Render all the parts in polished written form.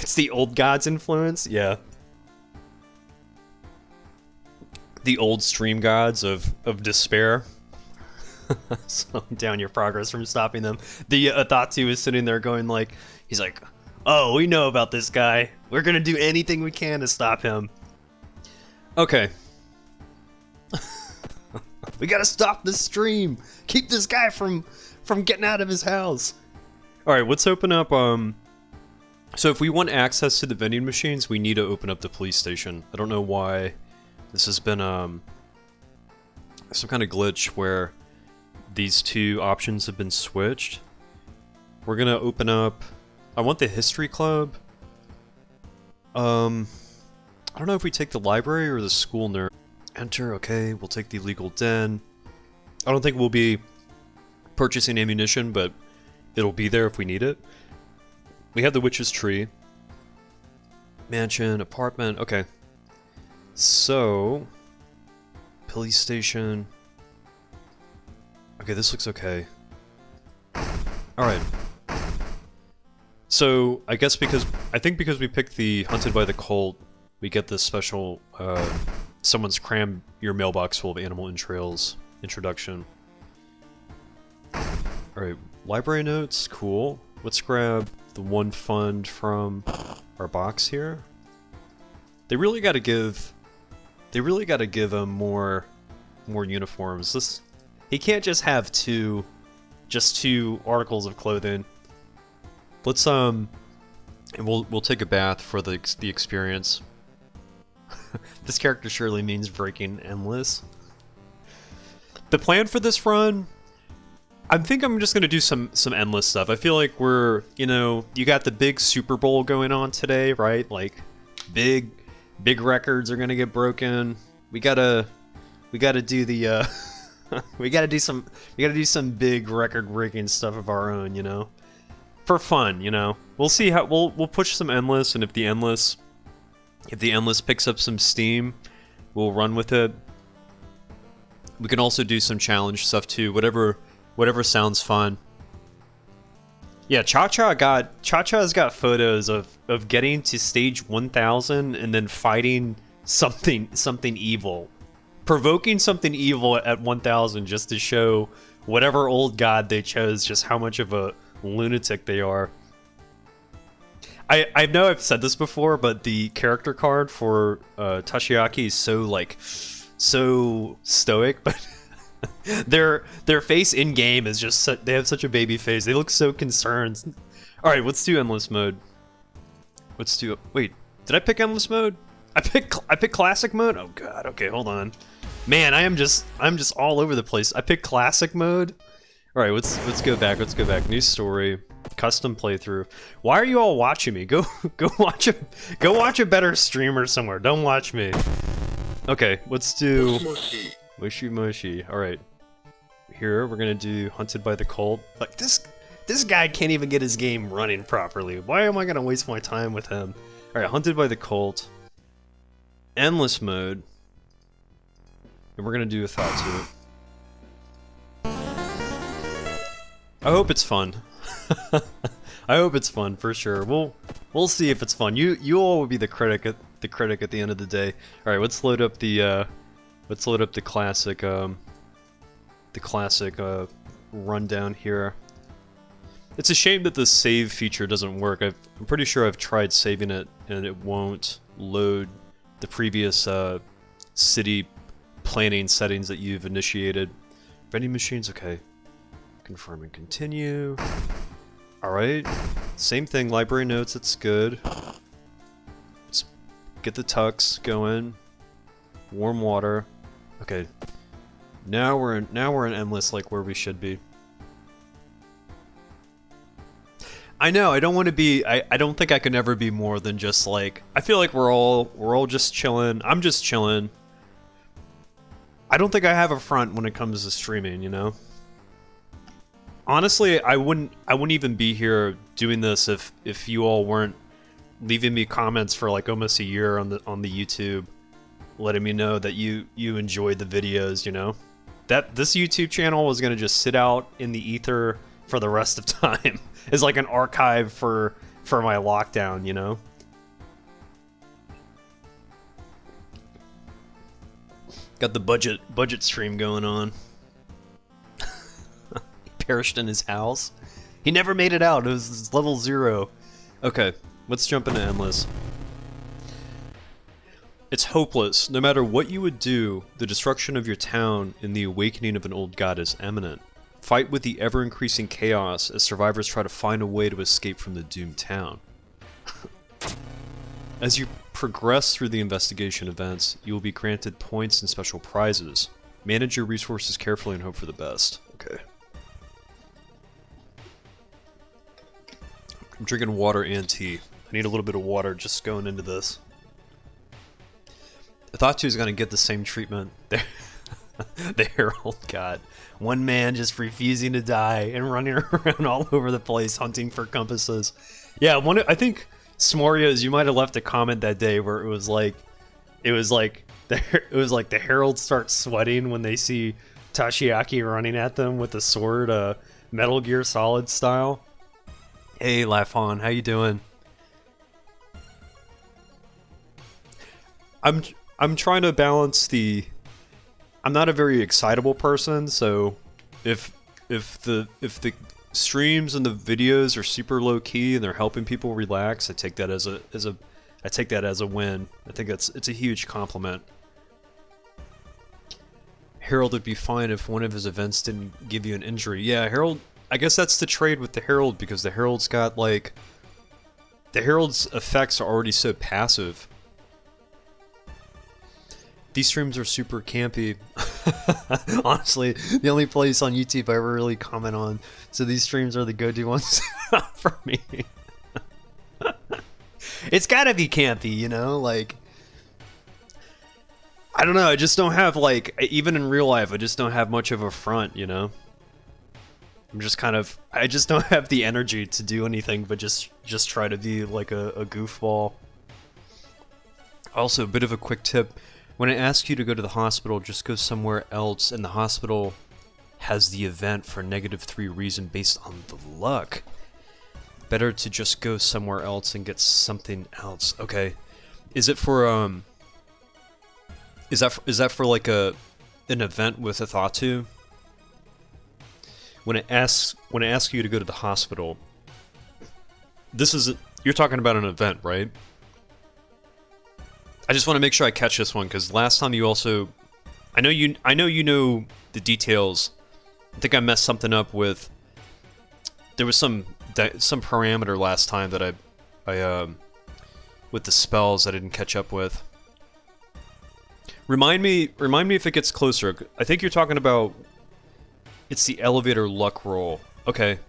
It's the old gods influence, yeah. The old stream gods of despair. Slowing down your progress from stopping them. The Atatsu is sitting there going like, he's like, oh, we know about this guy. We're gonna do anything we can to stop him. Okay. We gotta stop this stream. Keep this guy from getting out of his house. All right, let's open up. So if we want access to the vending machines, we need to open up the police station. I don't know why this has been some kind of glitch where these two options have been switched. We're gonna open up. I want the history club. I don't know if we take the library or the school nurse. Enter. Okay, we'll take the illegal den. I don't think we'll be purchasing ammunition, but it'll be there if we need it. We have the witch's tree. Mansion, apartment, okay. So, police station. Okay, this looks okay. Alright. So, I guess because we picked the Hunted by the Cult, we get this special, someone's crammed your mailbox full of animal entrails introduction. Alright, library notes, cool. Let's grab the one fund from our box here. They really gotta give him more uniforms. He can't just have two articles of clothing. Let's and we'll take a bath for the experience. This character surely means breaking endless. The plan for this run, I think I'm just gonna do some endless stuff. I feel like we're, you got the big Super Bowl going on today, right? Like big records are gonna get broken. We gotta do the we gotta do some big record breaking stuff of our own, for fun, We'll see how we'll push some endless, and if the endless picks up some steam, we'll run with it. We can also do some challenge stuff too, whatever sounds fun. Yeah, Cha-Cha's got photos of getting to stage 1000 and then fighting something evil. Provoking something evil at 1000 just to show whatever old god they chose just how much of a lunatic they are. I know I've said this before, but the character card for Toshiaki is so stoic, but their face in game is just they have such a baby face. They look so concerned. All right, let's do endless mode. Wait, did I pick endless mode? I picked classic mode. Oh god. Okay, hold on. Man, I'm just all over the place. I picked classic mode. All right, let's go back. Let's go back. New story, custom playthrough. Why are you all watching me? Go watch a better streamer somewhere. Don't watch me. Okay, let's do Mushy Mushy. All right, here we're gonna do Hunted by the Cult. Like this guy can't even get his game running properly. Why am I gonna waste my time with him? All right, Hunted by the Cult. Endless mode. And we're gonna do a thought to it. I hope it's fun. I hope it's fun for sure. We'll see if it's fun. You all will be the critic at the end of the day. All right, let's load up the classic rundown here. It's a shame that the save feature doesn't work. I'm pretty sure I've tried saving it and it won't load the previous city planning settings that you've initiated. Vending machines, okay. Confirm and continue. Alright. Same thing, library notes, it's good. Let's get the tux going. Warm water. Okay. Now we're in endless, like where we should be. I know, I don't want to be I don't think I can ever be more than just like, I feel like we're all just chilling. I'm just chilling. I don't think I have a front when it comes to streaming, Honestly, I wouldn't even be here doing this if you all weren't leaving me comments for like almost a year on the YouTube, letting me know that you enjoyed the videos, That this YouTube channel was gonna just sit out in the ether for the rest of time. It's like an archive for my lockdown, Got the budget stream going on. He perished in his house. He never made it out. It was level 0. Okay, let's jump into endless. It's hopeless. No matter what you would do, the destruction of your town and the awakening of an old god is imminent. Fight with the ever-increasing chaos as survivors try to find a way to escape from the doomed town. As you progress through the investigation events, you will be granted points and special prizes. Manage your resources carefully and hope for the best. Okay. I'm drinking water and tea. I need a little bit of water just going into this. I thought he was going to get the same treatment the Herald got. One man just refusing to die and running around all over the place hunting for compasses. Yeah, I think Smorios, you might have left a comment that day where it was like the Herald starts sweating when they see Toshiaki running at them with a sword, Metal Gear Solid style. Hey, Lafon, how you doing? I'm trying to balance the. I'm not a very excitable person, so if the streams and the videos are super low key and they're helping people relax, I take that as a win. I think it's a huge compliment. Herald would be fine if one of his events didn't give you an injury. Yeah, Herald. I guess that's the trade with the Herald, because the Herald's got like. The Herald's effects are already so passive. These streams are super campy. Honestly, the only place on YouTube I ever really comment on. So these streams are the go-to ones for me. It's gotta be campy, you know? Like, I don't know, I just don't have, like, even in real life, I just don't have much of a front, you know? I'm just kind of, I just don't have the energy to do anything but just try to be like a goofball. Also, a bit of a quick tip. When I ask you to go to the hospital, just go somewhere else, and the hospital has the event for -3 reason based on the luck. Better to just go somewhere else and get something else. Okay. Is it for, is that for like an event with a Thatu? When I ask you to go to the hospital, you're talking about an event, right? I just want to make sure I catch this one, because last time you also, I know you know the details. I think I messed something up with. There was some parameter last time that I with the spells that I didn't catch up with. Remind me if it gets closer. I think you're talking about. It's the elevator luck roll. Okay.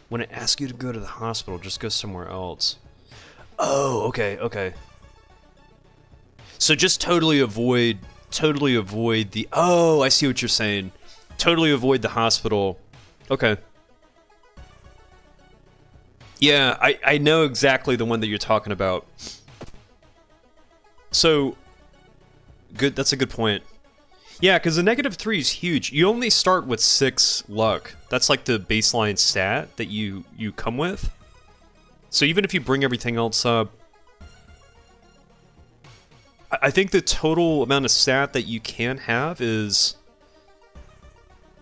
When I ask you to go to the hospital, just go somewhere else. Oh, okay. So just totally avoid the... Oh, I see what you're saying. Totally avoid the hospital. Okay. Yeah, I know exactly the one that you're talking about. So, good. That's a good point. Yeah, because the -3 is huge. You only start with 6 luck. That's like the baseline stat that you come with. So even if you bring everything else up, I think the total amount of stat that you can have is...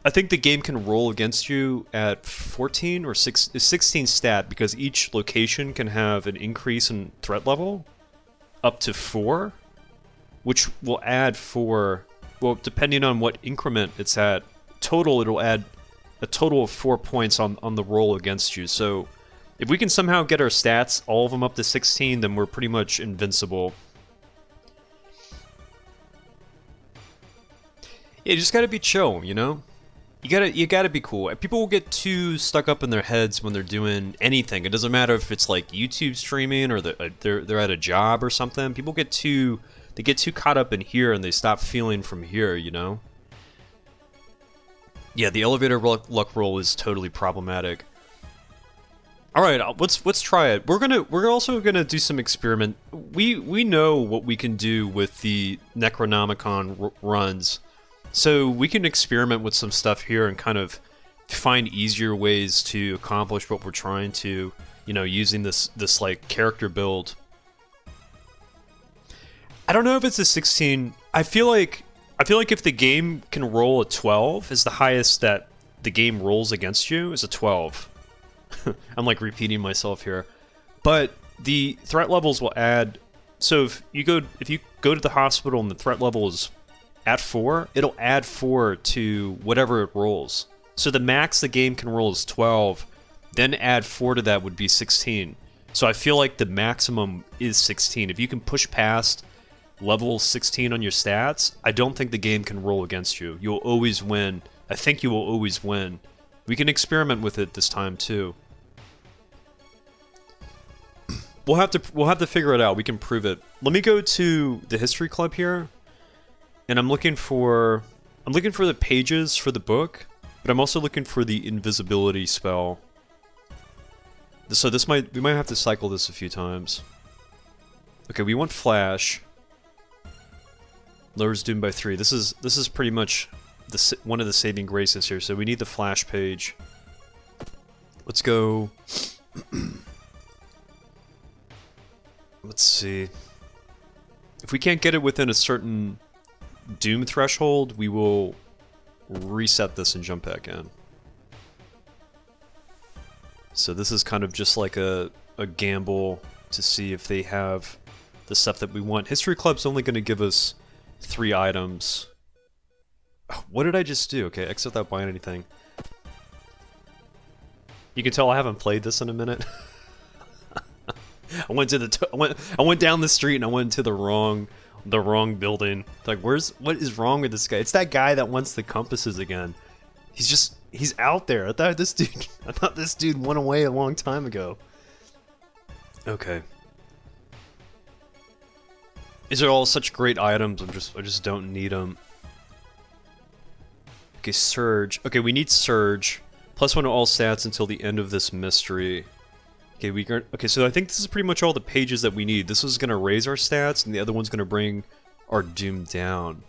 I think the game can roll against you at 14 or 16 stat, because each location can have an increase in threat level up to 4, which will add 4... Well, depending on what increment it's at, total it'll add a total of 4 points on the roll against you. So if we can somehow get our stats, all of them up to 16, then we're pretty much invincible. Yeah, you just gotta be chill, you know? You gotta be cool. People will get too stuck up in their heads when they're doing anything. It doesn't matter if it's like YouTube streaming or they're at a job or something. People get too caught up in here and they stop feeling from here, you know? Yeah, the elevator luck roll is totally problematic. All right, let's try it. We're also gonna do some experiment. We know what we can do with the Necronomicon runs. So we can experiment with some stuff here and kind of find easier ways to accomplish what we're trying to, you know, using this like character build. I don't know if it's a 16. I feel like I feel like if the game can roll a 12, is the highest that the game rolls against you is a 12. I'm like repeating myself here. But the threat levels will add. So if you go to the hospital and the threat level is at 4, it'll add 4 to whatever it rolls. So the max the game can roll is 12, then add 4 to that would be 16. So I feel like the maximum is 16. If you can push past level 16 on your stats, I don't think the game can roll against you. You'll always win. I think you will always win. We can experiment with it this time too. We'll have to figure it out. We can prove it. Let me go to the history club here, and I'm looking for the pages for the book, but I'm also looking for the invisibility spell. So we might have to cycle this a few times. Okay, we want flash. Lowers doom by 3. This is pretty much one of the saving graces here. So we need the flash page. Let's go. Let's see. If we can't get it within a certain doom threshold, we will reset this and jump back in. So this is kind of just like a gamble to see if they have the stuff that we want. History Club's only going to give us 3 items. What did I just do? Okay, exit without buying anything. You can tell I haven't played this in a minute. I went down the street and I went to the wrong building. Like, what is wrong with this guy? It's that guy that wants the compasses again. He's out there. I thought this dude went away a long time ago. Okay. These are all such great items. I just don't need them. Okay, Surge. Okay, we need Surge. +1 to all stats until the end of this mystery. Okay, so I think this is pretty much all the pages that we need. This is gonna raise our stats, and the other one's gonna bring our doom down.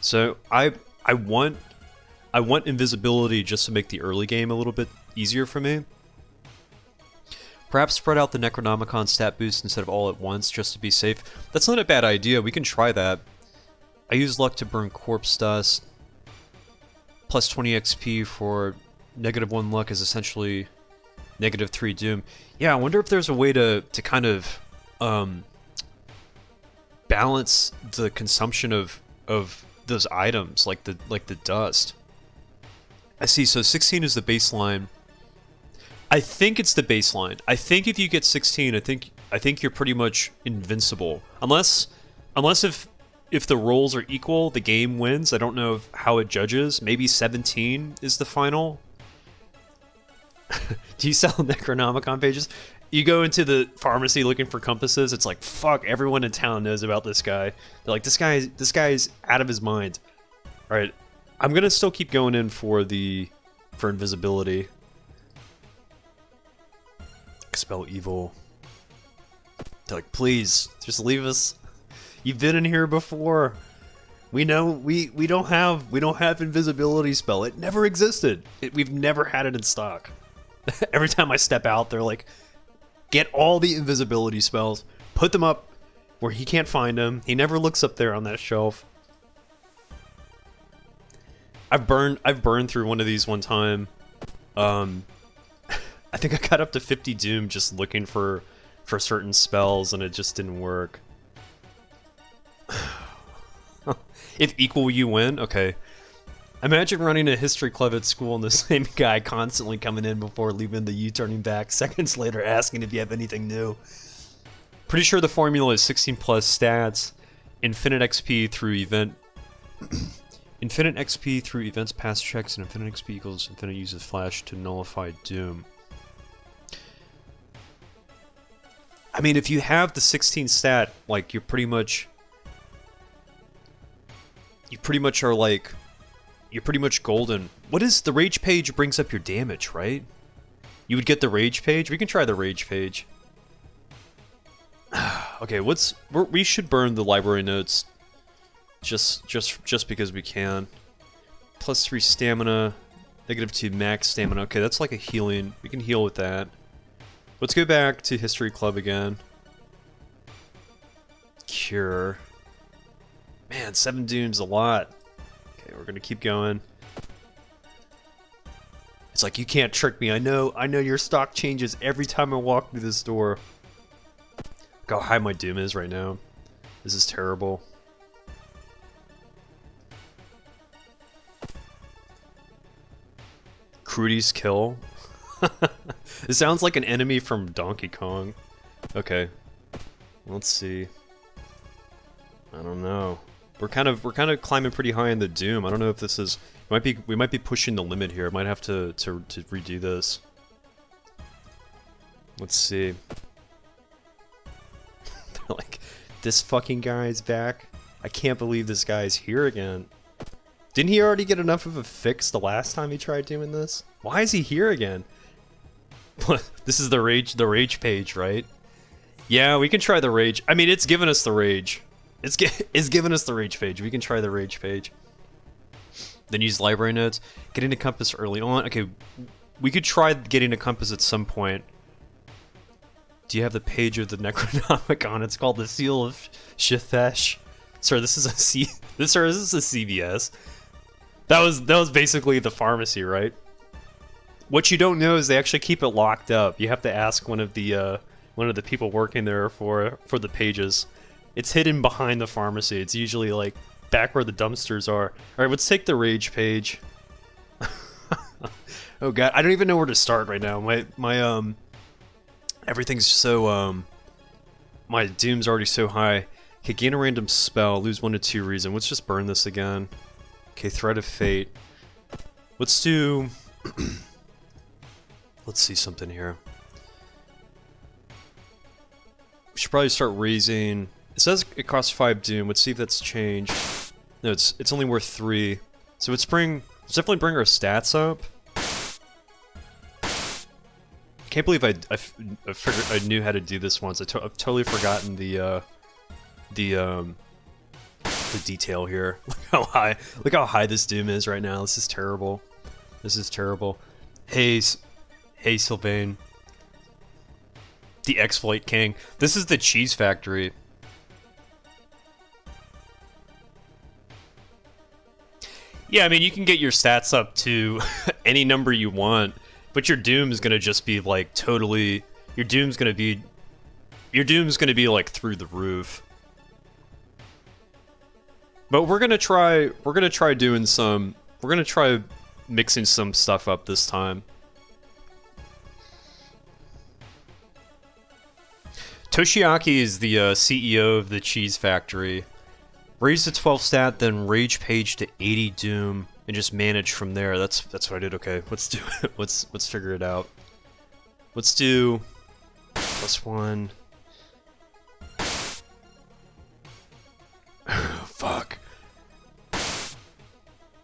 So I want invisibility just to make the early game a little bit easier for me. Perhaps spread out the Necronomicon stat boost instead of all at once, just to be safe. That's not a bad idea. We can try that. I use luck to burn corpse dust. +20 XP for -1 luck is essentially -3 doom. Yeah, I wonder if there's a way to kind of balance the consumption of those items, like the dust. I see. So 16 is the baseline. I think it's the baseline. I think if you get 16, I think you're pretty much invincible. Unless if the rolls are equal, the game wins. I don't know how it judges. Maybe 17 is the final. Do you sell Necronomicon pages? You go into the pharmacy looking for compasses. It's like, fuck, everyone in town knows about this guy. They're like, this guy's out of his mind. All right, I'm gonna still keep going in for invisibility. Expel evil. They're like, please, just leave us. You've been in here before. We know we don't have invisibility spell. It never existed. We've never had it in stock. Every time I step out, they're like, get all the invisibility spells, put them up where he can't find them. He never looks up there on that shelf. I've burned through one of these one time. I think I got up to 50 doom just looking for certain spells, and it just didn't work. If equal, you win? Okay. Imagine running a history club at school and the same guy constantly coming in before leaving the U-turning back, seconds later asking if you have anything new. Pretty sure the formula is 16 plus stats, infinite XP through event... infinite XP through events past checks, and infinite XP equals infinite use of flash to nullify doom. I mean, if you have the 16 stat, like, you're pretty much golden. What is the rage page? Brings up your damage, right? You would get the rage page. We can try the rage page. Okay, we should burn the library notes just because we can. +3 stamina, -2 max stamina. Okay, that's like a healing. We can heal with that. Let's go back to history club again. Cure. Man, 7 doom's a lot. Okay, we're gonna keep going. It's like, you can't trick me. I know your stock changes every time I walk through this door. Look how high my doom is right now. This is terrible. Crudy's kill. It sounds like an enemy from Donkey Kong. Okay. Let's see. I don't know. We're kind of climbing pretty high in the doom. I don't know if this is we might be pushing the limit here. Might have to redo this. Let's see. They're like, this fucking guy's back. I can't believe this guy's here again. Didn't he already get enough of a fix the last time he tried doing this? Why is he here again? This is the rage page, right? Yeah, we can try the rage. I mean, it's given us the rage. It's given us the rage page. We can try the rage page. Then use library notes. Getting a compass early on. Okay, we could try getting a compass at some point. Do you have the page of the Necronomicon? It's called the Seal of Shefesh. Sir, this is a this is a CVS. That was basically the pharmacy, right? What you don't know is they actually keep it locked up. You have to ask one of the people working there for the pages. It's hidden behind the pharmacy. It's usually like back where the dumpsters are. All right, let's take the rage page. Oh god, I don't even know where to start right now. My everything's so my doom's already so high. Okay, gain a random spell, lose 1 to 2 reason. Let's just burn this again. Okay, Threat of Fate. Let's do let's see something here. We should probably start raising. It says it costs 5 doom. Let's see if that's changed. No, it's only worth 3. So let's definitely bring our stats up. Can't believe I figured I knew how to do this once. I've totally forgotten the detail here. Look how high this doom is right now. This is terrible. This is terrible. Hey Sylvain. The Exploit King. This is the cheese factory. Yeah, I mean, you can get your stats up to any number you want, but your doom is gonna just be like totally. Your doom's gonna be like through the roof. But we're gonna try doing some. We're gonna try mixing some stuff up this time. Toshiaki is the CEO of the cheese factory. Raise to 12 stat, then rage page to 80 doom, and just manage from there. That's what I did. Okay, let's do it. Let's figure it out. Let's do +1. Fuck.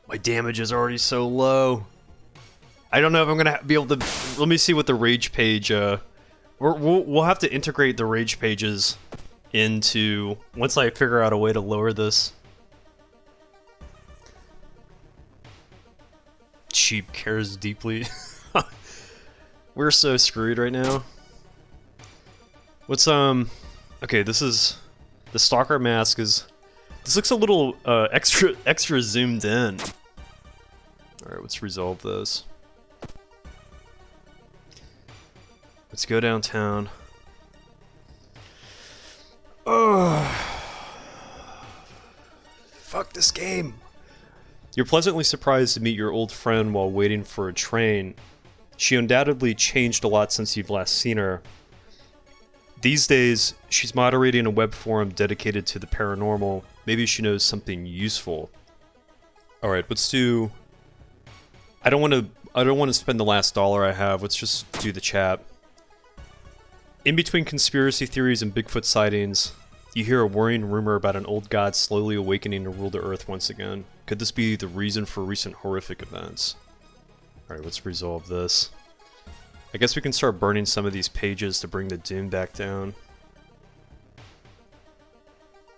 My damage is already so low. I don't know if I'm gonna be able to. Let me see what the rage page. We'll have to integrate the rage pages into once I figure out a way to lower this. Cheap cares deeply. We're so screwed right now. What's okay, this is the stalker mask is this looks a little extra zoomed in. Alright, let's resolve this. Let's go downtown. Oh, fuck this game. You're pleasantly surprised to meet your old friend while waiting for a train. She undoubtedly changed a lot since you've last seen her. These days, she's moderating a web forum dedicated to the paranormal. Maybe she knows something useful. Alright, let's do... I don't want to spend the last dollar I have. Let's just do the chat. In between conspiracy theories and Bigfoot sightings, you hear a worrying rumor about an old god slowly awakening to rule the earth once again. Could this be the reason for recent horrific events? Alright, let's resolve this. I guess we can start burning some of these pages to bring the doom back down.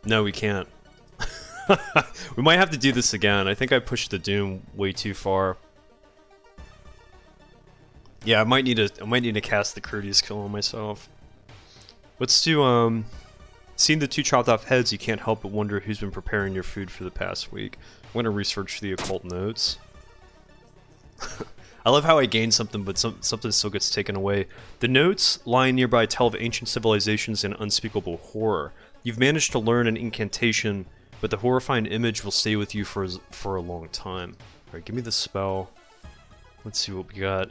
No, we can't. We might have to do this again. I think I pushed the doom way too far. Yeah, I might need to cast the courteous kill on myself. Let's do Seeing the two chopped off heads, you can't help but wonder who's been preparing your food for the past week. I'm going to research the occult notes. I love how I gain something, but something still gets taken away. The notes lying nearby tell of ancient civilizations and unspeakable horror. You've managed to learn an incantation, but the horrifying image will stay with you for a long time. Alright, give me the spell. Let's see what we got.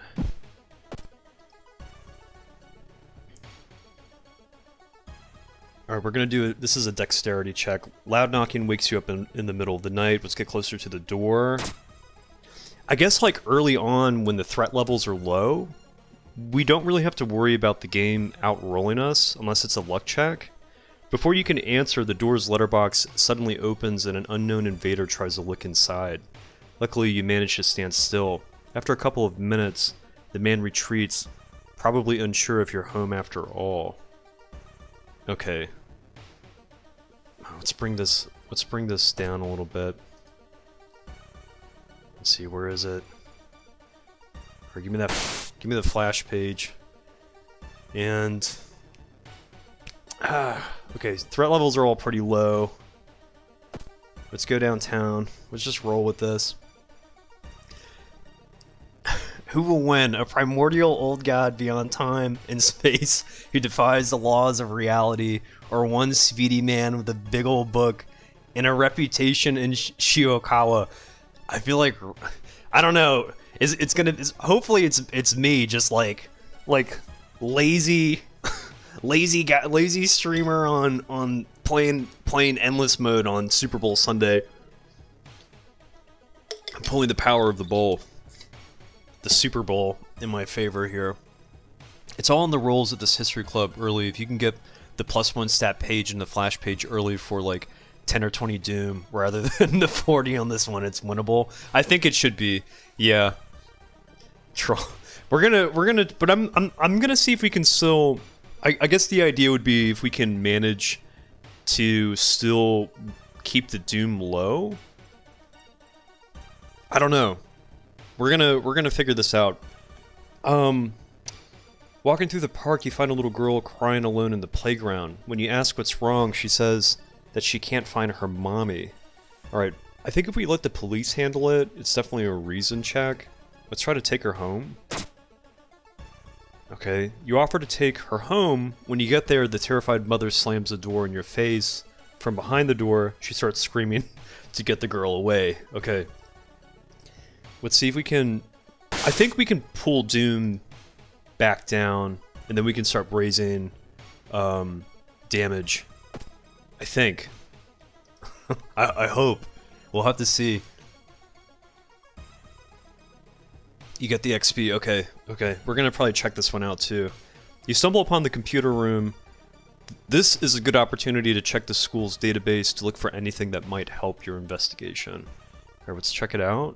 Alright, we're gonna do it. This is a dexterity check. Loud knocking wakes you up in the middle of the night. Let's get closer to the door. I guess like early on when the threat levels are low, we don't really have to worry about the game outrolling us unless it's a luck check. Before you can answer, the door's letterbox suddenly opens and an unknown invader tries to look inside. Luckily, you manage to stand still. After a couple of minutes, the man retreats, probably unsure if you're home after all. Okay. Let's bring this down a little bit. Let's see, where is it? Or give me the flash page. And okay, threat levels are all pretty low. Let's go downtown. Let's just roll with this. Who will win? A primordial old god beyond time and space who defies the laws of reality, or one speedy man with a big old book and a reputation in Shiokawa? I feel like, I don't know. Hopefully it's me, just like lazy lazy streamer on playing endless mode on Super Bowl Sunday. I'm pulling the power of the bowl. The Super Bowl in my favor here. It's all in the rolls at this history club early. If you can get the +1 stat page and the flash page early for like 10 or 20 Doom rather than the 40 on this one, it's winnable. I think it should be. Yeah. We're gonna but I'm gonna see if we can still I guess the idea would be if we can manage to still keep the Doom low. I don't know. We're gonna figure this out. Walking through the park, you find a little girl crying alone in the playground. When you ask what's wrong, she says that she can't find her mommy. Alright, I think if we let the police handle it, it's definitely a reason check. Let's try to take her home. Okay, you offer to take her home. When you get there, the terrified mother slams the door in your face. From behind the door, she starts screaming to get the girl away. Okay. Let's see if we can... I think we can pull Doom back down, and then we can start raising damage. I think. I hope. We'll have to see. You get the XP. Okay, okay. We're gonna probably check this one out too. You stumble upon the computer room. This is a good opportunity to check the school's database to look for anything that might help your investigation. Alright, let's check it out.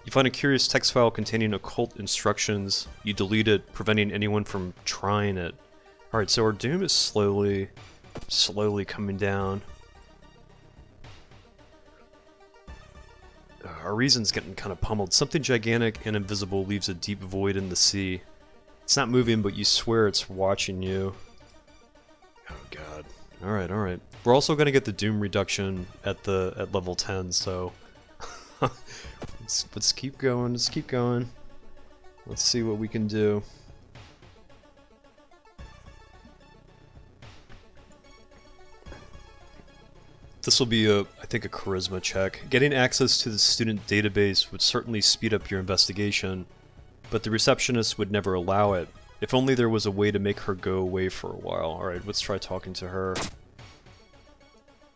You find a curious text file containing occult instructions. You delete it, preventing anyone from trying it. Alright, so our Doom is slowly coming down. Our reason's getting kind of pummeled. Something gigantic and invisible leaves a deep void in the sea. It's not moving, but you swear it's watching you. Oh god. Alright, alright. We're also gonna get the Doom reduction at level 10, so... let's keep going, let's keep going. Let's see what we can do. This will be I think a charisma check. Getting access to the student database would certainly speed up your investigation, but the receptionist would never allow it. If only there was a way to make her go away for a while. Alright, let's try talking to her.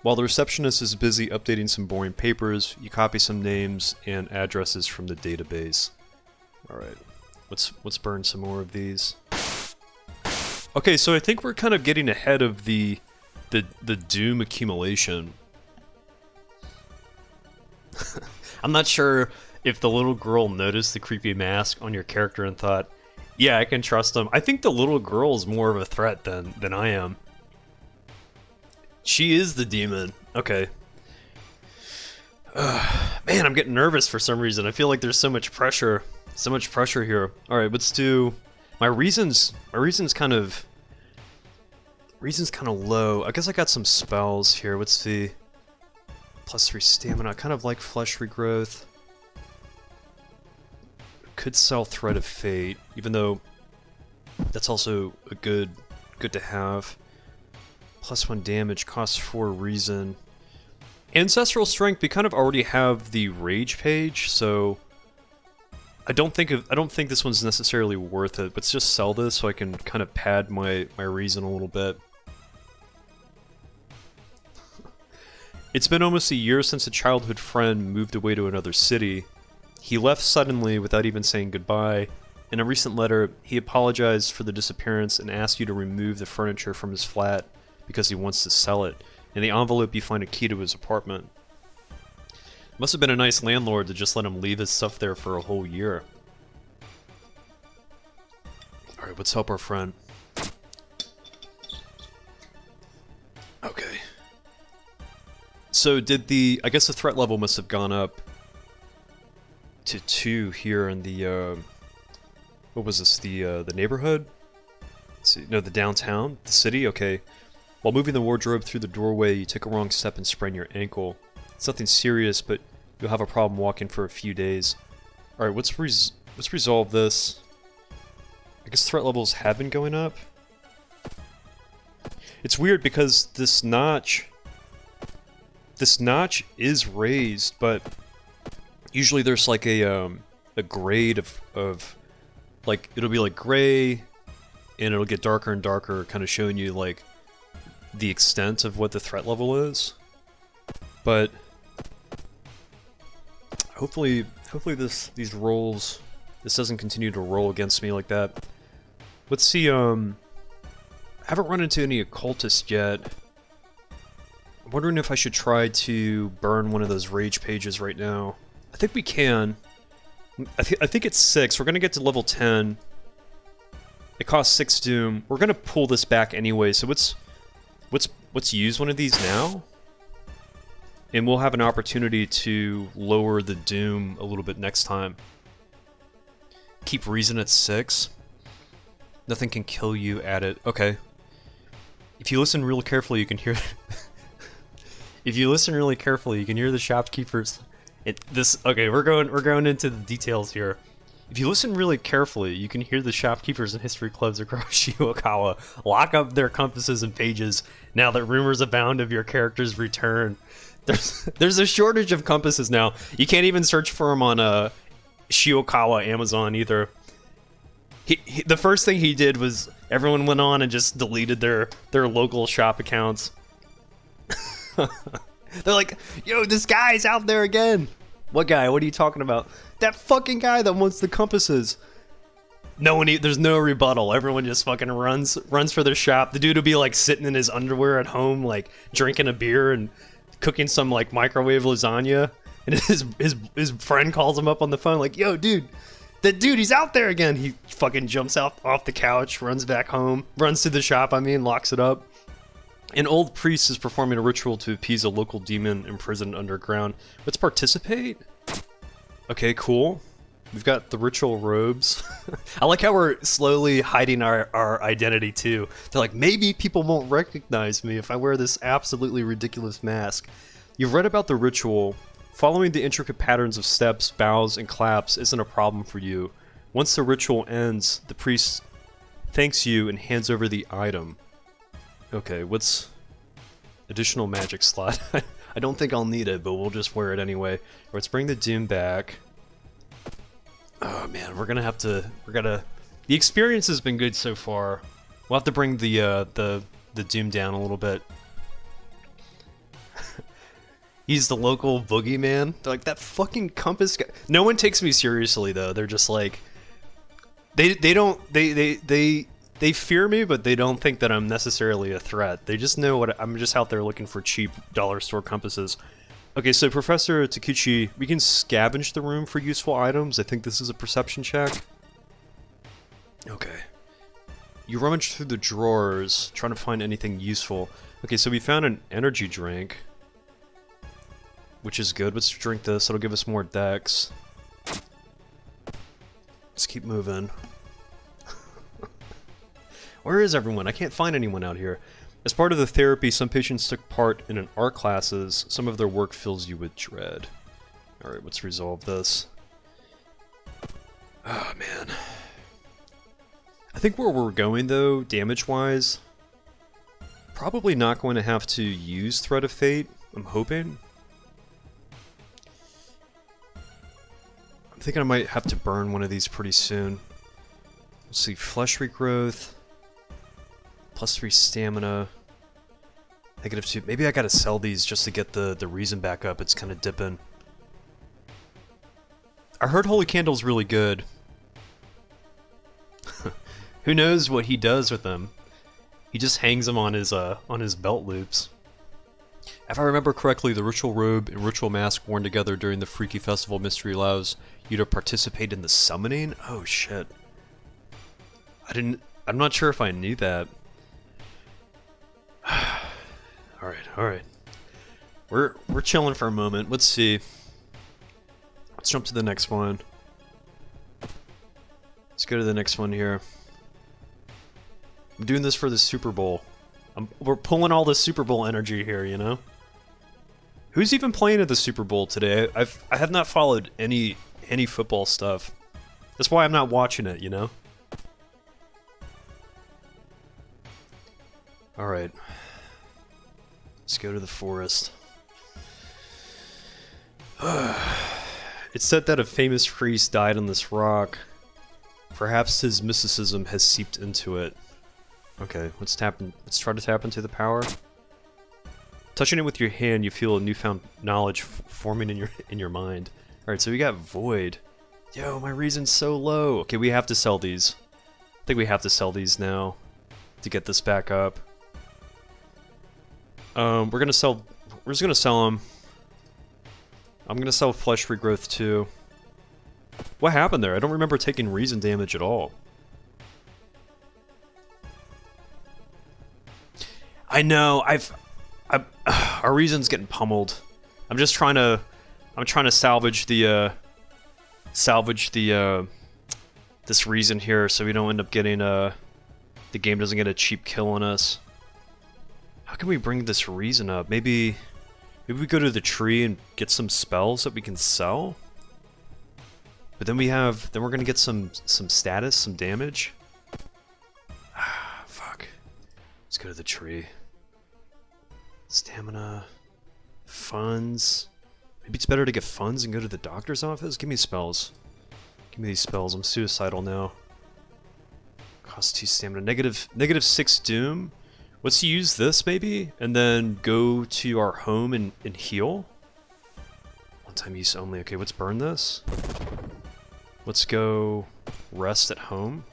While the receptionist is busy updating some boring papers, you copy some names and addresses from the database. Alright, let's burn some more of these. Okay, so I think we're kind of getting ahead of the Doom accumulation. I'm not sure if the little girl noticed the creepy mask on your character and thought, yeah, I can trust him. I think the little girl is more of a threat than I am. She is the demon. Okay. Man, I'm getting nervous for some reason. I feel like there's so much pressure. So much pressure here. Alright, let's do... My reason's kind of... Reason's kind of low. I guess I got some spells here. What's the... +3 stamina. I kind of like flesh regrowth. Could sell Thread of Fate, even though that's also a good to have. +1 damage, costs 4 reason. Ancestral Strength, we kind of already have the Rage page, so I don't think this one's necessarily worth it. But let's just sell this so I can kind of pad my reason a little bit. It's been almost a year since a childhood friend moved away to another city. He left suddenly without even saying goodbye. In a recent letter, he apologized for the disappearance and asked you to remove the furniture from his flat because he wants to sell it. In the envelope, you find a key to his apartment. Must have been a nice landlord to just let him leave his stuff there for a whole year. Alright, let's help our friend. Okay. So I guess the threat level must have gone up to 2 here in the, what was this, the neighborhood? Let's see, no, the downtown, the city, okay. While moving the wardrobe through the doorway, you take a wrong step and sprain your ankle. It's nothing serious, but you'll have a problem walking for a few days. Alright, let's resolve this. I guess threat levels have been going up. It's weird because this notch is raised, but usually there's like a grade of like, it'll be like gray, and it'll get darker and darker, kind of showing you like the extent of what the threat level is. But hopefully these rolls, this doesn't continue to roll against me like that. Let's see, I haven't run into any occultists yet. I'm wondering if I should try to burn one of those rage pages right now. I think we can. I think it's 6. We're gonna get to level 10. It costs 6 doom. We're gonna pull this back anyway, so let's use one of these now. And we'll have an opportunity to lower the doom a little bit next time. Keep reason at 6. Nothing can kill you at it. Okay. If you listen real carefully, you can hear... If you listen really carefully, you can hear the shopkeepers. Okay, we're going into the details here. If you listen really carefully, you can hear the shopkeepers and history clubs across Shiokawa lock up their compasses and pages now that rumors abound of your character's return. There's a shortage of compasses now. You can't even search for them on Shiokawa Amazon either. The first thing he did was everyone went on and just deleted their local shop accounts. They're like, yo, this guy's out there again. What guy? What are you talking about? That fucking guy that wants the compasses. There's no rebuttal. Everyone just fucking runs for their shop. The dude will be like sitting in his underwear at home, like drinking a beer and cooking some like microwave lasagna. And his friend calls him up on the phone like, yo, dude, that dude, he's out there again. He fucking jumps out off the couch, runs back home, runs to the shop, locks it up. An old priest is performing a ritual to appease a local demon imprisoned underground. Let's participate. Okay, cool. We've got the ritual robes. I like how we're slowly hiding our identity too. They're like, maybe people won't recognize me if I wear this absolutely ridiculous mask. You've read about the ritual. Following the intricate patterns of steps, bows, and claps isn't a problem for you. Once the ritual ends, the priest thanks you and hands over the item. Okay, what's additional magic slot? I don't think I'll need it, but we'll just wear it anyway. Let's bring the doom back. Oh man, the experience has been good so far. We'll have to bring the doom down a little bit. He's the local boogeyman. They're like, that fucking compass guy. No one takes me seriously though. They're just like, they fear me, but they don't think that I'm necessarily a threat. They just know I'm just out there looking for cheap dollar store compasses. Okay, so Professor Takuchi, we can scavenge the room for useful items. I think this is a perception check. Okay. You rummage through the drawers, trying to find anything useful. Okay, so we found an energy drink, which is good. Let's drink this. It'll give us more dex. Let's keep moving. Where is everyone? I can't find anyone out here. As part of the therapy, some patients took part in an art classes. Some of their work fills you with dread. Alright, let's resolve this. Oh, man. I think where we're going, though, damage-wise, probably not going to have to use Thread of Fate, I'm hoping. I'm thinking I might have to burn one of these pretty soon. Let's see, Flesh Regrowth, +3 stamina, -2. Maybe I gotta sell these just to get the reason back up. It's kind of dipping. I heard Holy Candle's really good. Who knows what he does with them? He just hangs them on his belt loops. If I remember correctly, the ritual robe and ritual mask worn together during the Freaky Festival mystery allows you to participate in the summoning? Oh shit. I'm not sure if I knew that. Alright. We're chilling for a moment. Let's see. Let's jump to the next one. Let's go to the next one here. I'm doing this for the Super Bowl. We're pulling all the Super Bowl energy here, you know? Who's even playing at the Super Bowl today? I have not followed any football stuff. That's why I'm not watching it, you know? Alright. Let's go to the forest. It's said that a famous priest died on this rock. Perhaps his mysticism has seeped into it. Okay, let's try to tap into the power. Touching it with your hand, you feel a newfound knowledge forming in your mind. Alright, so we got Void. Yo, my reason's so low. Okay, we have to sell these. I think we have to sell these now to get this back up. We're just gonna sell them. I'm gonna sell Flesh Regrowth too. What happened there? I don't remember taking reason damage at all. I know, our reason's getting pummeled. I'm trying to salvage this reason here so we don't end up getting the game doesn't get a cheap kill on us. How can we bring this reason up? Maybe we go to the tree and get some spells that we can sell? But then we're gonna get some status, some damage. Ah, fuck. Let's go to the tree. Stamina, funds. Maybe it's better to get funds and go to the doctor's office? Give me spells. Give me these spells. I'm suicidal now. Cost 2 stamina. -6 doom. Let's use this maybe, and then go to our home and heal. One-time use only. Okay, let's burn this. Let's go rest at home.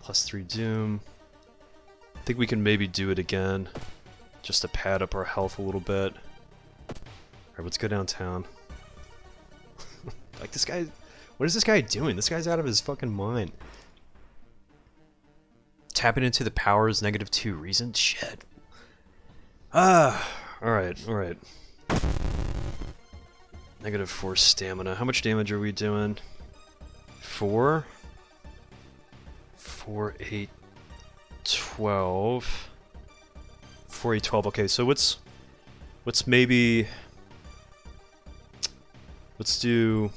+3 doom. I think we can maybe do it again, just to pad up our health a little bit. Alright, let's go downtown. Like, this guy... What is this guy doing? This guy's out of his fucking mind. Tapping into the powers, -2 reason? Shit. Alright. -4 stamina. How much damage are we doing? 4? 4, 8, 12. 4, 8, 12. Okay, so let's maybe... Let's do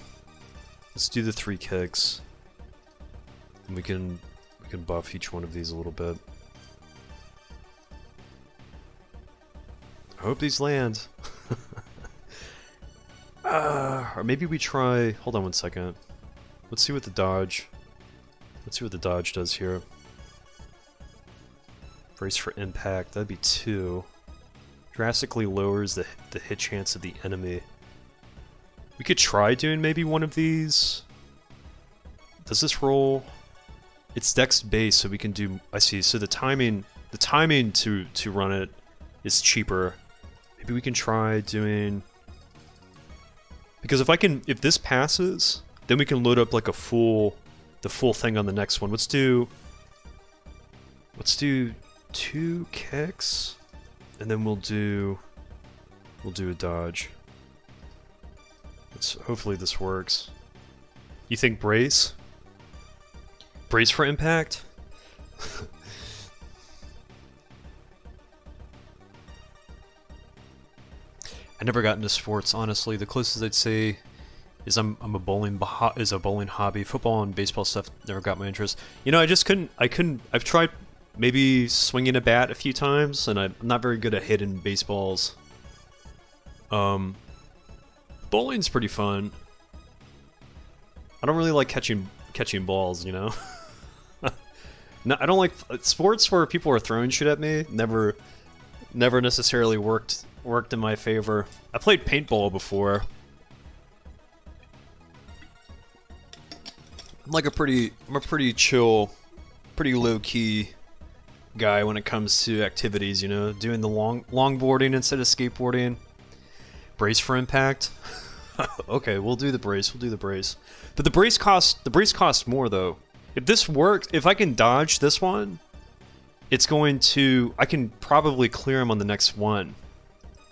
the 3 kicks. And we can buff each one of these a little bit. I hope these land. Or maybe we try... Hold on one second. Let's see what the dodge... Let's see what the dodge does here. Brace for impact. That'd be 2. Drastically lowers the hit chance of the enemy. We could try doing maybe one of these. Does this roll? It's dex base, so we can do... I see. So the timing to run it is cheaper. Maybe we can try doing... Because if this passes, then we can load up like the full thing on the next one. Let's do 2 kicks, and then we'll do a dodge. Hopefully this works. You think brace? Brace for impact? I never got into sports, honestly. The closest I'd say is I'm a bowling hobby. Football and baseball stuff never got my interest. You know, I've tried maybe swinging a bat a few times, and I'm not very good at hitting baseballs. Bowling's pretty fun. I don't really like catching balls, you know? No, I don't like sports where people are throwing shit at me. Never necessarily worked in my favor. I played paintball before. I'm a pretty chill, pretty low-key guy when it comes to activities, you know? Doing the longboarding instead of skateboarding. Brace for impact. Okay, we'll do the brace. But the brace costs more though. If this works, if I can dodge this one, I can probably clear him on the next one.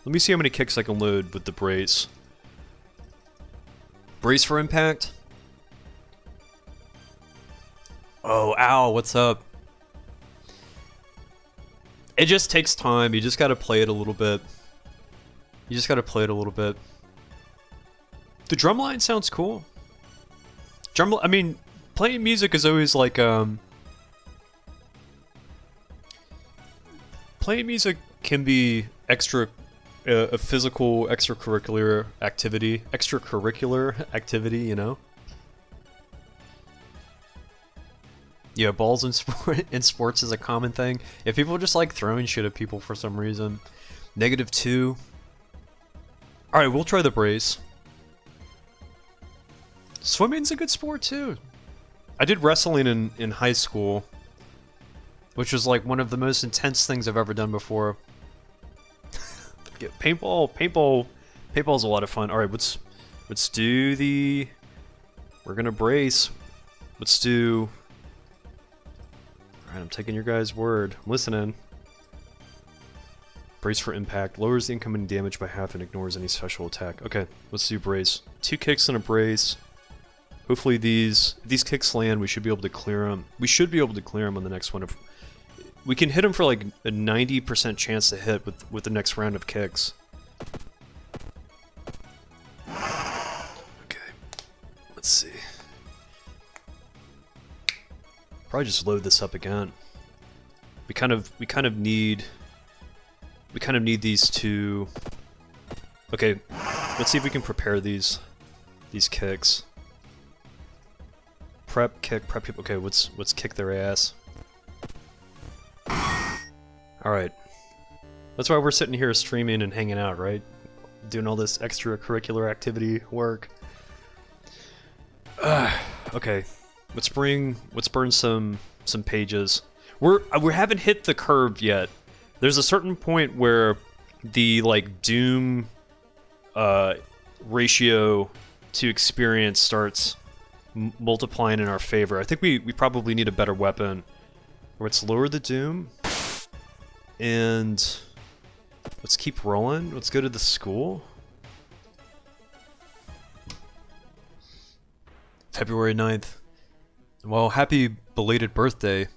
Let me see how many kicks I can load with the brace. Brace for impact. Oh, ow, what's up? It just takes time. You just gotta play it a little bit. The drumline sounds cool. I mean, playing music is always like, playing music can be a physical extracurricular activity, you know? Yeah, balls in sports is a common thing. If people just like throwing shit at people for some reason. -2. Alright, we'll try the brace. Swimming's a good sport too. I did wrestling in high school, which was like one of the most intense things I've ever done before. Yeah, paintball's a lot of fun. All right, let's do the. We're gonna brace. Let's do. All right, I'm taking your guys' word. I'm listening. Brace for impact. Lowers the incoming damage by half and ignores any special attack. Okay, let's do brace. 2 kicks and a brace. Hopefully these kicks land. We should be able to clear them. We should be able to clear them on the next one. If we can hit them for like a 90% chance to hit with the next round of kicks. Okay, let's see. Probably just load this up again. We kind of need these two. Okay, let's see if we can prepare these kicks. Prep, kick, prep. Okay, let's kick their ass. All right. That's why we're sitting here streaming and hanging out, right? Doing all this extracurricular activity work. Okay, let's burn some pages. We haven't hit the curve yet. There's a certain point where the like doom ratio to experience starts multiplying in our favor. I think we probably need a better weapon. Let's lower the doom. And let's keep rolling. Let's go to the school. February 9th. Well, happy belated birthday.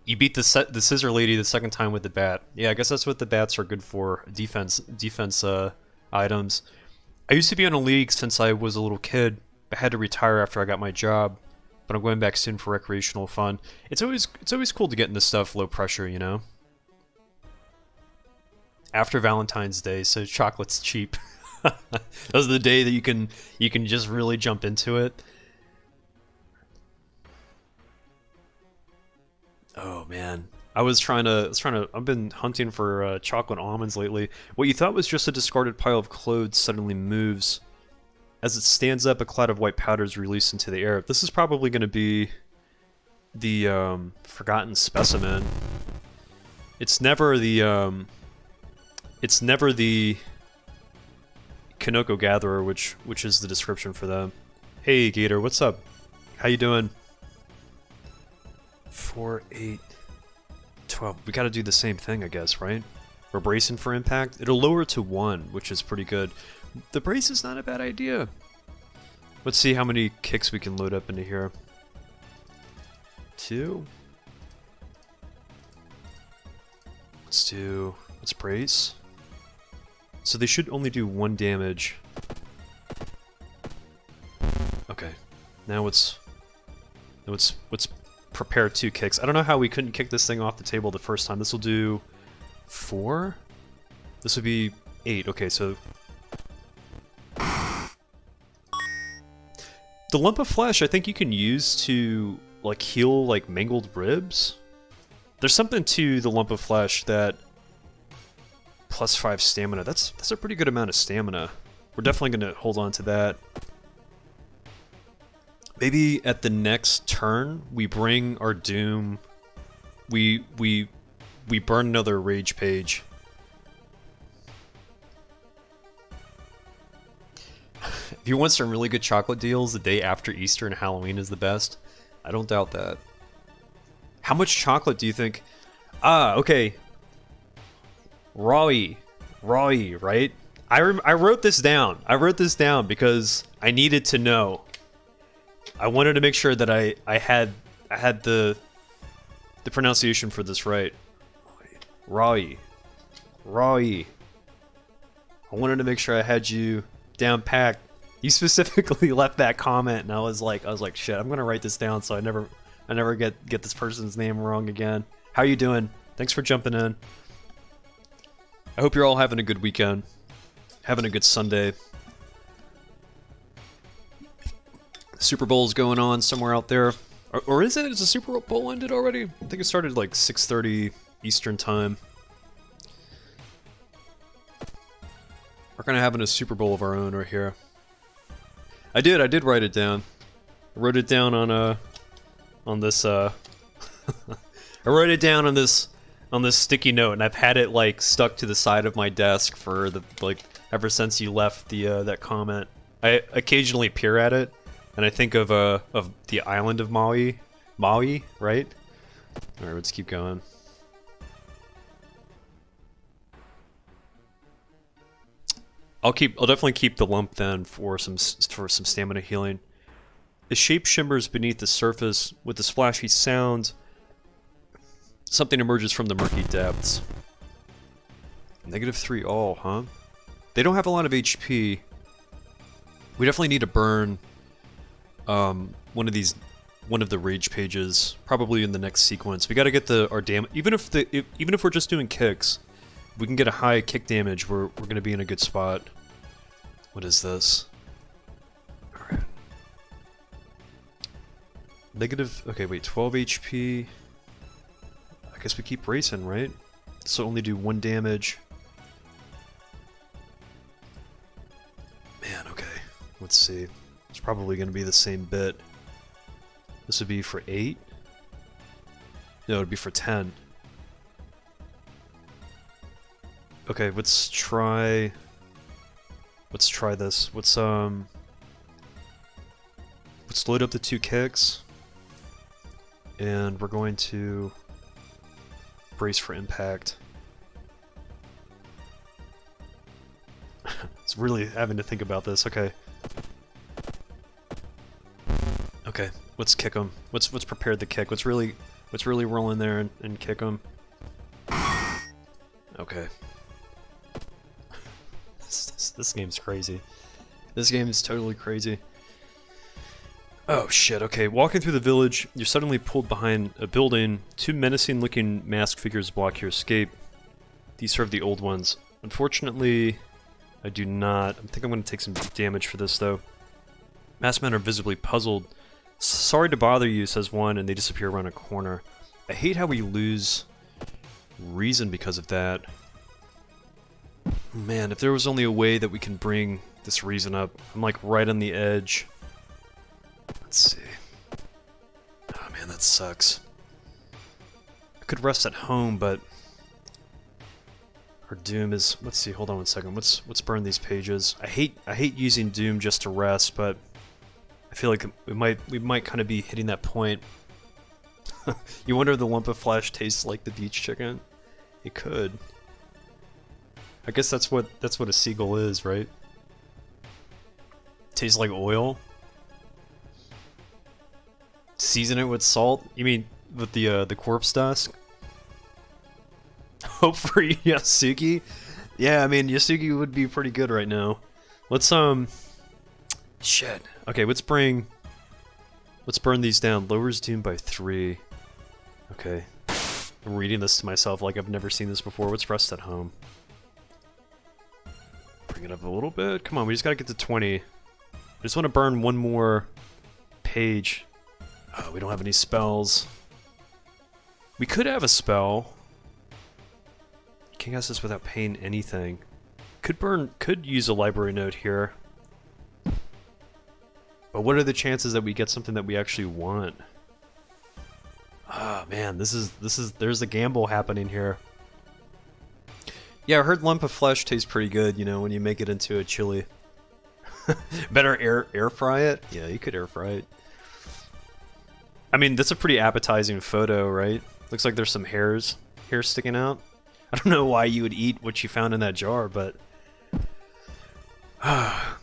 You beat the scissor lady the second time with the bat. Yeah, I guess that's what the bats are good for. Defense items. I used to be on a league since I was a little kid. I had to retire after I got my job, but I'm going back soon for recreational fun. It's always cool to get into stuff low pressure, you know. After Valentine's Day, so chocolate's cheap. Those are the day that you can just really jump into it. Oh man, I've been hunting for chocolate almonds lately. What you thought was just a discarded pile of clothes suddenly moves. As it stands up, a cloud of white powder is released into the air. This is probably going to be the forgotten specimen. It's never the Kanoko Gatherer, which is the description for them. Hey Gator, what's up? How you doing? 4, 8, 12. We gotta do the same thing, I guess, right? We're bracing for impact. It'll lower to 1, which is pretty good. The brace is not a bad idea. Let's see how many kicks we can load up into here. 2. Let's brace. So they should only do 1 damage. Okay. Now let's prepare 2 kicks. I don't know how we couldn't kick this thing off the table the first time. This will do 4? This would be 8. Okay, so the lump of flesh I think you can use to like heal like mangled ribs. There's something to the lump of flesh that +5 stamina. That's a pretty good amount of stamina. We're definitely gonna hold on to that. Maybe at the next turn we bring our doom. We burn another rage page. If you want some really good chocolate deals, the day after Easter and Halloween is the best. I don't doubt that. How much chocolate do you think? Ah, okay. Rawi, right? I wrote this down. I wrote this down because I needed to know. I wanted to make sure that I had the pronunciation for this right. Rawi. I wanted to make sure I had you down packed. You specifically left that comment, and I was like, shit, I'm gonna write this down so I never get this person's name wrong again. How you doing? Thanks for jumping in. I hope you're all having a good weekend, having a good Sunday. Super Bowl's going on somewhere out there, or is it? Is the Super Bowl ended already? I think it started like 6:30 Eastern time. We're kind of having a Super Bowl of our own right here. I did write it down. I wrote it down on this I wrote it down on this sticky note, and I've had it like stuck to the side of my desk for the ever since you left the that comment. I occasionally peer at it, and I think of the island of Maui, right? All right, let's keep going. I'll definitely keep the lump then for some stamina healing. A shape shimmers beneath the surface with a splashy sound. Something emerges from the murky depths. -3 all, huh? They don't have a lot of HP. We definitely need to burn one of the rage pages, probably in the next sequence. We got to get our damage. Even if we're just doing kicks, if we can get a high kick damage, we're gonna be in a good spot. What is this? Alright. Okay, wait, 12 HP. I guess we keep racing, right? So only do 1 damage. Man, okay. Let's see. It's probably gonna be the same bit. This would be for 8? No, it'd be for 10. Okay, let's try this. Let's load up the 2 kicks, and we're going to brace for impact. It's really having to think about this. Okay, let's kick them. Let's prepare the kick. Let's really roll in there and kick them. Okay. This game's crazy. This game is totally crazy. Oh shit, okay. Walking through the village, you're suddenly pulled behind a building. 2 menacing-looking masked figures block your escape. These serve the old ones. Unfortunately, I do not. I think I'm going to take some damage for this, though. Masked men are visibly puzzled. Sorry to bother you, says one, and they disappear around a corner. I hate how we lose reason because of that. Man, if there was only a way that we can bring this reason up. I'm like right on the edge. Let's see. Oh man, that sucks. I could rest at home, but our doom is. Let's see. Hold on 1 second. Let's burn these pages. I hate using doom just to rest, but I feel like we might kind of be hitting that point. You wonder if the lump of flesh tastes like the beach chicken? It could. I guess that's what a seagull is, right? Tastes like oil. Season it with salt? You mean with the corpse dust? Hope for Yasuki? Yeah, I mean, Yasugi would be pretty good right now. Let's, shit. Okay, let's burn these down. Lowers doom by 3. Okay. I'm reading this to myself like I've never seen this before. Let's rest at home. Bring it up a little bit. Come on, we just gotta get to 20. I just want to burn one more page. Oh, we don't have any spells. We could have a spell. Can't cast this without paying anything. Could use a library note here. But what are the chances that we get something that we actually want? Ah, man, there's a gamble happening here. Yeah, I heard lump of flesh tastes pretty good, you know, when you make it into a chili. Better air fry it? Yeah, you could air fry it. I mean, that's a pretty appetizing photo, right? Looks like there's some hair sticking out. I don't know why you would eat what you found in that jar, but...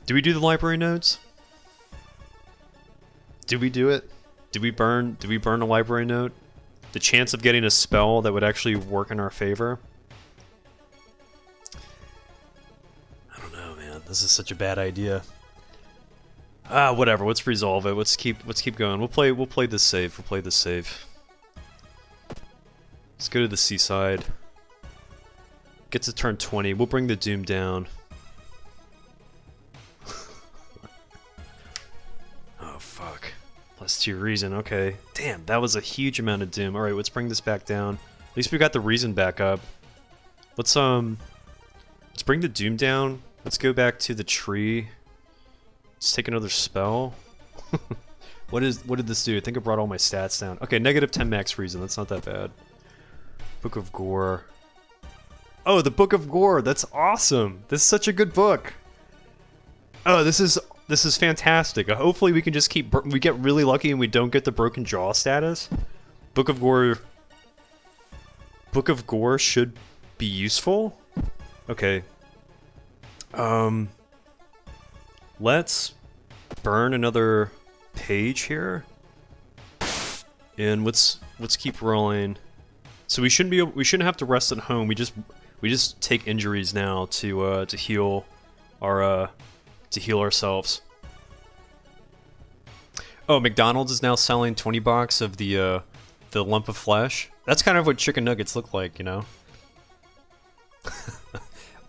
do we do the library notes? Did we do it? Did we burn a library note? The chance of getting a spell that would actually work in our favor? I don't know, man. This is such a bad idea. Whatever. Let's resolve it. Let's keep going. We'll play this safe. We'll play this safe. Let's go to the seaside. Get to turn 20. We'll bring the doom down. Oh, fuck. +2 reason, okay. Damn, that was a huge amount of doom. Alright, let's bring this back down. At least we got the reason back up. Let's bring the doom down. Let's go back to the tree. Let's take another spell. What did this do? I think it brought all my stats down. Okay, -10 max reason. That's not that bad. Book of Gore. Oh, the Book of Gore. That's awesome. This is such a good book. Oh, this is fantastic. Hopefully we can just we get really lucky and we don't get the broken jaw status. Book of Gore should be useful. Okay. Let's burn another page here. And let's keep rolling. So we shouldn't have to rest at home. We just take injuries now to heal ourselves. Oh, McDonald's is now selling 20 bucks of the lump of flesh. That's kind of what chicken nuggets look like, you know.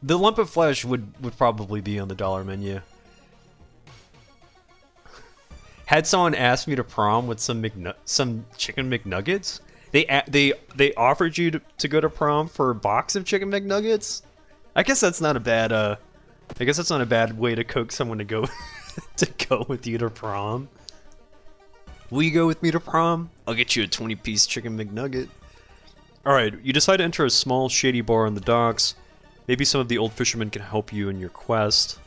The lump of flesh would probably be on the dollar menu. Had someone asked me to prom with some chicken McNuggets, they offered you to go to prom for a box of chicken McNuggets. I guess that's not a bad way to coax someone to go to go with you to prom. Will you go with me to prom? I'll get you a 20-piece chicken McNugget. Alright, you decide to enter a small shady bar on the docks. Maybe some of the old fishermen can help you in your quest.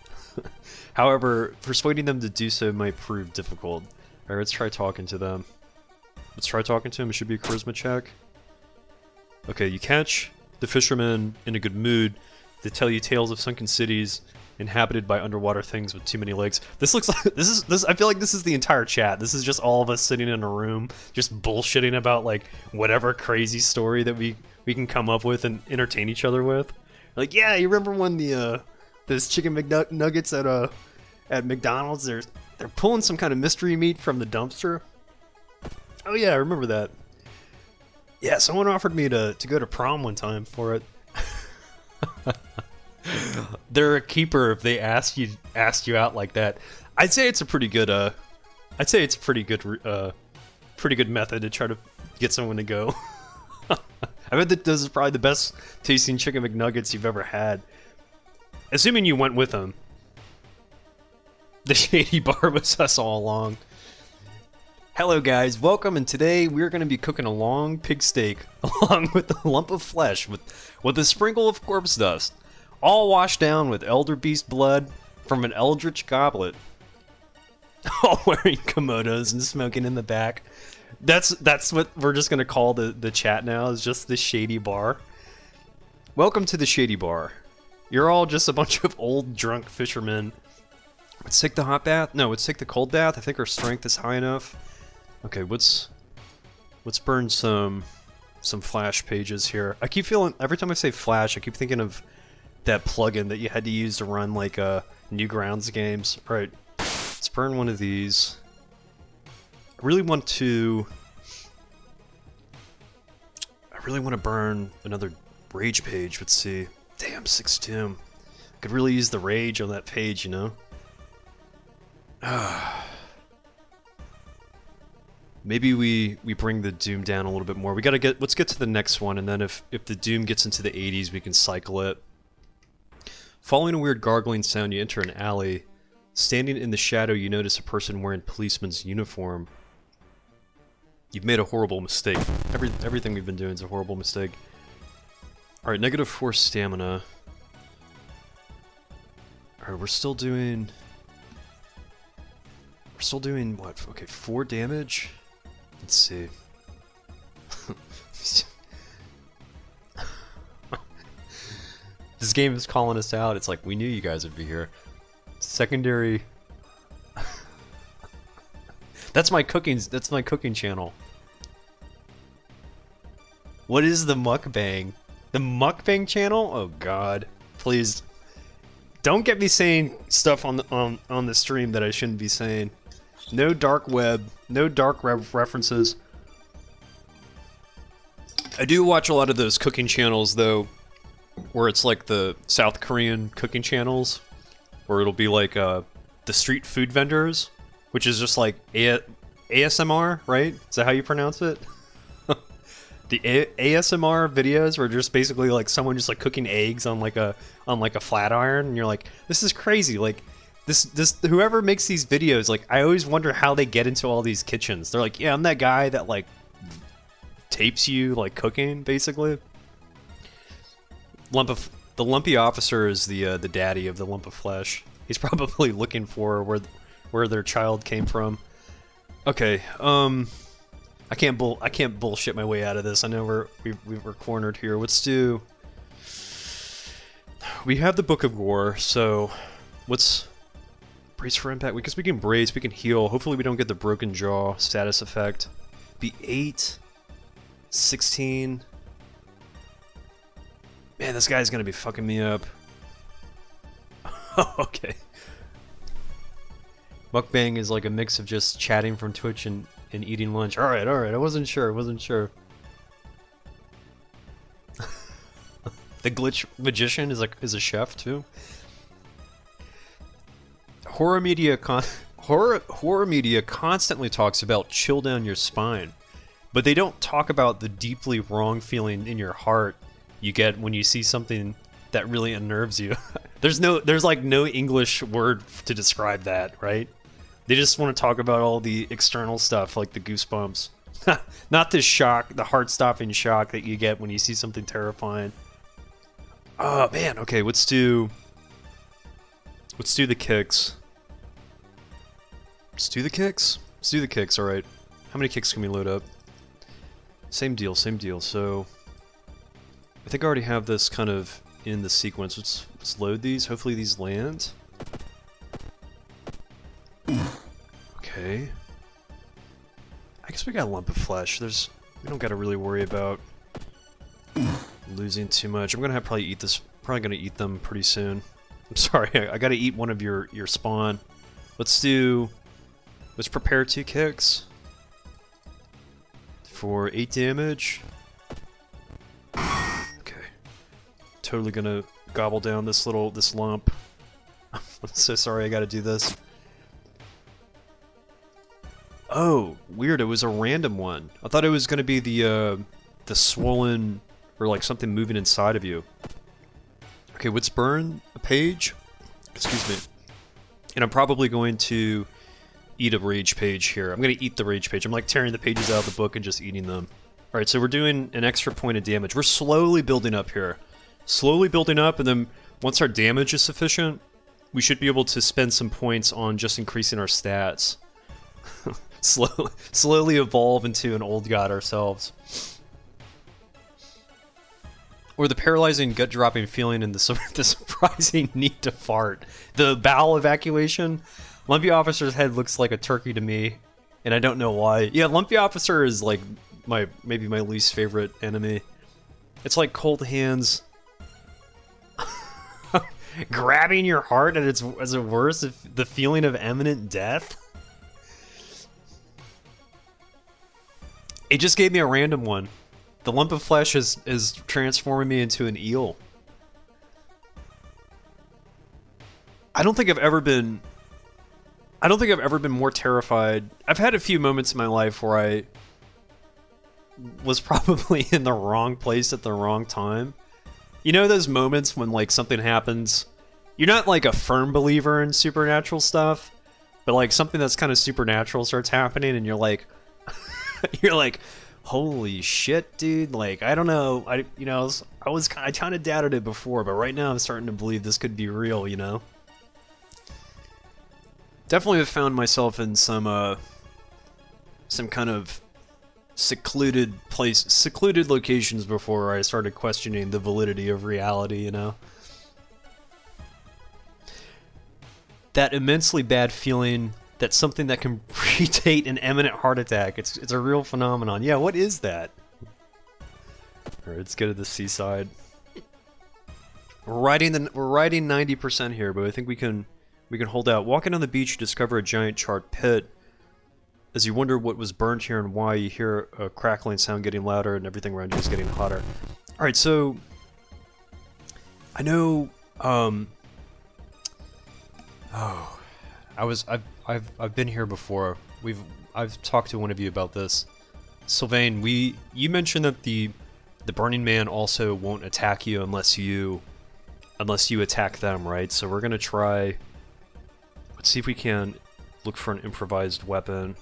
However, persuading them to do so might prove difficult. Alright, let's try talking to them. It should be a charisma check. Okay, you catch the fishermen in a good mood. They tell you tales of sunken cities inhabited by underwater things with too many legs. This looks like this. I feel like this is the entire chat. This is just all of us sitting in a room, just bullshitting about like whatever crazy story that we can come up with and entertain each other with. Like, yeah, you remember when those chicken McNuggets at McDonald's? They're pulling some kind of mystery meat from the dumpster. Oh yeah, I remember that. Yeah, someone offered me to go to prom one time for it. They're a keeper if they asked you out like that. I'd say it's a pretty good pretty good method to try to get someone to go. I bet that this is probably the best tasting chicken McNuggets you've ever had. Assuming you went with them. The shady bar was us all along. Hello guys, welcome, and today we're going to be cooking a long pig steak along with a lump of flesh with a sprinkle of corpse dust, all washed down with elder beast blood from an eldritch goblet. All wearing kimonos and smoking in the back. That's what we're just going to call the chat now, is just the shady bar. Welcome to the shady bar. You're all just a bunch of old drunk fishermen. Let's take the hot bath. No, let's take the cold bath. I think our strength is high enough. Okay, let's burn some flash pages here. I keep feeling, every time I say flash, I keep thinking of that plugin that you had to use to run like Newgrounds games. All right, let's burn one of these. I really want to burn another rage page. Let's see. Damn, 6 could really use the rage on that page, you know? Maybe we bring the Doom down a little bit more. Let's get to the next one, and then if the Doom gets into the 80s, we can cycle it. Following a weird gargling sound, you enter an alley. Standing in the shadow, you notice a person wearing policeman's uniform. You've made a horrible mistake. Everything we've been doing is a horrible mistake. Alright, -4 stamina. Alright, we're still doing what? Okay, 4 damage? Let's see. This game is calling us out. It's like, we knew you guys would be here. Secondary. That's my cooking channel. What is the mukbang? The mukbang channel? Oh god. Please. Don't get me saying stuff on the stream that I shouldn't be saying. No dark web, no dark references. I do watch a lot of those cooking channels though, where it's like the South Korean cooking channels, where it'll be like the street food vendors, which is just like ASMR, right? Is that how you pronounce it? The ASMR videos were just basically like someone just like cooking eggs on like a flat iron, and you're like, this is crazy. Like this whoever makes these videos, like I always wonder how they get into all these kitchens. They're like, yeah, I'm that guy that like tapes you like cooking, basically. The lumpy officer is the daddy of the lump of flesh. He's probably looking for where their child came from. Okay, I can't bullshit my way out of this. I know we're cornered here. Let's do. We have the Book of War, so let's brace for impact because we can brace, we can heal. Hopefully, we don't get the broken jaw status effect. Be 8, 16. Man, this guy's gonna be fucking me up. Okay. Mukbang is like a mix of just chatting from Twitch and eating lunch. Alright, I wasn't sure. The glitch magician is a chef too. Horror media constantly talks about chill down your spine, but they don't talk about the deeply wrong feeling in your heart you get when you see something that really unnerves you. There's like no English word to describe that, right? They just want to talk about all the external stuff, like the goosebumps. Not the shock, the heart-stopping shock that you get when you see something terrifying. Oh man, okay, let's do the kicks. Let's do the kicks, alright. How many kicks can we load up? Same deal, so I think I already have this kind of in the sequence. Let's load these. Hopefully these land. Okay. I guess we got a lump of flesh. We don't gotta really worry about losing too much. I'm gonna probably eat them pretty soon. I'm sorry, I gotta eat one of your spawn. Let's prepare 2 kicks for 8 damage. Okay. Totally gonna gobble down this lump. I'm so sorry I gotta do this. Oh, weird, it was a random one. I thought it was gonna be the swollen, or like something moving inside of you. Okay, let's burn a page. Excuse me. And I'm probably going to eat a rage page here. I'm gonna eat the rage page. I'm like tearing the pages out of the book and just eating them. Alright, so we're doing an extra point of damage. We're slowly building up here. Slowly building up, and then once our damage is sufficient, we should be able to spend some points on just increasing our stats. Slowly evolve into an old god ourselves. Or the paralyzing gut-dropping feeling and the surprising need to fart. The bowel evacuation. Lumpy Officer's head looks like a turkey to me, and I don't know why. Yeah, Lumpy Officer is like maybe my least favorite enemy. It's like cold hands. Grabbing your heart at its worst, the feeling of imminent death. It just gave me a random one. The lump of flesh is transforming me into an eel. I don't think I've ever been more terrified. I've had a few moments in my life where I was probably in the wrong place at the wrong time. You know those moments when like something happens, you're not like a firm believer in supernatural stuff, but like something that's kind of supernatural starts happening and you're like you're like, holy shit, dude, like I don't know, I kind of doubted it before, but right now I'm starting to believe this could be real, you know? Definitely have found myself in some kind of secluded locations before I started questioning the validity of reality, you know? That immensely bad feeling that something that can predate an imminent heart attack. It's a real phenomenon. Yeah, what is that? Alright, let's go to the seaside. We're riding 90% here, but I think we can hold out. Walking on the beach, you discover a giant charred pit. As you wonder what was burned here and why, you hear a crackling sound getting louder and everything around you is getting hotter. Alright, so I know I've been here before. I've talked to one of you about this. Sylvain, you mentioned that the Burning Man also won't attack you unless you attack them, right? So we're gonna try. Let's see if we can look for an improvised weapon.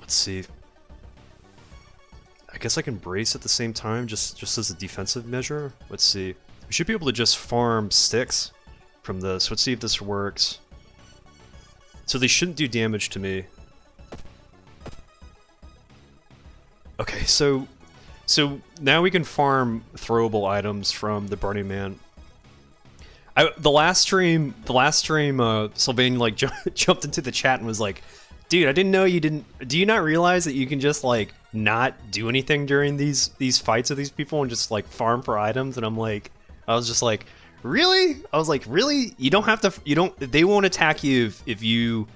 Let's see. I guess I can brace at the same time, just as a defensive measure. Let's see. We should be able to just farm sticks from this. Let's see if this works. So they shouldn't do damage to me. Okay, so now we can farm throwable items from the Burning Man. The last stream, Sylvain like jumped into the chat and was like, "Dude, I didn't know you didn't. Do you not realize that you can just like not do anything during these fights with these people and just like farm for items?" And I was just like, "Really?" I was like, "Really? You don't have to. You don't. They won't attack you if you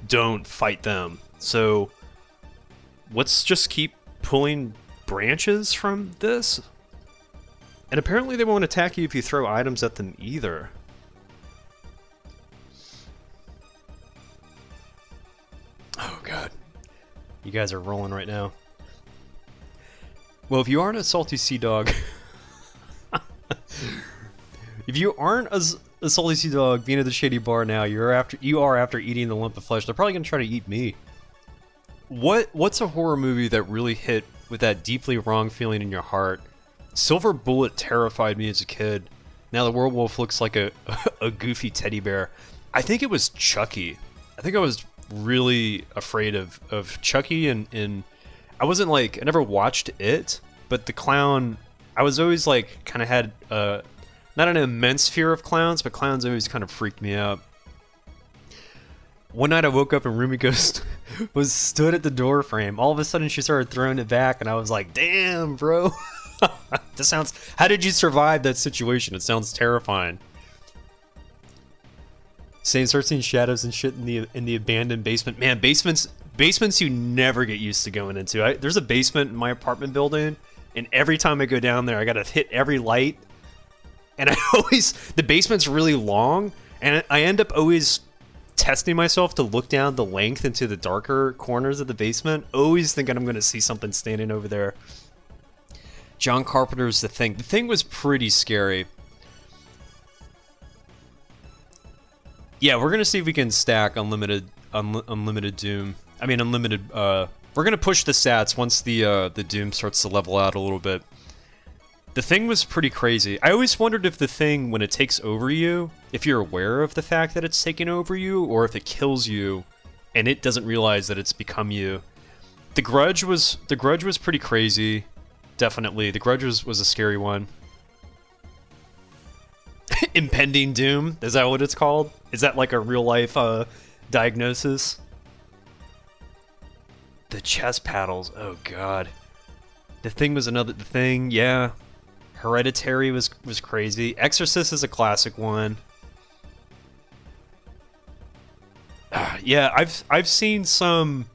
don't fight them. So let's just keep pulling branches from this." And apparently they won't attack you if you throw items at them either. Oh god. You guys are rolling right now. Well, if you aren't a salty sea dog... if you aren't a salty sea dog being at the shady bar now, you are after eating the lump of flesh. They're probably going to try to eat me. What's a horror movie that really hit with that deeply wrong feeling in your heart? Silver Bullet terrified me as a kid. Now the werewolf looks like a goofy teddy bear. I think it was Chucky. I think I was really afraid of Chucky, and I wasn't like, I never watched it, but the clown, I was always like, kind of had not an immense fear of clowns, but clowns always kind of freaked me out. One night I woke up and Rumiko stood at the door frame. All of a sudden she started throwing it back, and I was like, damn, bro. This sounds... How did you survive that situation? It sounds terrifying. Saying start seeing shadows and shit in the abandoned basement. Man, basements you never get used to going into. There's a basement in my apartment building, and every time I go down there, I gotta hit every light. And the basement's really long, and I end up always testing myself to look down the length into the darker corners of the basement, always thinking I'm gonna see something standing over there. John Carpenter's The Thing. The Thing was pretty scary. Yeah, we're gonna see if we can stack unlimited Doom. I mean unlimited. We're gonna push the stats once the Doom starts to level out a little bit. The Thing was pretty crazy. I always wondered if the Thing, when it takes over you, if you're aware of the fact that it's taking over you, or if it kills you, and it doesn't realize that it's become you. The Grudge was pretty crazy. Definitely. The Grudge was a scary one. Impending Doom? Is that what it's called? Is that like a real life diagnosis? The chest paddles. Oh god. The Thing was another... The Thing, yeah. Hereditary was crazy. Exorcist is a classic one. Yeah, I've seen some.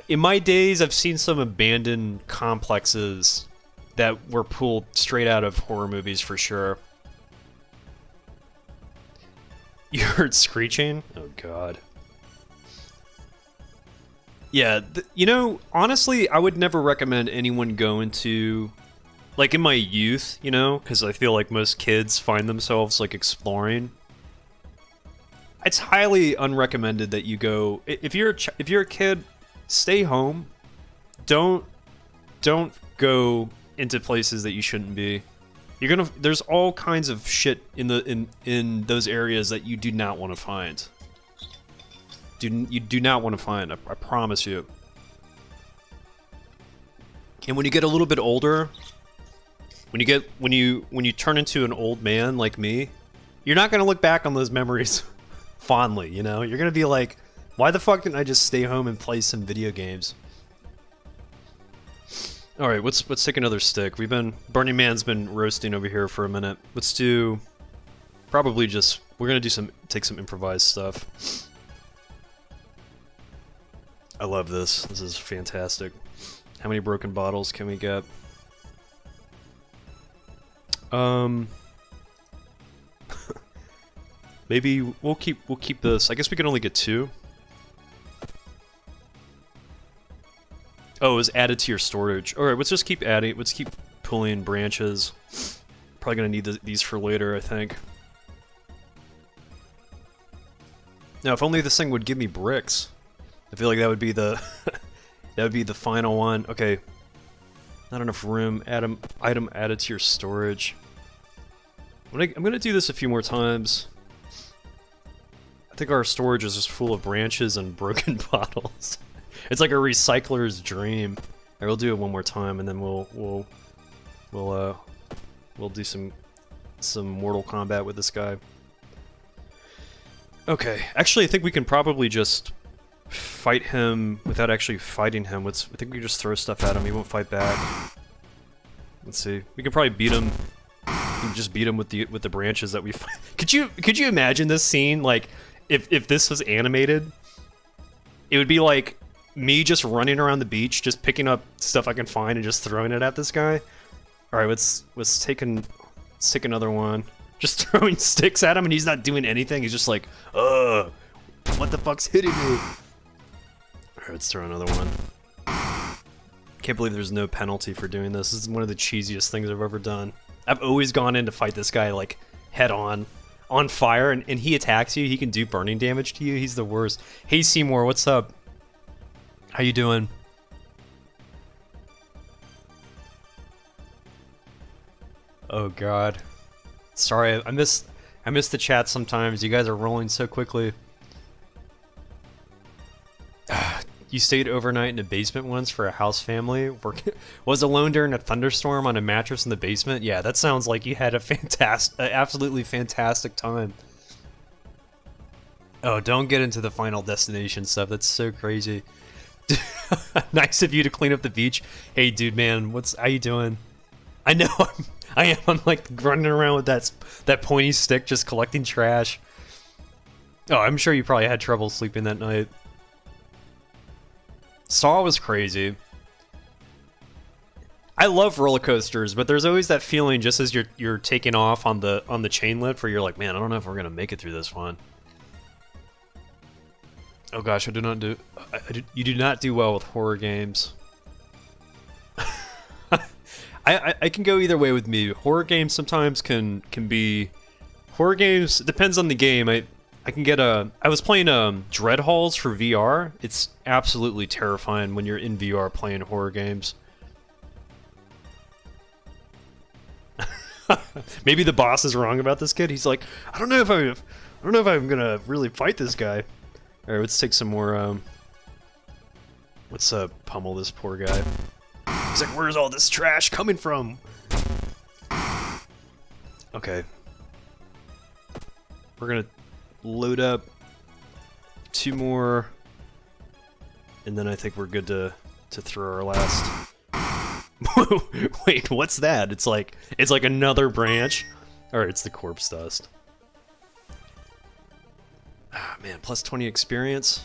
In my days, I've seen some abandoned complexes that were pulled straight out of horror movies for sure. You heard screeching? Oh god. Yeah, you know, honestly, I would never recommend anyone go into, like in my youth, you know, because I feel like most kids find themselves like exploring. It's highly unrecommended that you go, if you're a kid, stay home. Don't go into places that you shouldn't be. There's all kinds of shit in those areas that you do not want to find. You do not want to find. I promise you. And when you get a little bit older, when you turn into an old man like me, you're not gonna look back on those memories fondly. You know, you're gonna be like, why the fuck didn't I just stay home and play some video games? All right, let's take another stick. Burning Man's been roasting over here for a minute. Let's do probably just we're gonna take some improvised stuff. I love this. This is fantastic. How many broken bottles can we get? Maybe we'll keep this. I guess we can only get 2. Oh, it was added to your storage. Alright, let's just keep adding. Let's keep pulling branches. Probably gonna need these for later, I think. Now, if only this thing would give me bricks. I feel like that would be the that would be the final one. Okay. Not enough room. Item added to your storage. I'm gonna do this a few more times. I think our storage is just full of branches and broken bottles. It's like a recycler's dream. I will do it one more time, and then we'll do some Mortal Kombat with this guy. Okay, actually, I think we can probably just fight him without actually fighting him. I think we just throw stuff at him. He won't fight back. Let's see. We can probably beat him. We can just beat him with the branches that we fight. Could you imagine this scene? Like, if this was animated, it would be like me just running around the beach, just picking up stuff I can find and just throwing it at this guy. All right, let's take another one. Just throwing sticks at him, and he's not doing anything. He's just like, ugh, what the fuck's hitting me? All right, let's throw another one. Can't believe there's no penalty for doing this. This is one of the cheesiest things I've ever done. I've always gone in to fight this guy like head on fire, and he attacks you. He can do burning damage to you. He's the worst. Hey Seymour, what's up? How you doing? Oh god. Sorry, I miss the chat sometimes. You guys are rolling so quickly. You stayed overnight in a basement once for a house family? Was alone during a thunderstorm on a mattress in the basement? Yeah, that sounds like you had absolutely fantastic time. Oh, don't get into the Final Destination stuff. That's so crazy. Nice of you to clean up the beach. Hey, dude, man, how you doing? I know I'm like running around with that pointy stick, just collecting trash. Oh, I'm sure you probably had trouble sleeping that night. Saw was crazy. I love roller coasters, but there's always that feeling just as you're taking off on the chain lift where you're like, man, I don't know if we're gonna make it through this one. Oh gosh, you do not do well with horror games. I can go either way with me. Horror games sometimes can be... Horror games, depends on the game. I can get I was playing Dread Halls for VR. It's absolutely terrifying when you're in VR playing horror games. Maybe the boss is wrong about this kid. He's like, I don't know if I'm gonna really fight this guy. All right, let's take some more. Let's pummel this poor guy. He's like, where's all this trash coming from? Okay. We're gonna load up 2 more, and then I think we're good to throw our last. Wait, what's that? It's like another branch. Alright, it's the corpse dust. Ah, man, plus 20 experience.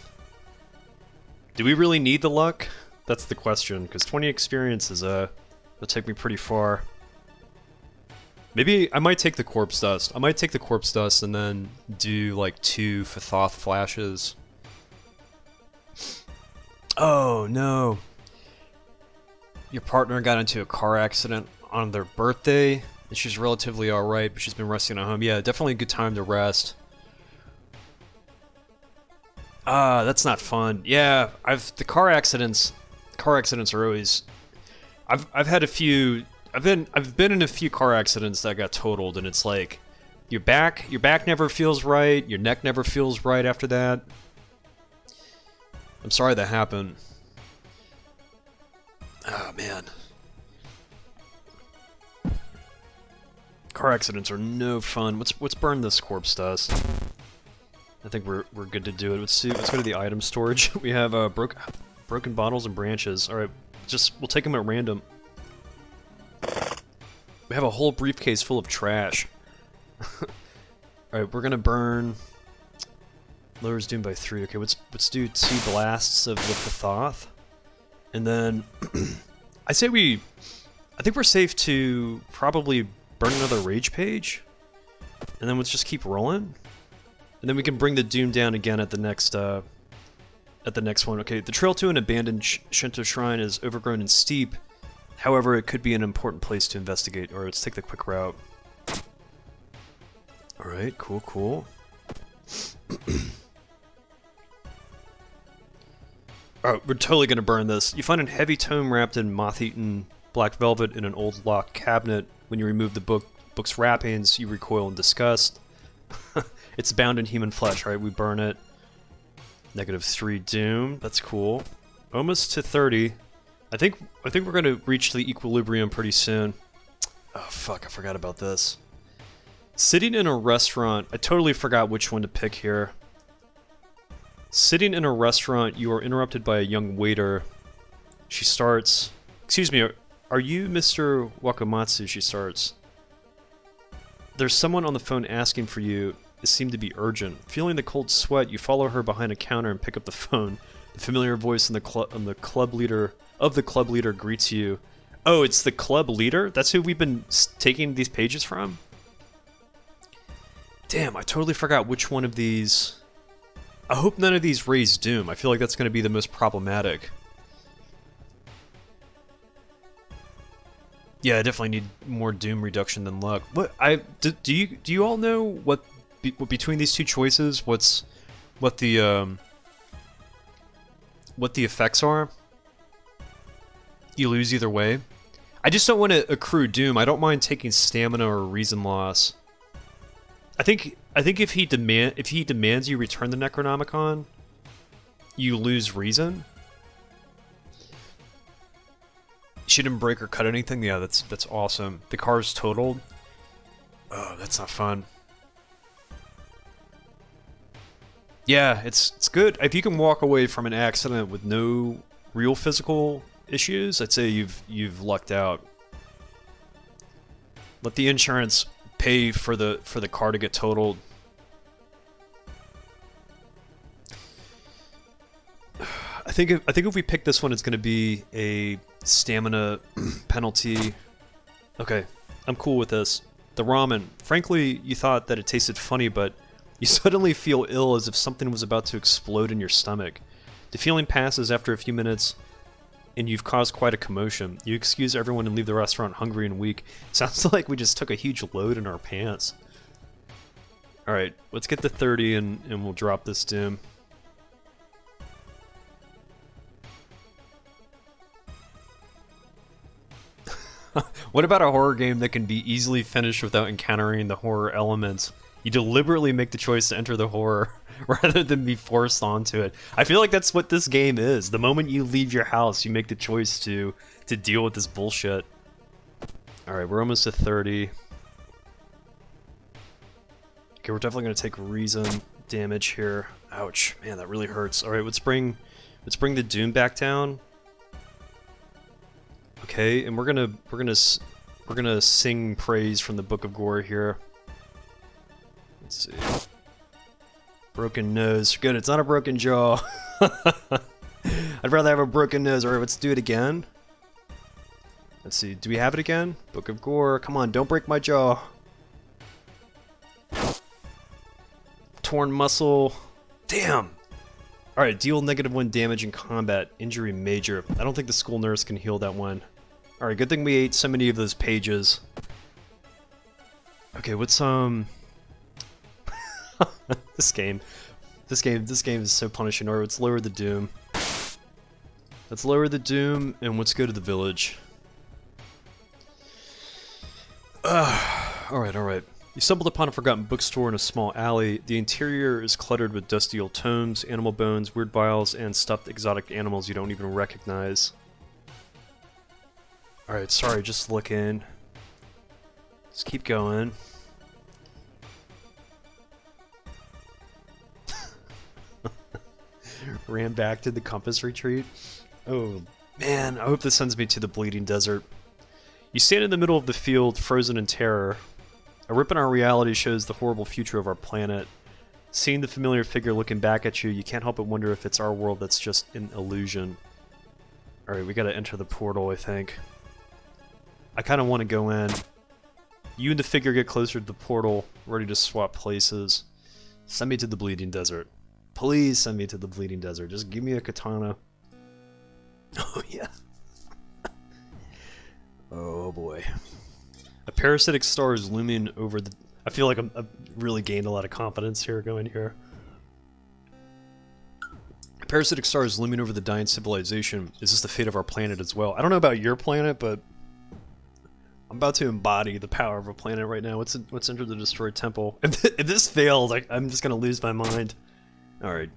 Do we really need the luck? That's the question, because 20 experience is, will take me pretty far. Maybe I might take the corpse dust. I might take the corpse dust and then do, like, 2 Fathoth flashes. Oh, no. Your partner got into a car accident on their birthday, and she's relatively alright, but she's been resting at home. Yeah, definitely a good time to rest. Ah, that's not fun. Yeah, the car accidents are always... I've had a few... I've been in a few car accidents that got totaled, and it's like... Your back never feels right, your neck never feels right after that. I'm sorry that happened. Oh, man. Car accidents are no fun. Let's burn this corpse dust. I think we're good to do it. Let's go to the item storage. We have broken bottles and branches. All right, we'll take them at random. We have a whole briefcase full of trash. All right, we're gonna burn. Lowers doom by 3. Okay, let's do 2 blasts of the Fathoth, and then I think we're safe to probably burn another rage page, and then let's just keep rolling. And then we can bring the doom down again at the next one. Okay, the trail to an abandoned Shinto shrine is overgrown and steep. However, it could be an important place to investigate. Or let's take the quick route. Alright, cool. Alright, we're totally gonna burn this. You find a heavy tome wrapped in moth-eaten black velvet in an old locked cabinet. When you remove the book's wrappings, you recoil in disgust. It's bound in human flesh, right? We burn it. -3 doom. That's cool. Almost to 30. I think we're gonna reach the equilibrium pretty soon. Oh fuck, I forgot about this. Sitting in a restaurant. I totally forgot which one to pick here. Sitting in a restaurant, you are interrupted by a young waiter. She starts... Excuse me, are you Mr. Wakamatsu? She starts. There's someone on the phone asking for you. It seemed to be urgent. Feeling the cold sweat, you follow her behind a counter and pick up the phone. The familiar voice in the club leader greets you. Oh, it's the club leader? That's who we've been taking these pages from? Damn, I totally forgot which one of these... I hope none of these raise doom. I feel like that's going to be the most problematic. Yeah, I definitely need more doom reduction than luck. What do you all know what between these two choices what the effects are? You lose either way. I just don't want to accrue doom. I don't mind taking stamina or reason loss. I think if he demands you return the Necronomicon, you lose reason. She didn't break or cut anything. Yeah, that's awesome. The car's totaled. Oh, that's not fun. Yeah, it's good. If you can walk away from an accident with no real physical issues, I'd say you've lucked out. Let the insurance pay for the car to get totaled. I think if we pick this one, it's going to be a stamina penalty. Okay, I'm cool with this. The ramen. Frankly, you thought that it tasted funny, but you suddenly feel ill as if something was about to explode in your stomach. The feeling passes after a few minutes, and you've caused quite a commotion. You excuse everyone and leave the restaurant hungry and weak. Sounds like we just took a huge load in our pants. Alright, let's get to 30 and we'll drop this doom. What about a horror game that can be easily finished without encountering the horror elements? You deliberately make the choice to enter the horror rather than be forced onto it. I feel like that's what this game is. The moment you leave your house, you make the choice to deal with this bullshit. Alright, we're almost at 30. Okay, we're definitely going to take reason damage here. Ouch. Man, that really hurts. Alright, let's bring the doom back down. Okay, and we're gonna sing praise from the Book of Gore here. Let's see. Broken nose. Good, it's not a broken jaw. I'd rather have a broken nose. Alright, let's do it again. Let's see, do we have it again? Book of Gore, come on, don't break my jaw. Torn muscle. Damn! Alright, deal -1 damage in combat. Injury major. I don't think the school nurse can heal that one. Alright, good thing we ate so many of those pages. Okay, what's this game is so punishing. Alright, let's lower the doom. Let's lower the doom and let's go to the village. Alright. You stumbled upon a forgotten bookstore in a small alley. The interior is cluttered with dusty old tomes, animal bones, weird vials, and stuffed exotic animals you don't even recognize. Alright, sorry, just looking. Just keep going. Ran back to the compass retreat. Oh, man, I hope this sends me to the bleeding desert. You stand in the middle of the field, frozen in terror. A rip in our reality shows the horrible future of our planet. Seeing the familiar figure looking back at you, you can't help but wonder if it's our world that's just an illusion. Alright, we gotta enter the portal, I think. I kinda wanna go in. You and the figure get closer to the portal, ready to swap places. Send me to the bleeding desert. Please send me to the bleeding desert. Just give me a katana. Oh, yeah. Oh, boy. A parasitic star is looming over the... I feel like I've really gained a lot of confidence here going here. A parasitic star is looming over the dying civilization. Is this the fate of our planet as well? I don't know about your planet, but I'm about to embody the power of a planet right now. Let's enter the destroyed temple. If this fails, I'm just gonna lose my mind. Alright.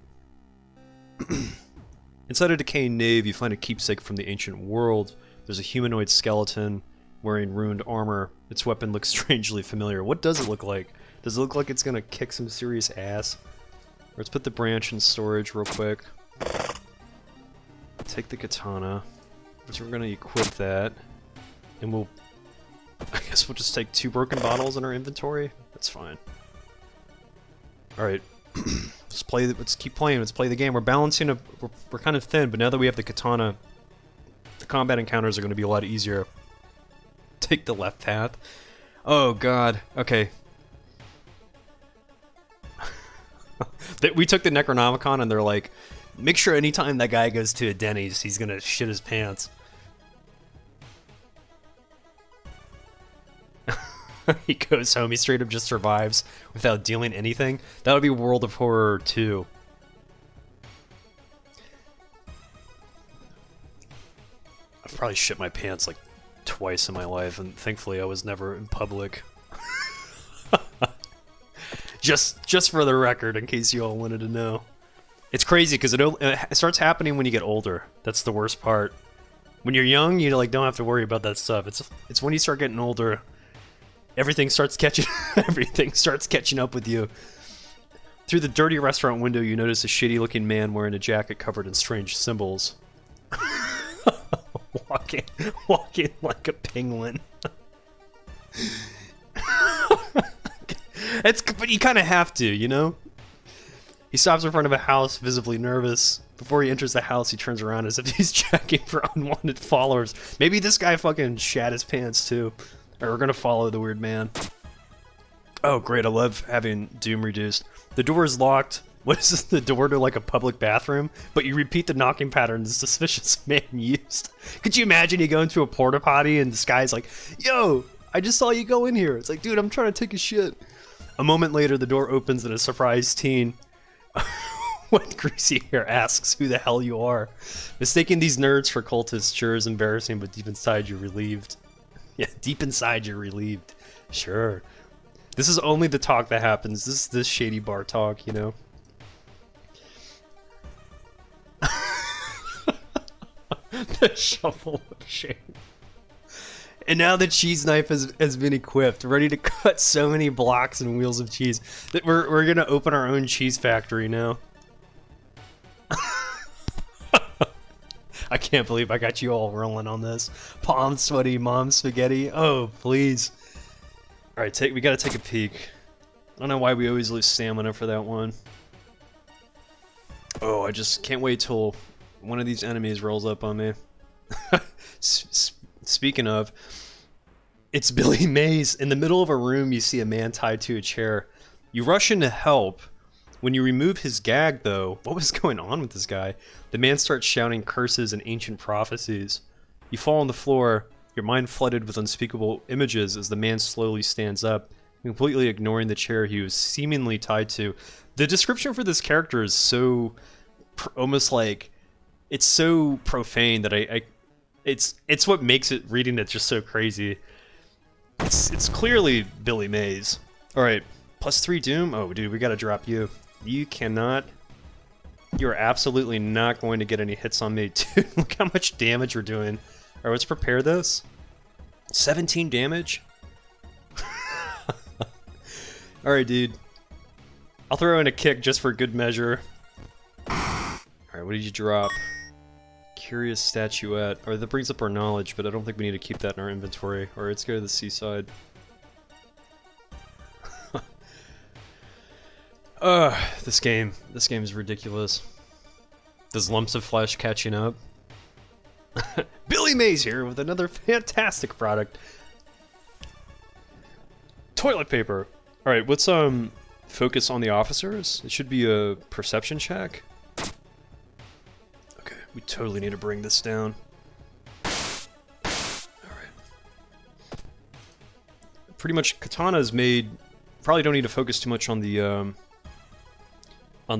Inside a decaying nave, you find a keepsake from the ancient world. There's a humanoid skeleton wearing ruined armor. Its weapon looks strangely familiar. What does it look like? Does it look like it's gonna kick some serious ass? Let's put the branch in storage real quick. Take the katana. So we're gonna equip that. And I guess we'll just take 2 broken bottles in our inventory. That's fine. Alright. Let's keep playing. Let's play the game. We're balancing we're kind of thin, but now that we have the katana, the combat encounters are going to be a lot easier. Take the left path. Oh god. Okay. We took the Necronomicon and they're like, make sure anytime that guy goes to a Denny's, he's gonna shit his pants. He goes home, he straight up just survives without dealing anything. That would be World of Horror 2. I've probably shit my pants like twice in my life, and thankfully I was never in public. just for the record, in case you all wanted to know. It's crazy because it starts happening when you get older. That's the worst part. When you're young, you like don't have to worry about that stuff. It's when you start getting older. Everything starts catching up with you. Through the dirty restaurant window, you notice a shitty-looking man wearing a jacket covered in strange symbols. walking like a penguin. But you kind of have to, you know? He stops in front of a house, visibly nervous. Before he enters the house, he turns around as if he's checking for unwanted followers. Maybe this guy fucking shat his pants, too. Alright, we're gonna follow the weird man. Oh, great, I love having Doom reduced. The door is locked. What is this, the door to like a public bathroom? But you repeat the knocking pattern the suspicious man used. Could you imagine you go into a porta potty and this guy's like, yo, I just saw you go in here. It's like, dude, I'm trying to take a shit. A moment later, the door opens and a surprised teen with greasy hair asks who the hell you are. Mistaking these nerds for cultists sure is embarrassing, but deep inside you're relieved. Yeah, deep inside you're relieved. Sure. This is only the talk that happens. This shady bar talk, you know? The shovel of shame. And now the cheese knife has been equipped, ready to cut so many blocks and wheels of cheese that we're gonna open our own cheese factory now. I can't believe I got you all rolling on this. Palm sweaty, mom spaghetti. Oh, please. Alright, we gotta take a peek. I don't know why we always lose stamina for that one. Oh, I just can't wait till one of these enemies rolls up on me. Speaking of, it's Billy Mays. In the middle of a room, you see a man tied to a chair. You rush in to help. When you remove his gag, though, what was going on with this guy? The man starts shouting curses and ancient prophecies. You fall on the floor, your mind flooded with unspeakable images as the man slowly stands up, completely ignoring the chair he was seemingly tied to. The description for this character is so almost like it's so profane that it's what makes it reading it just so crazy. It's clearly Billy Mays. All right, +3 Doom. Oh, dude, we gotta drop you. You cannot. You are absolutely not going to get any hits on me, dude. Look how much damage we're doing. All right, let's prepare this. 17 damage. All right, dude. I'll throw in a kick just for good measure. Alright, what did you drop? Curious statuette. Or that brings up our knowledge, but I don't think we need to keep that in our inventory. Alright, let's go to the seaside. This game is ridiculous. There's lumps of flesh catching up. Billy Mays here with another fantastic product. Toilet paper. Alright, let's focus on the officers. It should be a perception check. Okay, we totally need to bring this down. Alright. Pretty much Katana is made. Probably don't need to focus too much on the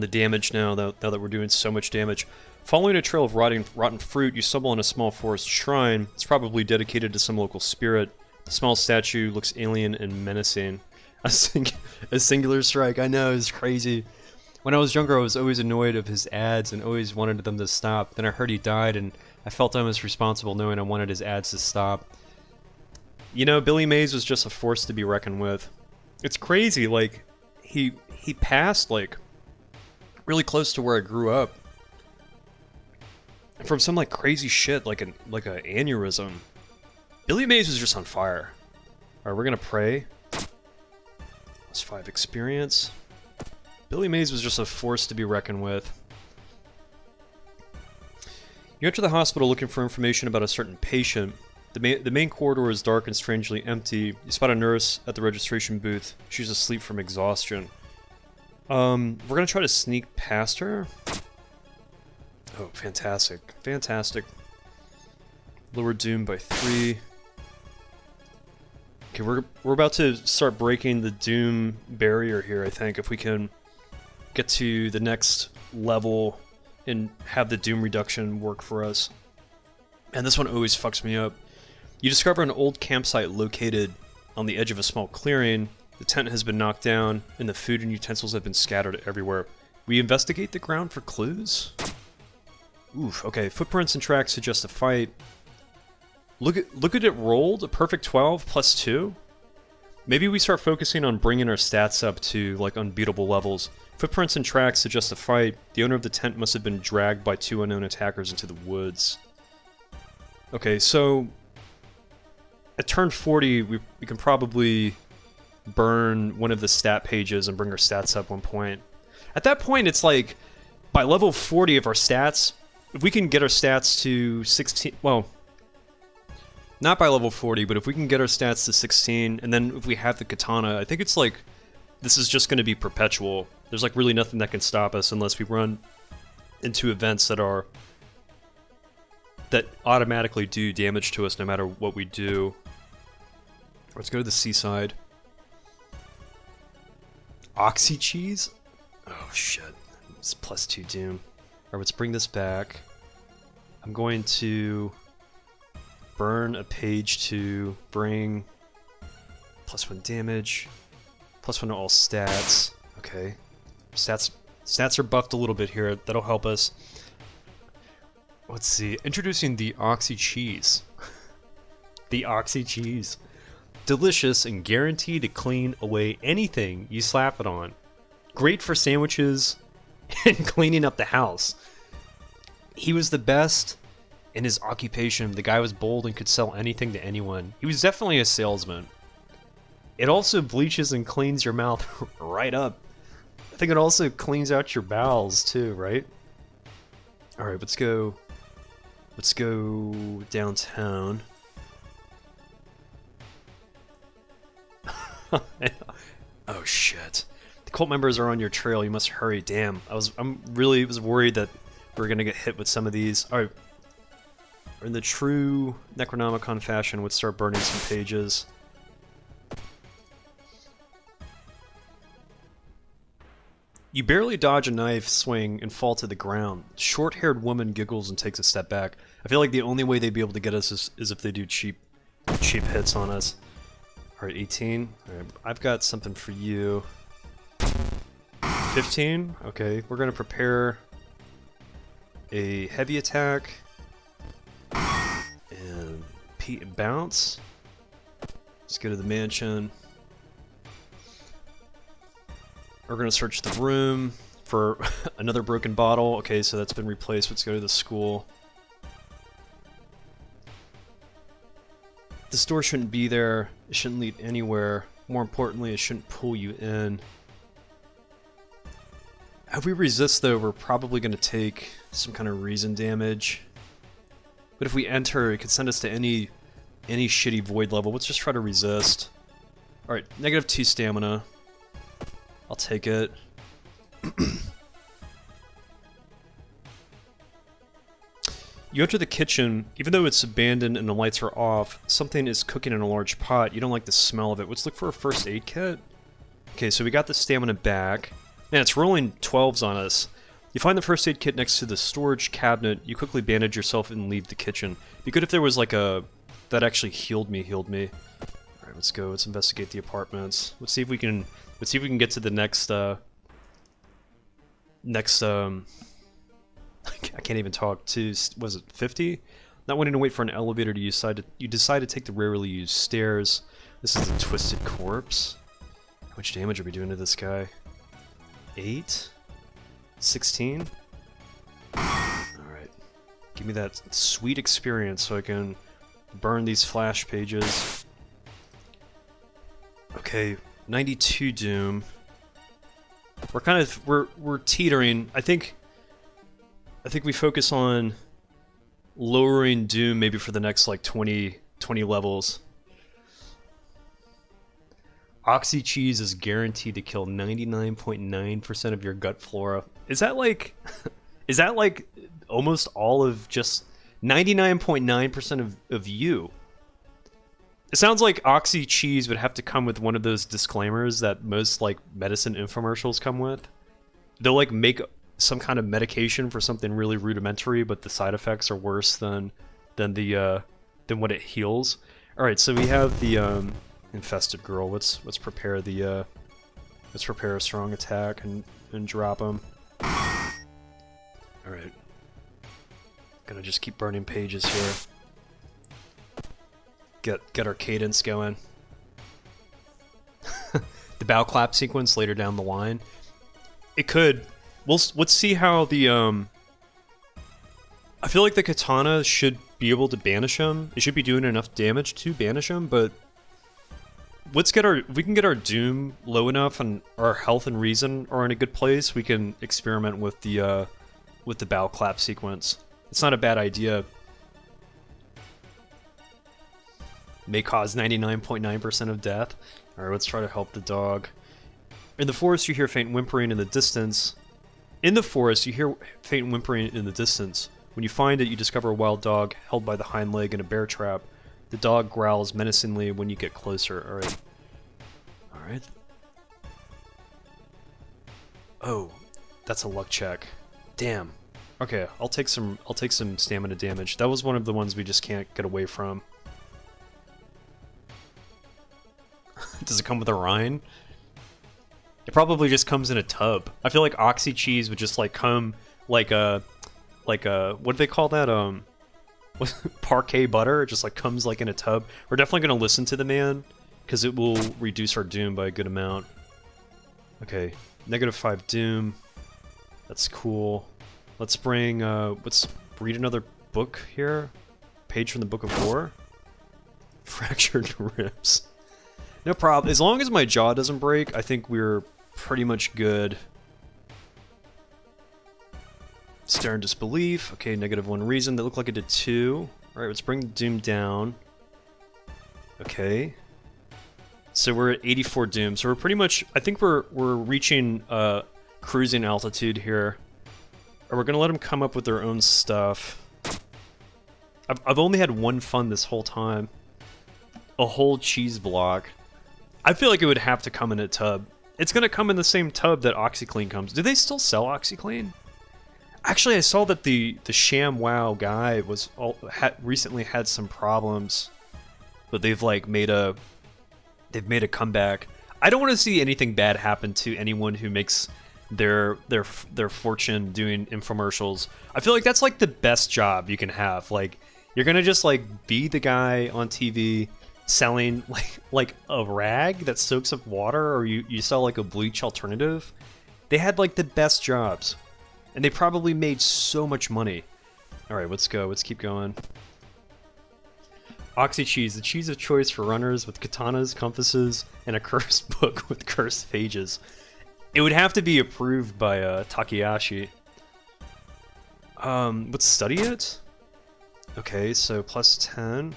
damage now that we're doing so much damage. Following a trail of rotten fruit, you stumble on a small forest shrine. It's probably dedicated to some local spirit. The small statue looks alien and menacing. A singular strike, I know, is crazy. When I was younger, I was always annoyed of his ads and always wanted them to stop. Then I heard he died, and I felt I was responsible knowing I wanted his ads to stop. You know, Billy Mays was just a force to be reckoned with. It's crazy, like, he passed, like, really close to where I grew up. From some, like, crazy shit, like a aneurysm. Billy Mays was just on fire. Alright, we're gonna pray. +5 experience. Billy Mays was just a force to be reckoned with. You enter the hospital looking for information about a certain patient. The main corridor is dark and strangely empty. You spot a nurse at the registration booth. She's asleep from exhaustion. We're gonna try to sneak past her. Oh, fantastic. Fantastic. Lower Doom by 3. Okay, we're about to start breaking the Doom barrier here, I think, if we can get to the next level and have the Doom reduction work for us. And this one always fucks me up. You discover an old campsite located on the edge of a small clearing. The tent has been knocked down, and the food and utensils have been scattered everywhere. We investigate the ground for clues? Oof, okay, footprints and tracks suggest a fight. Look at it rolled, a perfect 12 +2. Maybe we start focusing on bringing our stats up to, like, unbeatable levels. Footprints and tracks suggest a fight. The owner of the tent must have been dragged by 2 unknown attackers into the woods. Okay, so at turn 40, we can probably burn one of the stat pages and bring our stats up 1 point. At that point, it's like, by level 40 of our stats, if we can get our stats to 16, well, not by level 40, but if we can get our stats to 16, and then if we have the katana, I think it's like, this is just going to be perpetual. There's like really nothing that can stop us unless we run into events that automatically do damage to us no matter what we do. Let's go to the seaside. Oxy cheese? Oh shit. It's +2 Doom. Alright, let's bring this back. I'm going to burn a page to bring +1 damage, +1 to all stats. Okay. Stats are buffed a little bit here. That'll help us. Let's see. Introducing the Oxy cheese. The Oxy cheese. Delicious and guaranteed to clean away anything you slap it on. Great for sandwiches and cleaning up the house. He was the best In his occupation, the guy was bold and could sell anything to anyone. He was definitely a salesman. It also bleaches and cleans your mouth right up. I think it also cleans out your bowels too, right? Alright, let's go. Let's go downtown. Oh shit. The cult members are on your trail, you must hurry. Damn. I'm really worried that we're gonna get hit with some of these. Alright. In the true Necronomicon fashion, would start burning some pages. You barely dodge a knife swing and fall to the ground. Short-haired woman giggles and takes a step back. I feel like the only way they'd be able to get us is if they do cheap hits on us. Alright, 18. Alright, I've got something for you. 15? Okay, we're gonna prepare a heavy attack. And bounce. Let's go to the mansion. We're gonna search the room for another broken bottle. Okay, so that's been replaced. Let's go to the school. This door shouldn't be there. It shouldn't lead anywhere. More importantly, it shouldn't pull you in. If we resist, though, we're probably gonna take some kind of reason damage. But if we enter, it could send us to any shitty void level. Let's just try to resist. Alright, -2 stamina. I'll take it. You enter the kitchen. Even though it's abandoned and the lights are off, something is cooking in a large pot. You don't like the smell of it. Let's look for a first aid kit. Okay, so we got the stamina back. Man, it's rolling 12s on us. You find the first aid kit next to the storage cabinet. You quickly bandage yourself and leave the kitchen. Be good if there was like a... that actually healed me. Alright, let's go. Let's investigate the apartments. Let's see if we can get to the next, I can't even talk. To, was it 50? Not wanting to wait for an elevator you decide to take the rarely used stairs. This is a twisted corpse. How much damage are we doing to this guy? 8? 16? Alright. Give me that sweet experience so I can burn these flash pages. Okay, 92 Doom. We're teetering. I think we focus on lowering Doom maybe for the next like 20 levels. Oxy cheese is guaranteed to kill 99.9% of your gut flora. Is that like almost all of just 99.9% of you? It sounds like Oxy cheese would have to come with one of those disclaimers that most like medicine infomercials come with. They'll like make some kind of medication for something really rudimentary, but the side effects are worse than what it heals. All right, so we have the infested girl. Let's prepare the let's prepare a strong attack and drop him. All right, gonna just keep burning pages here. Get our cadence going. The bow clap sequence later down the line. It could. Let's see how the I feel like the katana should be able to banish him. It should be doing enough damage to banish him, but if we can get our Doom low enough and our health and reason are in a good place, we can experiment with the bow clap sequence. It's not a bad idea. May cause 99.9% of death. Alright, let's try to help the dog. In the forest, you hear faint whimpering in the distance. When you find it, you discover a wild dog held by the hind leg in a bear trap. The dog growls menacingly when you get closer. Alright. Alright. Oh, that's a luck check. Damn. Okay, I'll take some stamina damage. That was one of the ones we just can't get away from. Does it come with a rind? It probably just comes in a tub. I feel like Oxy cheese would just like come like a what do they call that? Parquet butter. It just like comes like in a tub. We're definitely gonna listen to the man because it will reduce our Doom by a good amount. Okay, -5 Doom. That's cool. Let's bring let's breed another book here. Page from the Book of War. Fractured ribs. No problem. As long as my jaw doesn't break, I think we're pretty much good. Stare in disbelief. Okay, -1 reason. That looked like it did 2. Alright, let's bring Doom down. Okay. So we're at 84 Doom. So we're pretty much... I think we're reaching cruising altitude here. Or we're gonna let them come up with their own stuff. I've only had one fun this whole time. A whole cheese block. I feel like it would have to come in a tub. It's gonna come in the same tub that OxyClean comes. Do they still sell OxyClean? Actually, I saw that the ShamWow guy was recently had some problems, but they've like made a comeback. I don't want to see anything bad happen to anyone who makes their fortune doing infomercials. I feel like that's like the best job you can have. Like you're gonna just like be the guy on TV selling like a rag that soaks up water, or you sell like a bleach alternative. They had like the best jobs. And they probably made so much money. Alright, let's go. Let's keep going. Oxy Cheese, the cheese of choice for runners with katanas, compasses, and a cursed book with cursed pages. It would have to be approved by Takayashi. Let's study it? Okay, so plus 10.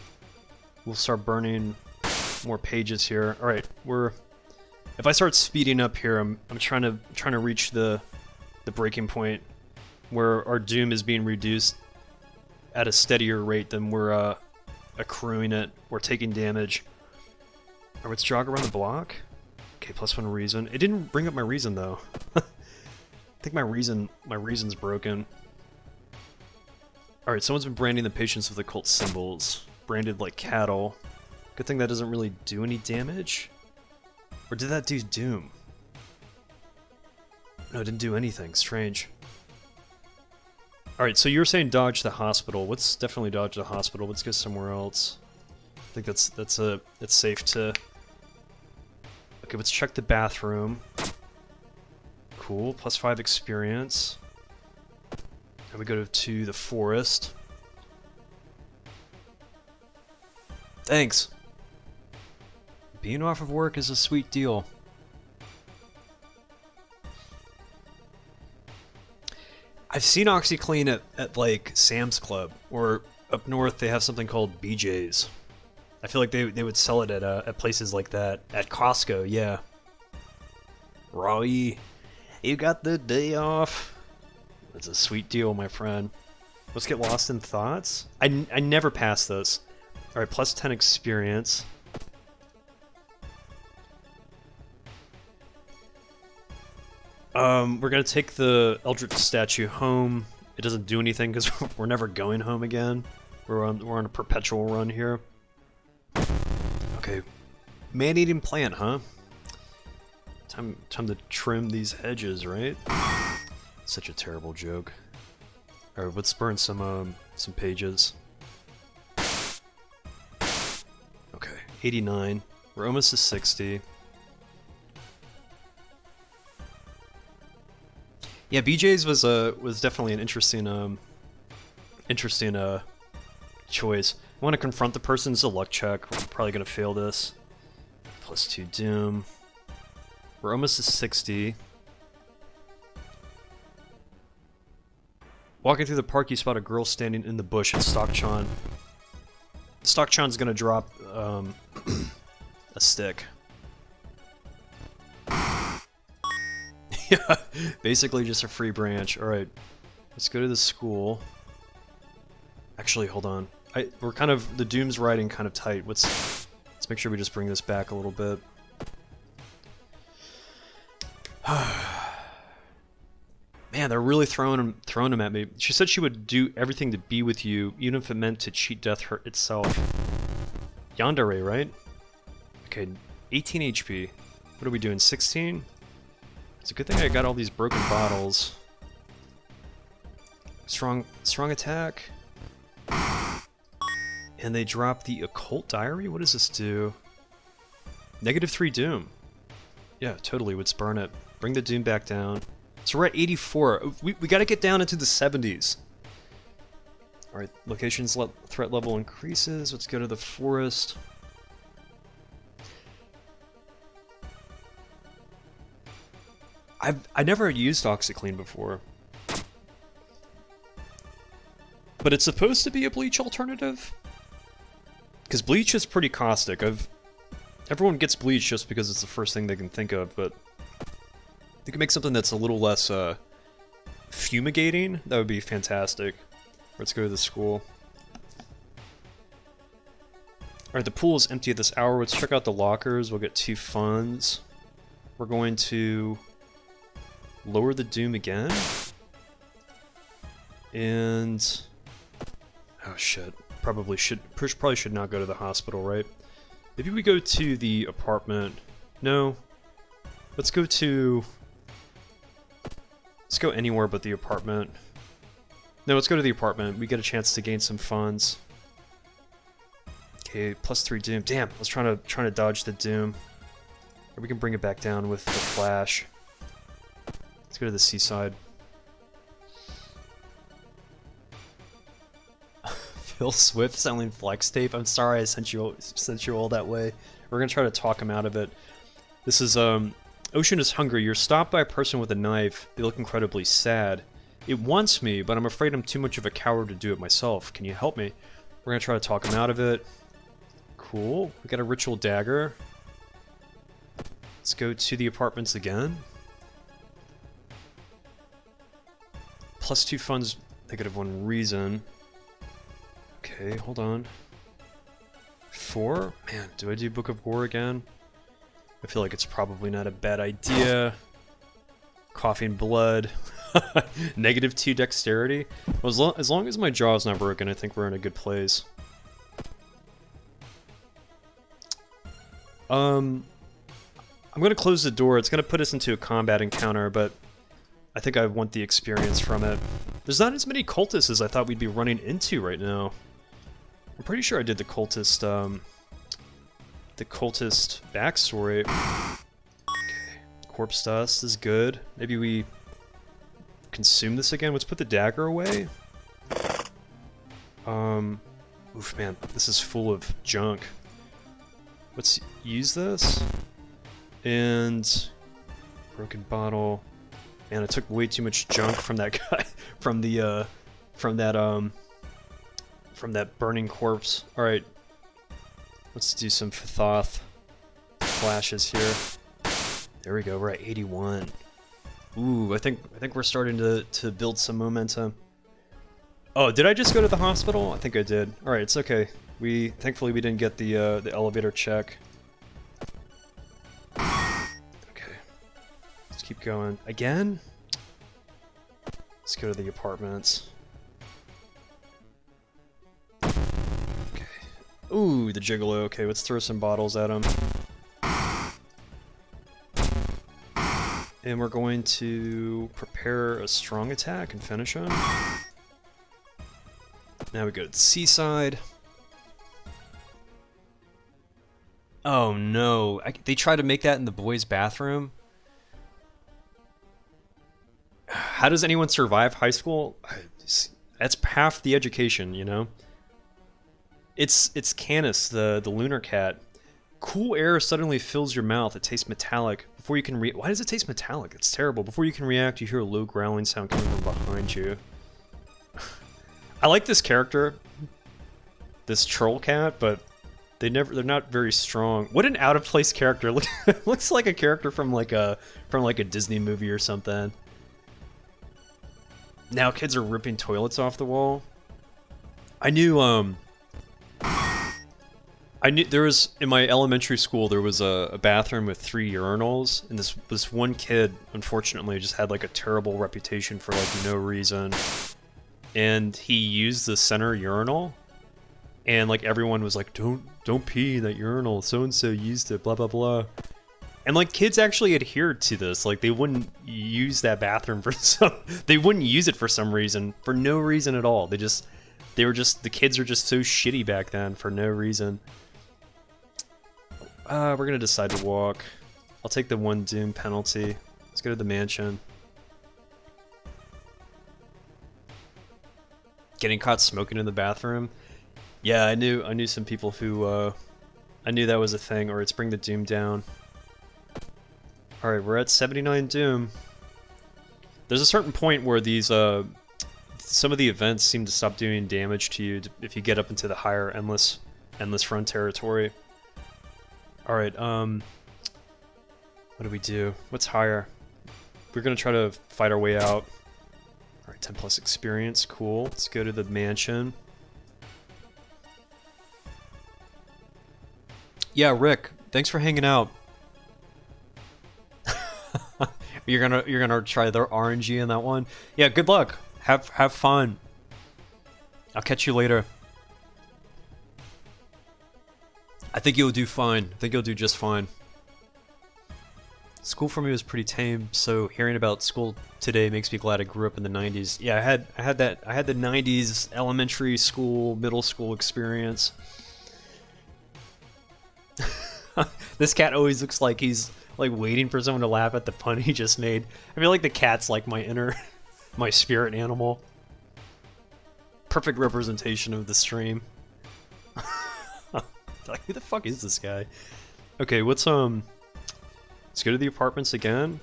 We'll start burning more pages here. Alright, if I start speeding up here, I'm trying to reach the breaking point where our doom is being reduced at a steadier rate than we're accruing it. We're taking damage. Alright, let's jog around the block. Okay, +1 reason. It didn't bring up my reason though. I think my reason's broken. Alright, someone's been branding the patients with occult symbols. Branded like cattle. Good thing that doesn't really do any damage. Or did that do doom? No, it didn't do anything. Strange. Alright, so you're saying dodge the hospital. Let's definitely dodge the hospital. Let's go somewhere else. I think it's safe to... Okay, let's check the bathroom. Cool. +5 experience. And we go to the forest. Thanks. Being off of work is a sweet deal. I've seen OxyClean at like Sam's Club, or up north they have something called BJ's. I feel like they would sell it at places like that. At Costco, yeah. Roy, you got the day off. That's a sweet deal, my friend. Let's get lost in thoughts. I never pass this. Alright, +10 experience. We're gonna take the Eldritch statue home. It doesn't do anything because we're never going home again. We're on a perpetual run here. Okay, man-eating plant, huh? Time to trim these hedges, right? Such a terrible joke. All right, let's burn some pages. Okay, 89. We're almost to 60. Yeah, BJ's was definitely an interesting choice. I want to confront the person. It's a luck check. We're probably gonna fail this. +2 doom. We're almost to 60. Walking through the park, you spot a girl standing in the bush at Stockchan. Stockchan's gonna drop a stick. Yeah, basically just a free branch. Alright, let's go to the school. Actually, hold on. We're kind of... the Doom's riding kind of tight. Let's make sure we just bring this back a little bit. Man, they're really throwing him at me. She said she would do everything to be with you, even if it meant to cheat death her itself. Yandere, right? Okay, 18 HP. What are we doing, 16? It's a good thing I got all these broken bottles. Strong attack. And they drop the Occult Diary? What does this do? -3 Doom. Yeah, totally, let's burn it. Bring the Doom back down. So we're at 84. We gotta get down into the 70s. Alright, location's threat level increases. Let's go to the forest. I never used OxyClean before. But it's supposed to be a bleach alternative? Because bleach is pretty caustic. Everyone gets bleach just because it's the first thing they can think of, but they can make something that's a little less fumigating. That would be fantastic. Let's go to the school. Alright, the pool is empty at this hour. Let's check out the lockers. We'll get 2 funds. We're going to lower the doom again. And... oh shit. Probably should not go to the hospital, right? Maybe we go to the apartment. No. Let's go anywhere but the apartment. No, let's go to the apartment. We get a chance to gain some funds. Okay, +3 doom. Damn, I was trying to dodge the doom. Or we can bring it back down with the flash. Let's go to the seaside. Phil Swift selling flex tape. I'm sorry I sent you all that way. We're gonna try to talk him out of it. This is Ocean is hungry. You're stopped by a person with a knife. They look incredibly sad. It wants me, but I'm afraid I'm too much of a coward to do it myself. Can you help me? We're gonna try to talk him out of it. Cool. We got a ritual dagger. Let's go to the apartments again. +2 funds, -1 reason. Okay, hold on. 4? Man, do I do Book of War again? I feel like it's probably not a bad idea. Coughing blood. -2 dexterity. Well, as long as my jaw's not broken, I think we're in a good place. I'm gonna close the door. It's gonna put us into a combat encounter, but I think I want the experience from it. There's not as many cultists as I thought we'd be running into right now. I'm pretty sure I did the cultist backstory. Okay, corpse dust is good. Maybe we consume this again. Let's put the dagger away. Oof, man, this is full of junk. Let's use this. And broken bottle. Man, I took way too much junk from that guy, from that burning corpse. All right, let's do some Fathoth flashes here. There we go. We're at 81. Ooh, I think we're starting to build some momentum. Oh, did I just go to the hospital? I think I did. All right, it's okay. Thankfully we didn't get the elevator check. Okay, let's keep going. Again? Let's go to the apartments. Okay. Ooh, the gigolo. Okay, let's throw some bottles at him. And we're going to prepare a strong attack and finish him. Now we go to the seaside. Oh no, they tried to make that in the boys' bathroom? How does anyone survive high school? That's half the education, you know? It's Canis, the lunar cat. Cool air suddenly fills your mouth. It tastes metallic. Before you can why does it taste metallic? It's terrible. Before you can react, you hear a low growling sound coming from behind you. I like this character, this troll cat, but they're not very strong. What an out of place character! Looks like a character from like a Disney movie or something. Now kids are ripping toilets off the wall. I knew there was, in my elementary school, there was a bathroom with 3 urinals, and this one kid, unfortunately, just had like a terrible reputation for like no reason. And he used the center urinal, and like everyone was like, don't pee in that urinal, so and so used it, blah blah blah. And like kids actually adhered to this. Like they wouldn't use that bathroom they wouldn't use it for some reason, for no reason at all. The kids are just so shitty back then for no reason. We're gonna decide to walk. I'll take the 1 doom penalty. Let's go to the mansion. Getting caught smoking in the bathroom. Yeah, I knew some people who, I knew that was a thing. Alright, let's bring the Doom down. Alright, we're at 79 Doom. There's a certain point where these, some of the events seem to stop doing damage to you if you get up into the higher Endless Run territory. Alright, what do we do? What's higher? We're gonna try to fight our way out. Alright, 10 plus experience, cool. Let's go to the mansion. Yeah, Rick, thanks for hanging out. You're gonna try their RNG in that one? Yeah, good luck. Have fun. I'll catch you later. I think you'll do fine. I think you'll do just fine. School for me was pretty tame, so hearing about school today makes me glad I grew up in the 90s. Yeah, I had the 90s elementary school, middle school experience. This cat always looks like he's like waiting for someone to laugh at the pun he just made. I feel like the cat's like my my spirit animal. Perfect representation of the stream. Like, who the fuck is this guy? Okay, let's go to the apartments again.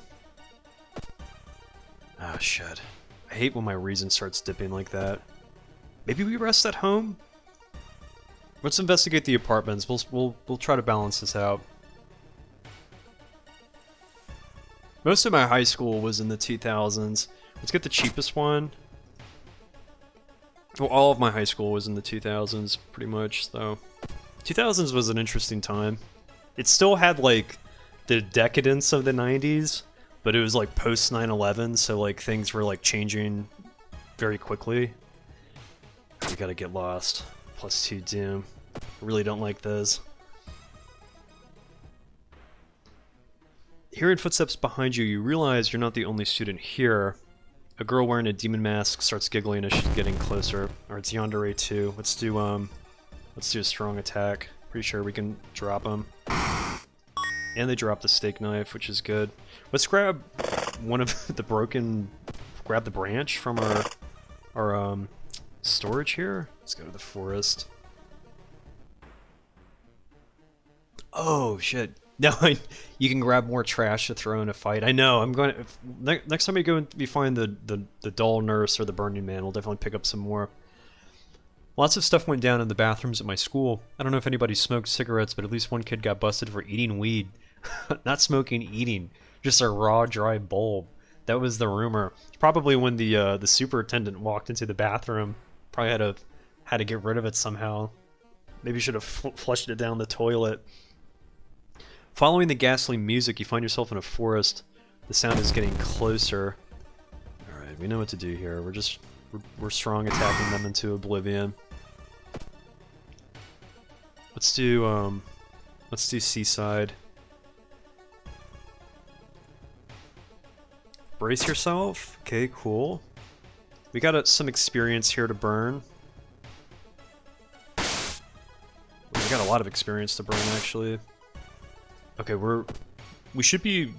Ah, shit. I hate when my reason starts dipping like that. Maybe we rest at home? Let's investigate the apartments. We'll try to balance this out. Most of my high school was in the 2000s. Let's get the cheapest one. Well, all of my high school was in the 2000s, pretty much, so... 2000s was an interesting time. It still had, like, the decadence of the 90s, but it was, like, post 9/11, so, like, things were, like, changing very quickly. We gotta get lost. +2 Doom. I really don't like those. Hearing footsteps behind you, you realize you're not the only student here. A girl wearing a demon mask starts giggling as she's getting closer. Or it's Yandere too. Let's do a strong attack. Pretty sure we can drop them. And they drop the steak knife, which is good. Let's grab one of the broken... Grab the branch from our storage here. Let's go to the forest. Oh, shit. No, you can grab more trash to throw in a fight. I know, I'm going to... Next time we find the doll nurse or the Burning Man, we'll definitely pick up some more. Lots of stuff went down in the bathrooms at my school. I don't know if anybody smoked cigarettes, but at least one kid got busted for eating weed. Not smoking, eating. Just a raw, dry bulb. That was the rumor. Probably when the superintendent walked into the bathroom. Probably had to get rid of it somehow. Maybe should have flushed it down the toilet. Following the ghastly music, you find yourself in a forest. The sound is getting closer. Alright, we know what to do here. We're strong attacking them into oblivion. Let's do Seaside. Brace yourself. Okay, cool. We got some experience here to burn. We got a lot of experience to burn, actually. Okay, we should be...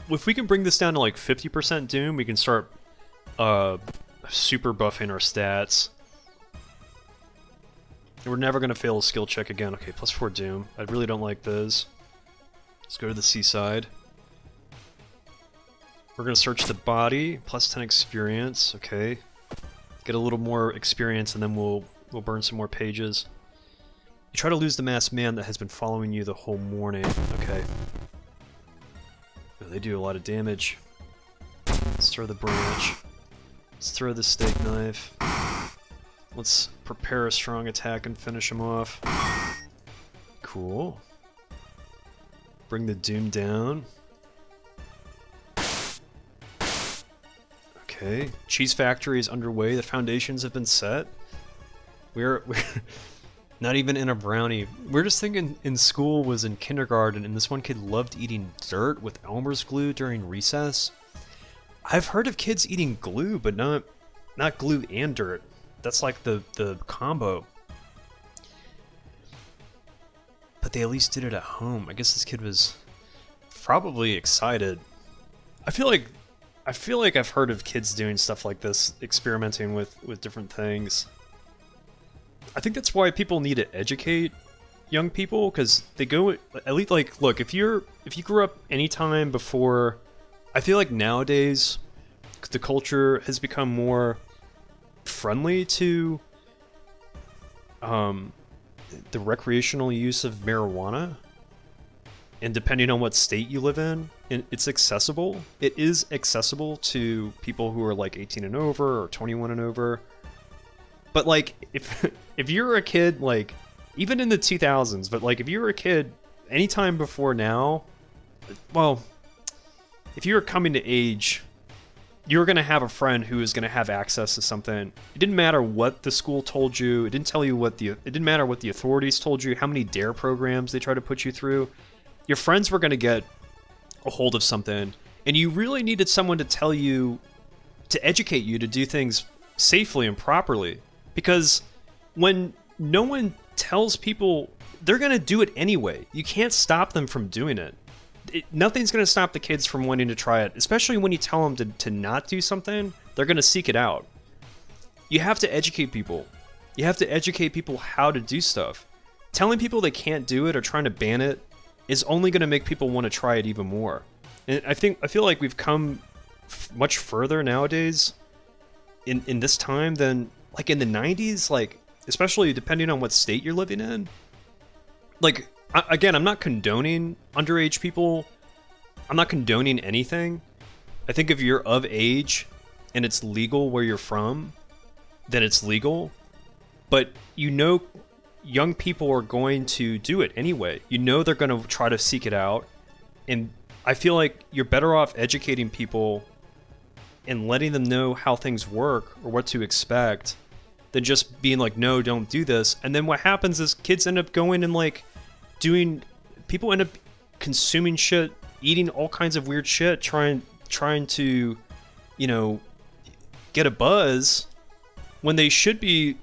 If we can bring this down to like 50% Doom, we can start super buffing our stats. And we're never going to fail a skill check again. Okay, +4 Doom. I really don't like those. Let's go to the Seaside. We're going to search the body. +10 experience. Okay. Get a little more experience and then we'll burn some more pages. You try to lose the masked man that has been following you the whole morning. Okay. Oh, they do a lot of damage. Let's throw the branch. Let's throw the steak knife. Let's prepare a strong attack and finish him off. Cool. Bring the Doom down. Okay. Cheese factory is underway. The foundations have been set. We're not even in a brownie. We're just thinking in school was in kindergarten and this one kid loved eating dirt with Elmer's glue during recess. I've heard of kids eating glue, but not glue and dirt. That's like the combo. But they at least did it at home. I guess this kid was probably excited. I feel like I feel like I've heard of kids doing stuff like this, experimenting with different things. I think that's why people need to educate young people, because they go at least like, look, if you grew up any time before, I feel like nowadays the culture has become more friendly to the recreational use of marijuana, and depending on what state you live in, it's accessible. It is accessible to people who are like 18 and over or 21 and over. But like, if you're a kid, like even in the 2000s, but like if you were a kid anytime before now, well, if you were coming to age, you were going to have a friend who was going to have access to something. It didn't matter what the school told you. It didn't tell you it didn't matter what the authorities told you, how many DARE programs they tried to put you through. Your friends were going to get a hold of something, and you really needed someone to tell you, to educate you to do things safely and properly. Because when no one tells people, they're going to do it anyway. You can't stop them from doing it. Nothing's going to stop the kids from wanting to try it, especially when you tell them to not do something. They're going to seek it out. You have to educate people. You have to educate people how to do stuff. Telling people they can't do it or trying to ban it is only going to make people want to try it even more. And I feel like we've come much further nowadays in this time than like in the 90s, like especially depending on what state you're living in. Like, again, I'm not condoning underage people. I'm not condoning anything. I think if you're of age and it's legal where you're from, then it's legal. But you know, young people are going to do it anyway. You know they're going to try to seek it out. And I feel like you're better off educating people and letting them know how things work or what to expect than just being like, no, don't do this. And then what happens is kids end up going and like people end up consuming shit, eating all kinds of weird shit, trying to, you know, get a buzz when they should be,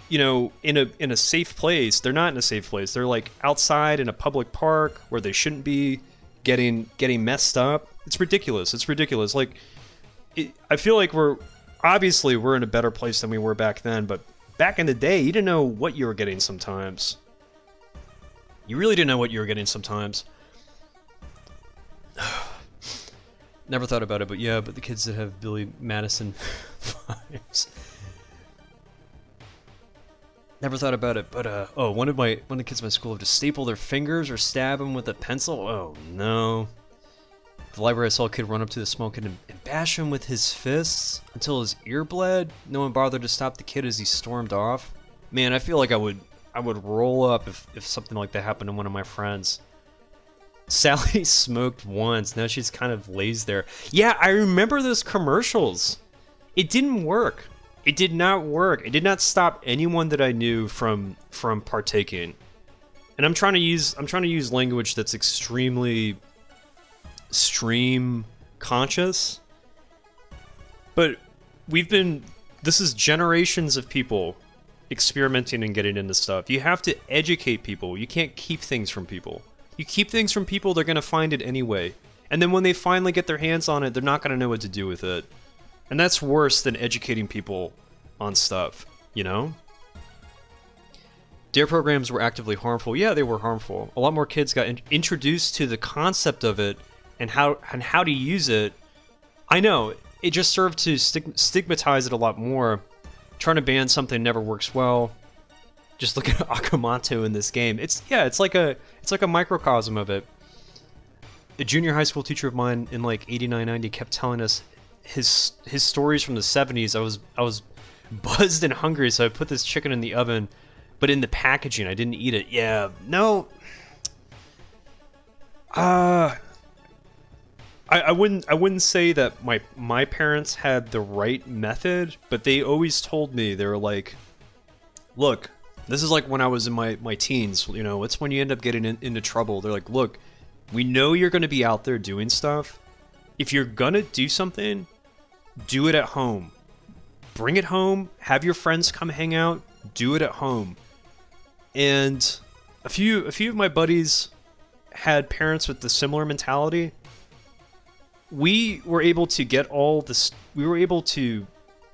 you know, in a safe place. They're not in a safe place. They're like outside in a public park where they shouldn't be getting messed up. It's ridiculous. It's ridiculous. Like, I feel like we're in a better place than we were back then, but back in the day, you didn't know what you were getting sometimes. You really didn't know what you were getting sometimes. Never thought about it, but yeah, but the kids that have Billy Madison vibes. Never thought about it, but one of the kids in my school have to staple their fingers or stab them with a pencil. Oh no. The library, I saw a kid run up to the small kid and bash him with his fists until his ear bled. No one bothered to stop the kid as he stormed off. Man, I feel like I would roll up if something like that happened to one of my friends. Sally smoked once. Now she's kind of lays there. Yeah, I remember those commercials. It didn't work. It did not work. It did not stop anyone that I knew from partaking. And I'm trying to use language that's extremely stream conscious. But this is generations of people experimenting and getting into stuff. You have to educate people. You can't keep things from people. You keep things from people, they're going to find it anyway. And then when they finally get their hands on it, they're not going to know what to do with it. And that's worse than educating people on stuff, you know? DARE programs were actively harmful. Yeah, they were harmful. A lot more kids got introduced to the concept of it and how to use it. I know, it just served to stigmatize it a lot more. Trying to ban something never works well. Just look at Akamoto in this game. It's like a microcosm of it. A junior high school teacher of mine in like 89, 90 kept telling us his stories from the 70s. I was buzzed and hungry, so I put this chicken in the oven, but in the packaging, I didn't eat it. Yeah, no. I wouldn't say that my parents had the right method, but they always told me, they were like, look, this is like when I was in my teens, you know, it's when you end up getting into trouble. They're like, look, we know you're going to be out there doing stuff. If you're going to do something, do it at home. Bring it home, have your friends come hang out, do it at home. And a few of my buddies had parents with the similar mentality. we were able to get all this. We were able to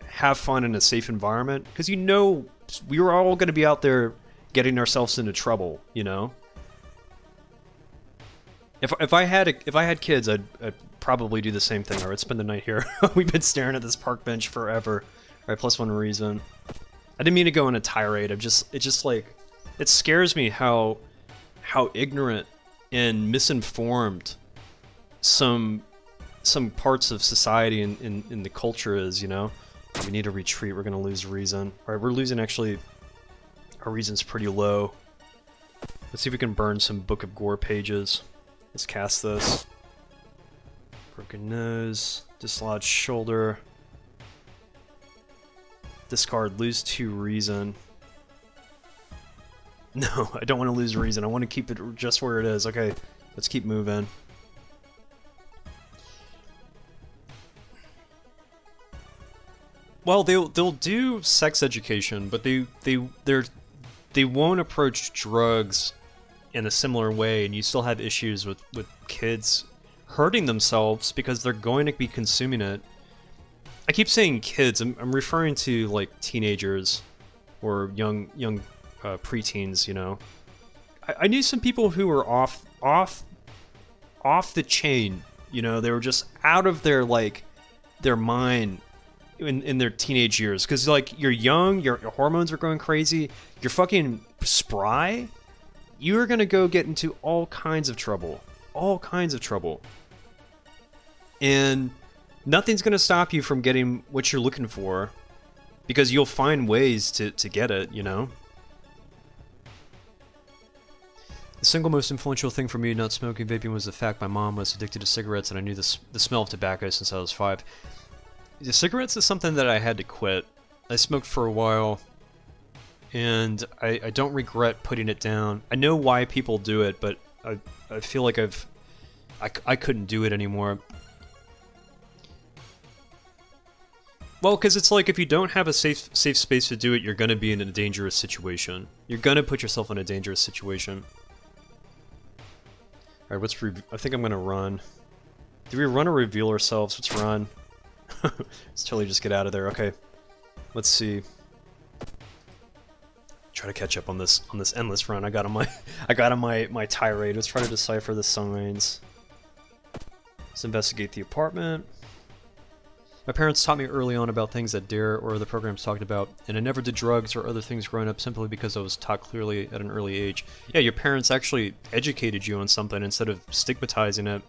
have fun in a safe environment because we were all going to be out there getting ourselves into trouble. If I had kids, I'd probably do the same thing. All right, spend the night here. We've been staring at this park bench forever. All right, plus 1 reason. I didn't mean to go on a tirade. It scares me how ignorant and misinformed some parts of society in the culture is. We need a retreat. We're gonna lose reason. All right, we're losing actually. Our reason's pretty low. Let's see if we can burn some Book of Gore pages. Let's cast this. Broken nose, dislodged shoulder. Discard, lose 2 reason. No, I don't want to lose reason. I want to keep it just where it is. Okay, let's keep moving. Well, they'll do sex education, but they won't approach drugs in a similar way, and you still have issues with kids hurting themselves because they're going to be consuming it. I keep saying kids. I'm referring to like teenagers or young preteens. I knew some people who were off the chain. They were just out of their mind in their teenage years because you're young, your hormones are going crazy, you're fucking spry. You're gonna go get into all kinds of trouble, and nothing's gonna stop you from getting what you're looking for because you'll find ways to get it. The single most influential thing for me not smoking vaping was the fact my mom was addicted to cigarettes and I knew the smell of tobacco since I was 5. The cigarettes is something that I had to quit. I smoked for a while, and I don't regret putting it down. I know why people do it, but I feel like I couldn't do it anymore. Well, because it's like if you don't have a safe space to do it, you're gonna be in a dangerous situation. You're gonna put yourself in a dangerous situation. All right, I think I'm gonna run. Do we run or reveal ourselves? Let's run. Let's totally just get out of there. Okay, let's see. Try to catch up on this endless run. I got on my tirade. Let's try to decipher the signs. Let's investigate the apartment. My parents taught me early on about things that DARE or the programs talked about, and I never did drugs or other things growing up simply because I was taught clearly at an early age. Yeah, your parents actually educated you on something instead of stigmatizing it.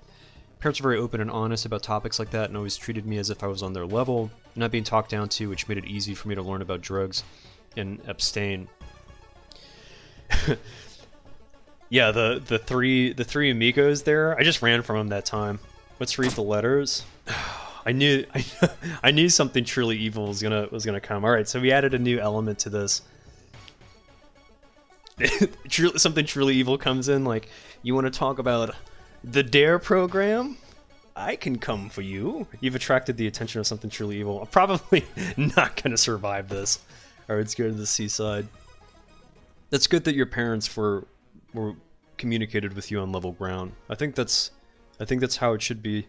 Parents were very open and honest about topics like that and always treated me as if I was on their level, not being talked down to, which made it easy for me to learn about drugs and abstain. Yeah, the three amigos there, I just ran from them that time. Let's read the letters. I knew something truly evil was gonna come. All right, so we added a new element to this. Something truly evil comes in, like, you want to talk about the DARE program? I can come for you. You've attracted the attention of something truly evil. I'm probably not gonna survive this. All right, let's go to the seaside. That's good that your parents were communicated with you on level ground. I think that's how it should be.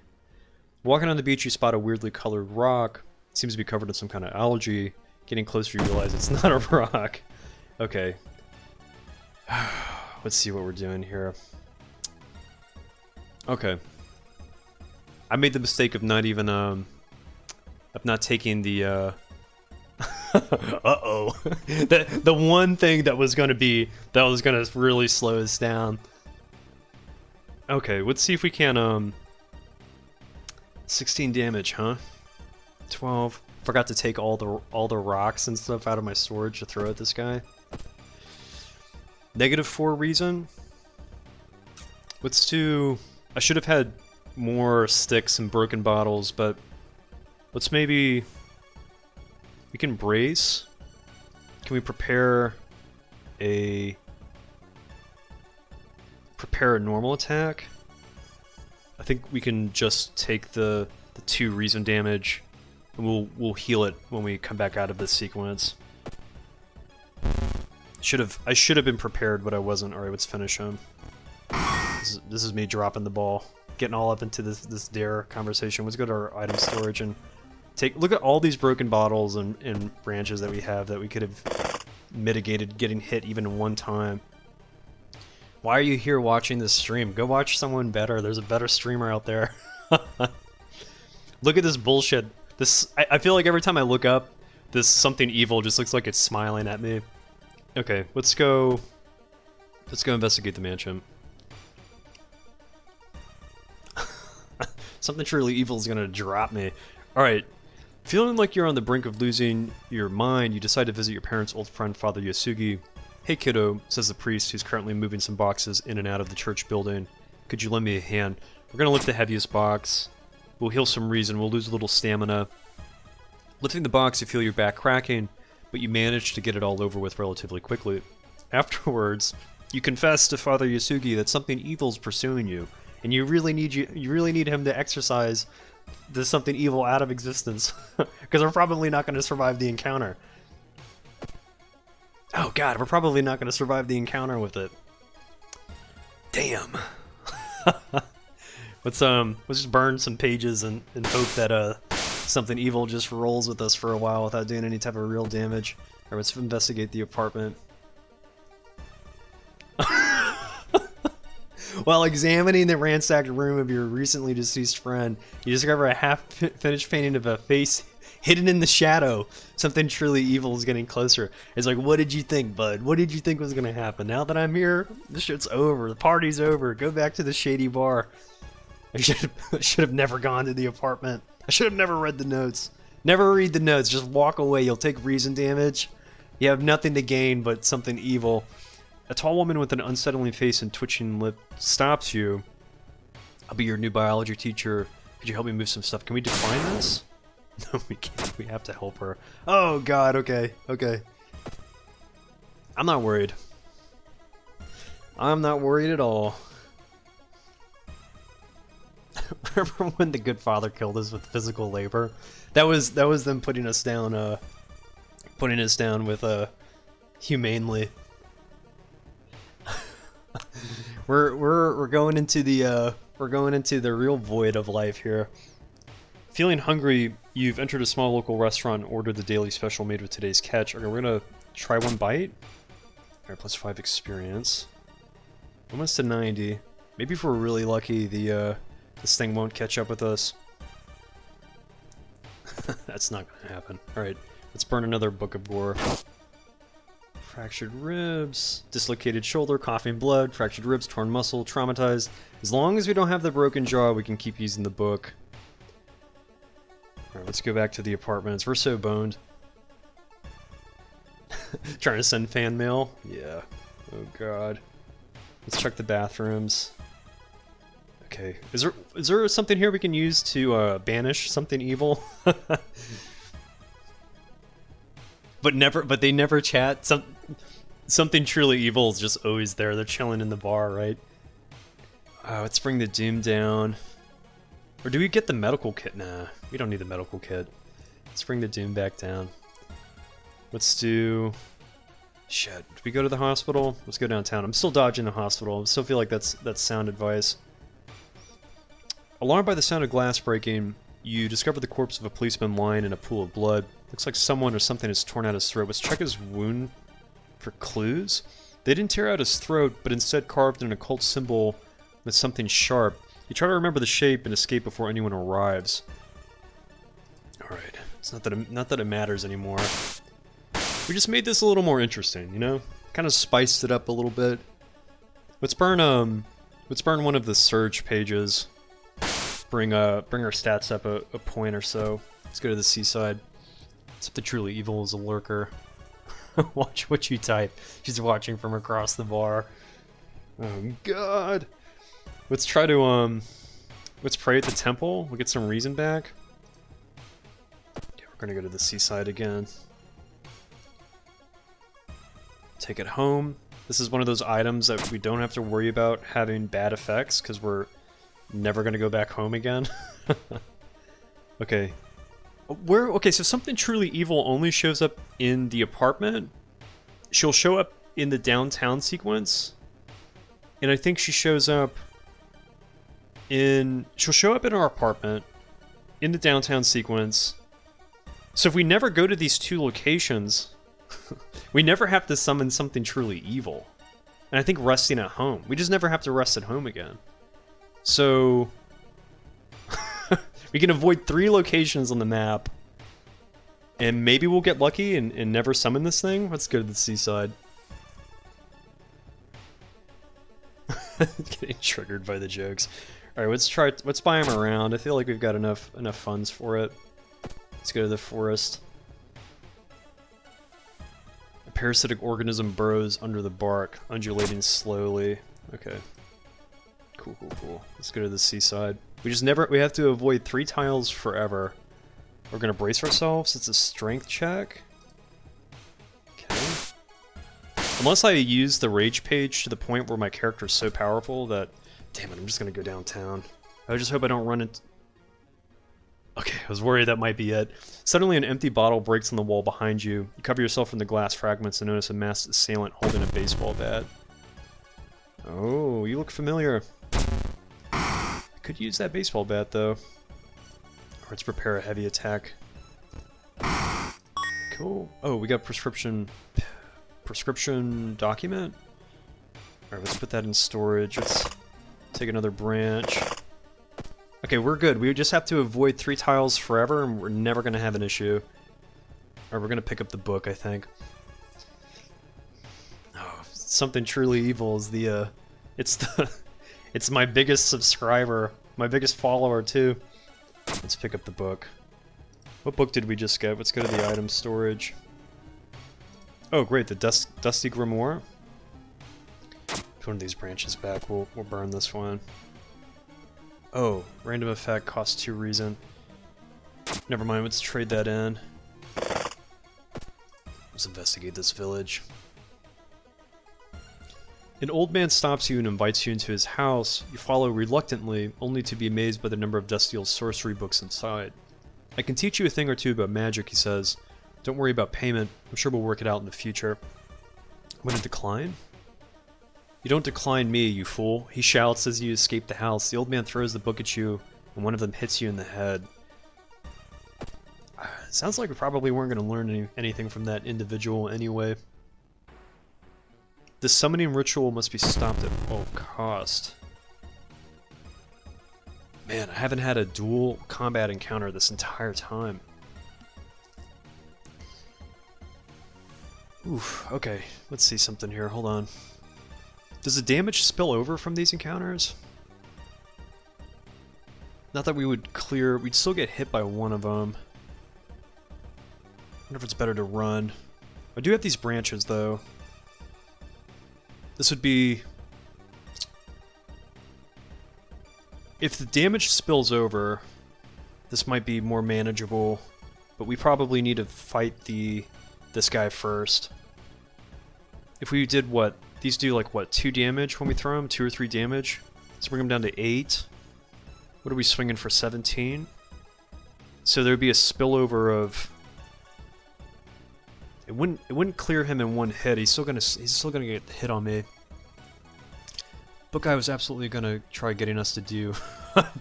Walking on the beach, you spot a weirdly colored rock. It seems to be covered in some kind of algae. Getting closer, you realize it's not a rock. Okay. Let's see what we're doing here. Okay. I made the mistake of not even of not taking the uh-oh. the one thing that was gonna really slow us down. Okay, let's see if we can 16 damage, huh? 12. Forgot to take all the rocks and stuff out of my storage to throw at this guy. -4 reason. Let's do... I should have had more sticks and broken bottles, but let's maybe... We can brace. Can we prepare a normal attack? I think we can just take the 2 reason damage, and we'll heal it when we come back out of this sequence. I should have been prepared, but I wasn't. All right, let's finish him. This is me dropping the ball. getting all up into this dare conversation. Let's go to our item storage and look at all these broken bottles and branches that we have that we could have mitigated getting hit even one time. Why are you here watching this stream? Go watch someone better. There's a better streamer out there. Look at this bullshit. I feel like every time I look up, this something evil just looks like it's smiling at me. Okay, let's go investigate the mansion. Something truly evil is gonna drop me. Alright. Feeling like you're on the brink of losing your mind, you decide to visit your parents' old friend, Father Yasugi. Hey kiddo, says the priest, who's currently moving some boxes in and out of the church building. Could you lend me a hand? We're gonna lift the heaviest box. We'll heal some reason, we'll lose a little stamina. Lifting the box, you feel your back cracking, but you manage to get it all over with relatively quickly. Afterwards, you confess to Father Yasugi that something evil's pursuing you, and you really need him to exorcise this something evil out of existence, because we're probably not going to survive the encounter. Oh god, we're probably not going to survive the encounter with it. Damn. Let's just burn some pages and hope that something evil just rolls with us for a while without doing any type of real damage. Alright, let's investigate the apartment. While examining the ransacked room of your recently deceased friend, you discover a half-finished painting of a face hidden in the shadow. Something truly evil is getting closer. It's like, what did you think, bud? What did you think was gonna happen? Now that I'm here, this shit's over. The party's over. Go back to the shady bar. I should have never gone to the apartment. I should have never read the notes. Never read the notes. Just walk away. You'll take reason damage. You have nothing to gain but something evil. A tall woman with an unsettling face and twitching lip stops you. I'll be your new biology teacher. Could you help me move some stuff? Can we define this? No, we can't. We have to help her. Oh god, okay, okay. I'm not worried. I'm not worried at all. Remember when the good father killed us with physical labor? That was them putting us down with humanely. we're going into the real void of life here. Feeling hungry, you've entered a small local restaurant and ordered the daily special made with today's catch. Okay, we're gonna try one bite. Alright, plus 5 experience. Almost to 90. Maybe if we're really lucky, this thing won't catch up with us. That's not gonna happen. Alright, let's burn another book of gore. Fractured ribs, dislocated shoulder, coughing blood, fractured ribs, torn muscle, traumatized. As long as we don't have the broken jaw, we can keep using the book. Alright, let's go back to the apartments. We're so boned. Trying to send fan mail? Yeah. Oh god. Let's check the bathrooms. Okay. Is there something here we can use to banish something evil? But they never chat. Something truly evil is just always there. They're chilling in the bar, right? Let's bring the doom down. Or do we get the medical kit? Nah, we don't need the medical kit. Let's bring the doom back down. Let's do... Shit, do we go to the hospital? Let's go downtown. I'm still dodging the hospital. I still feel like that's sound advice. Alarmed by the sound of glass breaking, you discover the corpse of a policeman lying in a pool of blood. Looks like someone or something has torn out his throat. Let's check his wound for clues. They didn't tear out his throat, but instead carved an occult symbol with something sharp. You try to remember the shape and escape before anyone arrives. Alright, it's not that it matters anymore. We just made this a little more interesting, you know? Kind of spiced it up a little bit. Let's burn one of the surge pages. Bring our stats up a point or so. Let's go to the seaside. Something truly evil is a lurker. Watch what you type. She's watching from across the bar. Oh god. Let's try to let's pray at the temple. We'll get some reason back. Yeah, we're gonna go to the seaside again. Take it home. This is one of those items that we don't have to worry about having bad effects because we're never gonna go back home again. Okay. Okay, so something truly evil only shows up in the apartment. She'll show up in the downtown sequence. And I think she shows up She'll show up in our apartment in the downtown sequence. So if we never go to these two locations, we never have to summon something truly evil. And I think resting at home. We just never have to rest at home again. So we can avoid 3 locations on the map. And maybe we'll get lucky and never summon this thing. Let's go to the seaside. Getting triggered by the jokes. Alright, let's buy him around. I feel like we've got enough funds for it. Let's go to the forest. A parasitic organism burrows under the bark, undulating slowly. Okay. Cool, cool, cool. Let's go to the seaside. We have to avoid 3 tiles forever. We're gonna brace ourselves. It's a strength check. Okay. Unless I use the rage page to the point where my character is so powerful that... Damn it, I'm just gonna go downtown. I just hope I don't run into... Okay, I was worried that might be it. Suddenly an empty bottle breaks on the wall behind you. You cover yourself in the glass fragments and notice a masked assailant holding a baseball bat. Oh, you look familiar. I could use that baseball bat, though. Let's prepare a heavy attack. Cool. Oh, we got prescription document? Alright, let's put that in storage. Let's take another branch. Okay, we're good. We just have to avoid 3 tiles forever, and we're never going to have an issue. Alright, we're going to pick up the book, I think. Oh, something truly evil is the, it's my biggest subscriber. My biggest follower, too. Let's pick up the book. What book did we just get? Let's go to the item storage. Oh, great, the Dusty Grimoire. Put one of these branches back. We'll burn this one. Oh, random effect costs 2 reason. Never mind, let's trade that in. Let's investigate this village. An old man stops you and invites you into his house. You follow reluctantly, only to be amazed by the number of dusty old sorcery books inside. I can teach you a thing or two about magic, he says. Don't worry about payment. I'm sure we'll work it out in the future. I'm gonna decline? You don't decline me, you fool, he shouts as you escape the house. The old man throws the book at you, and one of them hits you in the head. Sounds like we probably weren't going to learn anything from that individual anyway. The summoning ritual must be stopped at all cost. Man, I haven't had a dual combat encounter this entire time. Oof, okay, let's see something here, hold on. Does the damage spill over from these encounters? Not that we would clear, we'd still get hit by one of them. I wonder if it's better to run. I do have these branches though. This would be... If the damage spills over, this might be more manageable, but we probably need to fight this guy first. If we did what? These do like what, 2 damage when we throw them? 2 or 3 damage? Let's bring them down to 8. What are we swinging for, 17? So there would be a spillover of... It wouldn't clear him in one hit. He's still gonna get hit on me. Book guy was absolutely gonna try getting us to do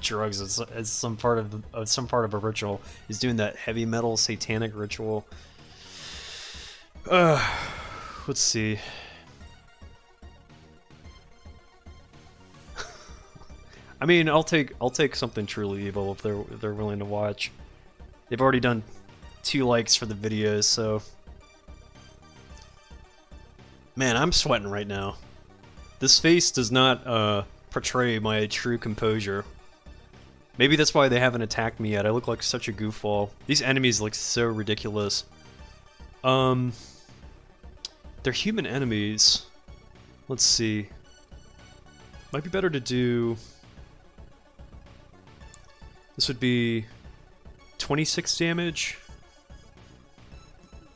drugs as some part of a ritual. He's doing that heavy metal satanic ritual. Let's see. I mean, I'll take something truly evil if they're willing to watch. They've already done 2 likes for the videos, so. Man, I'm sweating right now. This face does not portray my true composure. Maybe that's why they haven't attacked me yet. I look like such a goofball. These enemies look so ridiculous. They're human enemies. Let's see. Might be better to do... This would be 26 damage.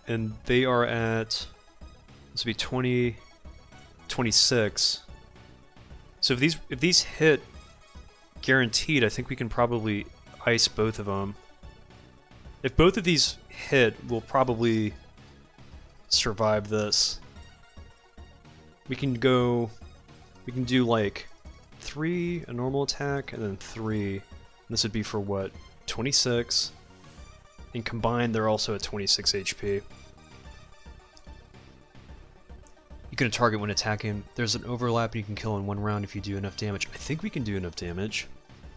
And they are at... This would be 20... 26. So if these hit guaranteed, I think we can probably ice both of them. If both of these hit, we'll probably survive this. We can do like 3, a normal attack, and then 3. And this would be for what? 26. And combined, they're also at 26 HP. You can target when attacking. There's an overlap and you can kill in one round if you do enough damage. I think we can do enough damage.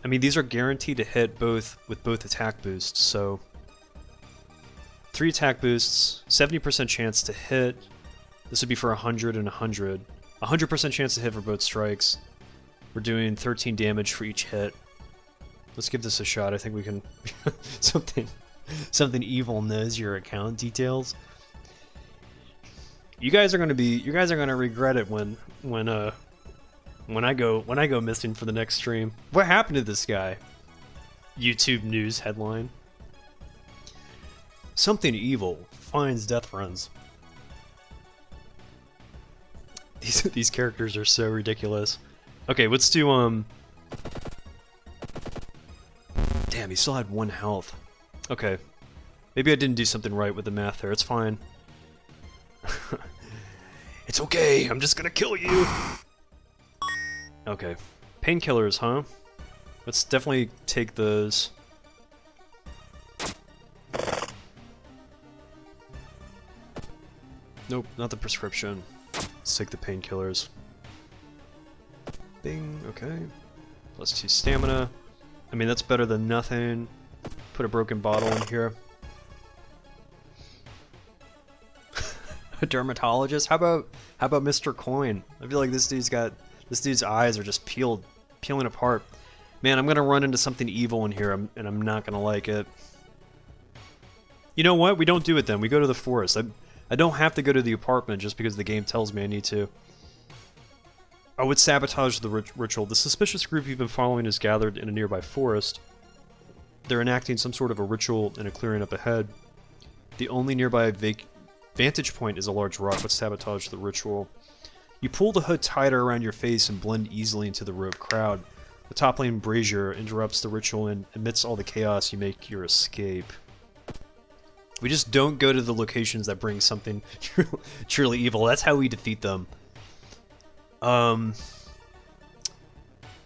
I mean, these are guaranteed to hit both with both attack boosts, so 3 attack boosts, 70% chance to hit. This would be for 100 and 100. 100% chance to hit for both strikes. We're doing 13 damage for each hit. Let's give this a shot. I think we can... something evil knows your account details. You guys are gonna regret it when I go missing for the next stream. What happened to this guy? YouTube news headline. Something evil finds death runs. These characters are so ridiculous. Okay, let's do damn, he still had 1 health. Okay. Maybe I didn't do something right with the math there. It's fine. It's okay, I'm just gonna kill you! Okay. Painkillers, huh? Let's definitely take those. Nope, not the prescription. Let's take the painkillers. Bing, okay. +2 stamina. I mean, that's better than nothing. Put a broken bottle in here. A dermatologist? How about Mr. Coin? I feel like this dude's eyes are just peeling apart. Man, I'm gonna run into something evil in here, and I'm not gonna like it. You know what? We don't do it then. We go to the forest. I don't have to go to the apartment just because the game tells me I need to. I would sabotage the ritual. The suspicious group you've been following is gathered in a nearby forest. They're enacting some sort of a ritual in a clearing up ahead. The only nearby vantage point is a large rock. Let's sabotage the ritual. You pull the hood tighter around your face and blend easily into the rogue crowd. The toppling brazier interrupts the ritual, and amidst all the chaos, you make your escape. We just don't go to the locations that bring something truly evil. That's how we defeat them. Man,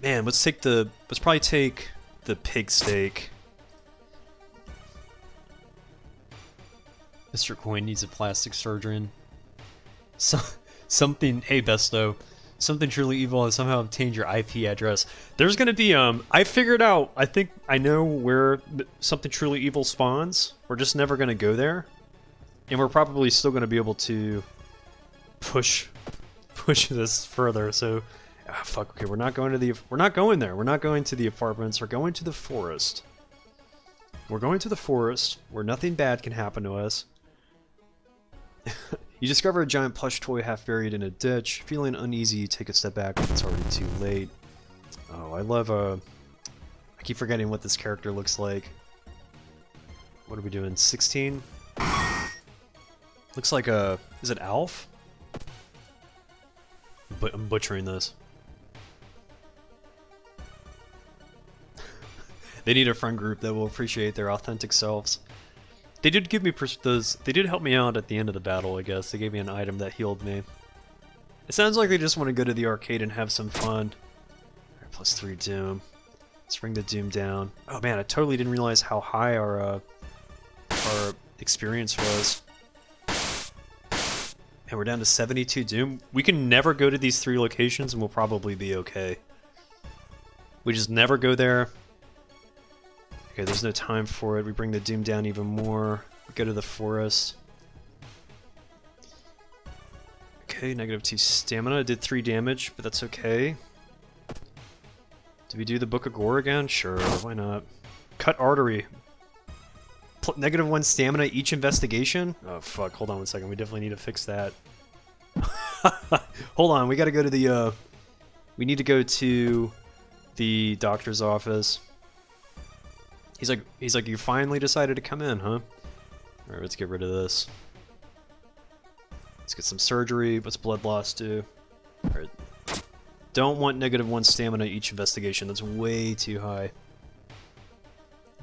let's probably take the pig steak. Mr. Coin needs a plastic surgeon. Something, hey Besto, something truly evil has somehow obtained your IP address. There's gonna be, I figured out, I think I know where something truly evil spawns. We're just never gonna go there. And we're probably still gonna be able to push this further, so, fuck, okay, we're not going there. We're not going to the apartments, we're going to the forest. We're going to the forest, where nothing bad can happen to us. You discover a giant plush toy half buried in a ditch. Feeling uneasy, you take a step back, but it's already too late. Oh, I love, I keep forgetting what this character looks like. What are we doing, 16? Looks like a, is it Alf? But I'm butchering this. They need a friend group that will appreciate their authentic selves. They did give me they did help me out at the end of the battle, I guess. They gave me an item that healed me. It sounds like they just want to go to the arcade and have some fun. Alright, +3 Doom. Let's bring the Doom down. Oh man, I totally didn't realize how high our experience was. And we're down to 72 Doom. We can never go to these 3 locations and we'll probably be okay. We just never go there. Okay, there's no time for it. We bring the Doom down even more. We go to the forest. Okay, -2 stamina. I did 3 damage, but that's okay. Do we do the Book of Gore again? Sure, why not? Cut artery. -1 stamina each investigation? Oh fuck, hold on one second. We definitely need to fix that. Hold on, we gotta go to the, we need to go to the doctor's office. He's like, you finally decided to come in, huh? Alright, let's get rid of this. Let's get some surgery. What's blood loss do? Alright. Don't want -1 stamina each investigation. That's way too high.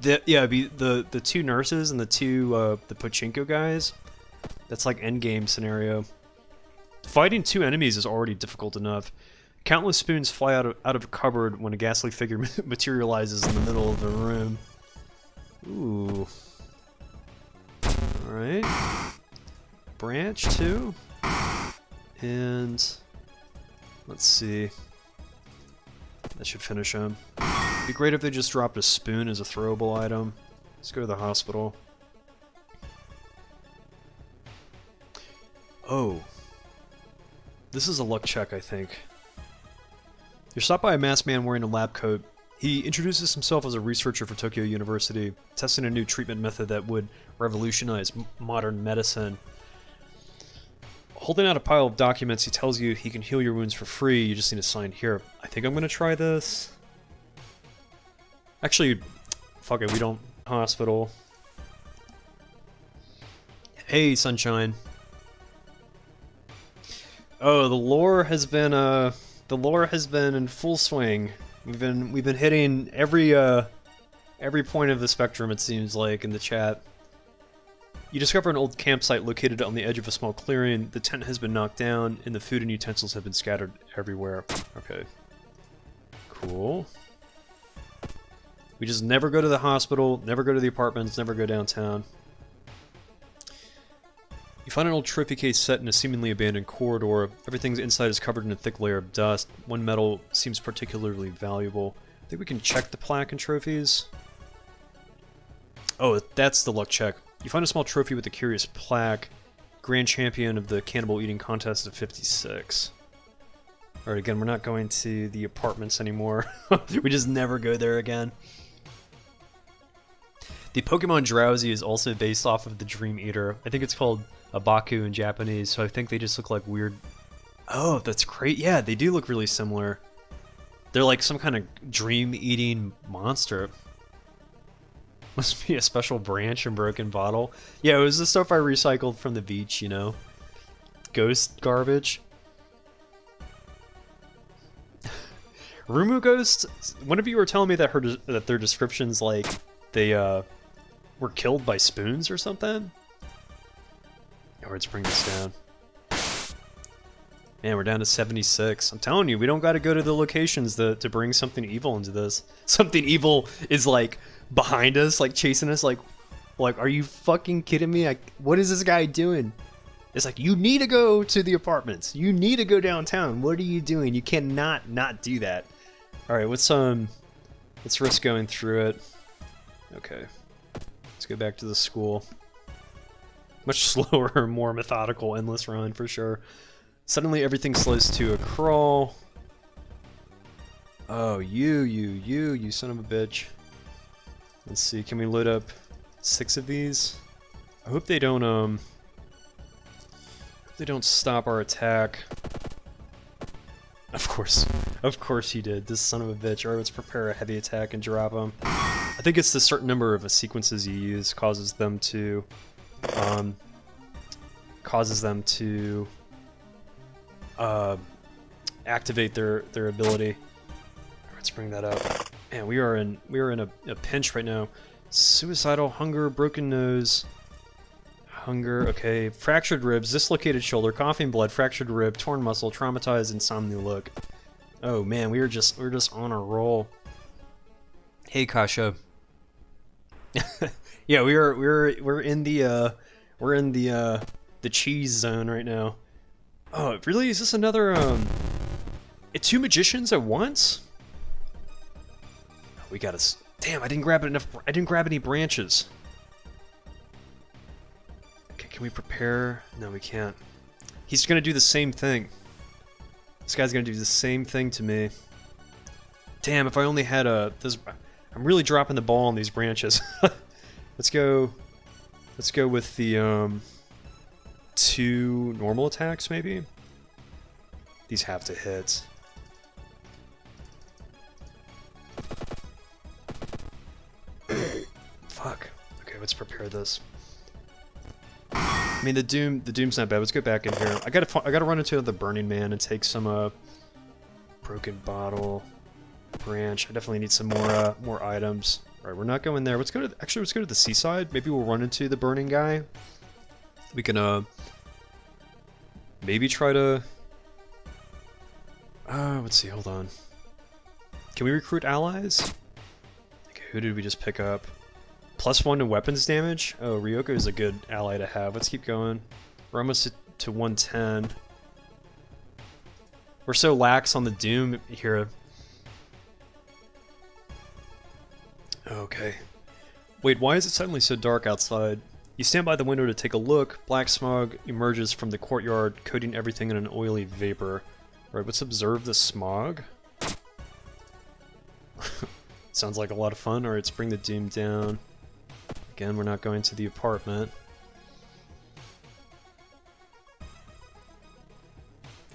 Yeah, the 2 nurses and the 2 the pachinko guys. That's like endgame scenario. Fighting 2 enemies is already difficult enough. Countless spoons fly out of a cupboard when a ghastly figure materializes in the middle of the room. Ooh. Alright. Branch, too. And... let's see. That should finish him. It'd be great if they just dropped a spoon as a throwable item. Let's go to the hospital. Oh. This is a luck check, I think. You're stopped by a masked man wearing a lab coat. He introduces himself as a researcher for Tokyo University, testing a new treatment method that would revolutionize modern medicine. Holding out a pile of documents, he tells you he can heal your wounds for free, you just need to sign here. I think I'm gonna try this. Actually, fuck it, we don't... hospital. Hey, sunshine. Oh, the lore has been in full swing. We've been hitting every point of the spectrum, it seems like, in the chat. You discover an old campsite located on the edge of a small clearing. The tent has been knocked down, and the food and utensils have been scattered everywhere. Okay. Cool. We just never go to the hospital, never go to the apartments, never go downtown. You find an old trophy case set in a seemingly abandoned corridor. Everything inside is covered in a thick layer of dust. One medal seems particularly valuable. I think we can check the plaque and trophies. Oh, that's the luck check. You find a small trophy with a curious plaque. Grand champion of the cannibal eating contest of 56. Alright, again, we're not going to the apartments anymore. We just never go there again. The Pokemon Drowsy is also based off of the Dream Eater. I think it's called Abaku in Japanese, so I think they just look like weird... Oh, that's great. Yeah, they do look really similar. They're like some kind of dream-eating monster. Must be a special branch and broken bottle. Yeah, it was the stuff I recycled from the beach, you know? Ghost garbage. Rumu Ghost, one of you were telling me that that their descriptions, like, they were killed by spoons or something? Alright, let's bring this down. Man, we're down to 76. I'm telling you, we don't gotta go to the locations to bring something evil into this. Something evil is, like, behind us, like, chasing us, like, are you fucking kidding me? What is this guy doing? It's like, you need to go to the apartments. You need to go downtown. What are you doing? You cannot not do that. Alright, let's risk going through it. Okay. Let's go back to the school. Much slower, more methodical, endless run, for sure. Suddenly everything slows to a crawl. Oh, you son of a bitch. Let's see, can we load up 6 of these? I hope they don't stop our attack. Of course he did, this son of a bitch. Alright, let's prepare a heavy attack and drop him. I think it's the certain number of sequences you use causes them to activate their ability. Let's bring that up. Man, we are in a pinch right now. Suicidal, hunger, broken nose, hunger. Okay, fractured ribs, dislocated shoulder, coughing blood, fractured rib, torn muscle, traumatized, insomnia look. Oh man, we're just on a roll. Hey Kasha. Yeah, we're in the cheese zone right now. Oh, really? Is this another 2 magicians at once? We gotta... Damn, I didn't grab any branches. Okay, can we prepare? No, we can't. He's gonna do the same thing. This guy's gonna do the same thing to me. Damn, if I only had I'm really dropping the ball on these branches. Let's go with the 2 normal attacks, maybe? These have to hit. Fuck. Okay, let's prepare this. I mean, the Doom's not bad. Let's go back in here. I gotta run into the Burning Man and take some broken bottle, branch. I definitely need some more items. All right, we're not going there. Let's go to the seaside. Maybe we'll run into the burning guy. We can maybe try to... Let's see, hold on. Can we recruit allies? Okay, who did we just pick up? +1 to weapons damage? Oh, Ryoko is a good ally to have. Let's keep going. We're almost to 110. We're so lax on the Doom here. Okay. Wait, why is it suddenly so dark outside? You stand by the window to take a look. Black smog emerges from the courtyard, coating everything in an oily vapor. Alright, let's observe the smog. Sounds like a lot of fun. Alright, let's bring the Doom down. Again, we're not going to the apartment.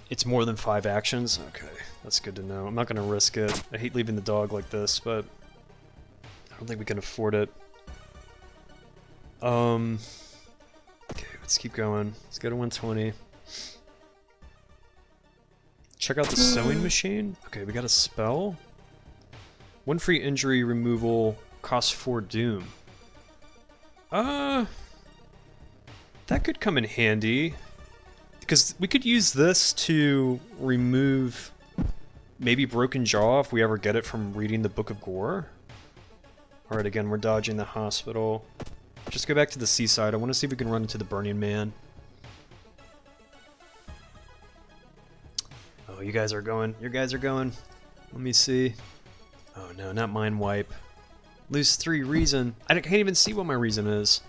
It's more than 5 actions? Okay, that's good to know. I'm not going to risk it. I hate leaving the dog like this, but I don't think we can afford it. Okay, let's keep going. Let's go to 120. Check out the sewing machine. Okay, we got a spell. 1 free injury removal costs 4 doom. That could come in handy. Because we could use this to remove maybe Broken Jaw if we ever get it from reading the Book of Gore. Alright, again, we're dodging the hospital. Just go back to the seaside. I want to see if we can run into the Burning Man. Oh, you guys are going. You guys are going. Let me see. Oh no, not Mind Wipe. Lose 3 reason. I can't even see what my reason is.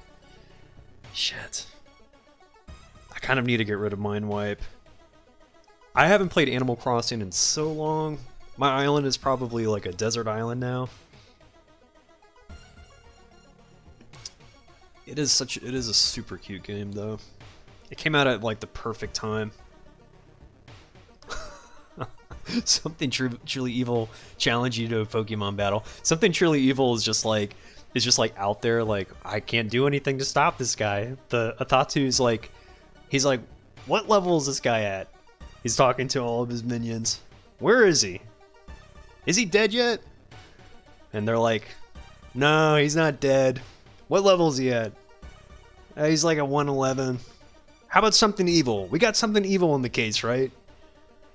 Shit. I kind of need to get rid of Mind Wipe. I haven't played Animal Crossing in so long. My island is probably like a desert island now. It is a super cute game though. It came out at like the perfect time. Something truly evil challenge you to a Pokemon battle. Something truly evil is just like out there, like I can't do anything to stop this guy. The Atatu's like, he's like, what level is this guy at? He's talking to all of his minions. Where is he? Is he dead yet? And they're like, no, he's not dead. What level is he at? He's like a 111. How about something evil? We got something evil in the case, right?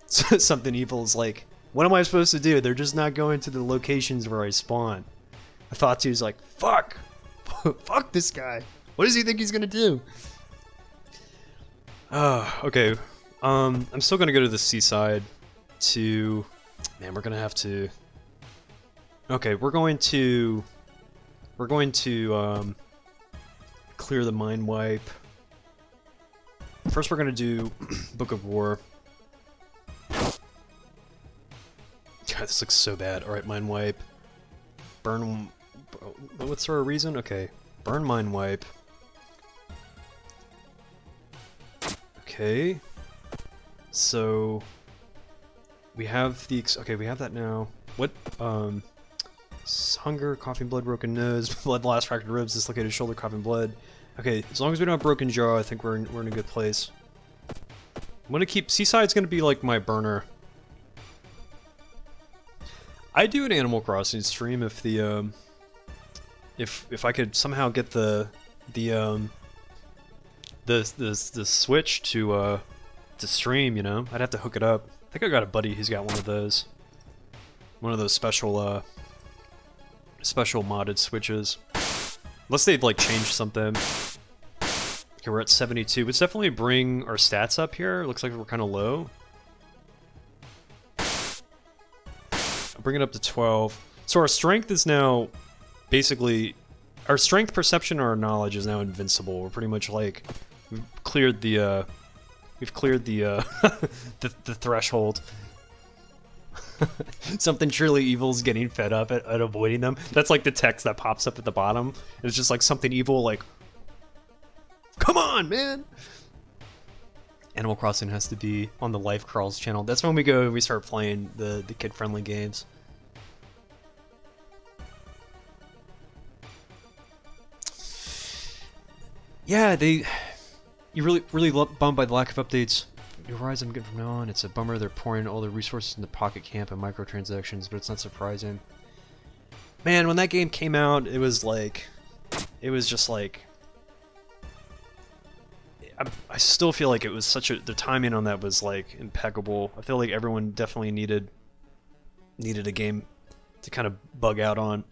Something evil is like, what am I supposed to do? They're just not going to the locations where I spawn. I thought he was like, fuck! Fuck this guy! What does he think he's gonna do? Okay. I'm still gonna go to the seaside to... Man, we're gonna have to... Okay, we're going to clear the Mind Wipe. First we're gonna do Book of War. God, this looks so bad. Alright, Mind Wipe. Burn... What's our reason? Okay. Burn Mind Wipe. Okay. So... We have the... Okay, we have that now. What? Hunger, coughing blood, broken nose, blood loss, fractured ribs, dislocated shoulder, coughing blood. Okay, as long as we don't have broken jaw, I think we're in a good place. I'm gonna keep... Seaside's gonna be like my burner. I'd do an Animal Crossing stream if the if I could somehow get the Switch to stream, you know. I'd have to hook it up. I think I got a buddy who's got one of those special special modded Switches. Unless they've like changed something. Okay, we're at 72. Let's definitely bring our stats up here. Looks like we're kind of low. Bring it up to 12. So our strength is now basically... Our strength, perception, or our knowledge is now invincible. We're pretty much like... We've cleared the... the threshold. Something truly evil is getting fed up at avoiding them. That's like the text that pops up at the bottom. It's just like something evil like... Come on, man! Animal Crossing has to be on the Life Crawls channel. That's when we start playing the kid-friendly games. Yeah, you're really bummed by the lack of updates. New Horizon good from now on. It's a bummer they're pouring all their resources into Pocket Camp and microtransactions, but it's not surprising. Man, when that game came out, it was just like... I still feel like it was such a... The timing on that was, like, impeccable. I feel like everyone definitely needed a game to kind of bug out on.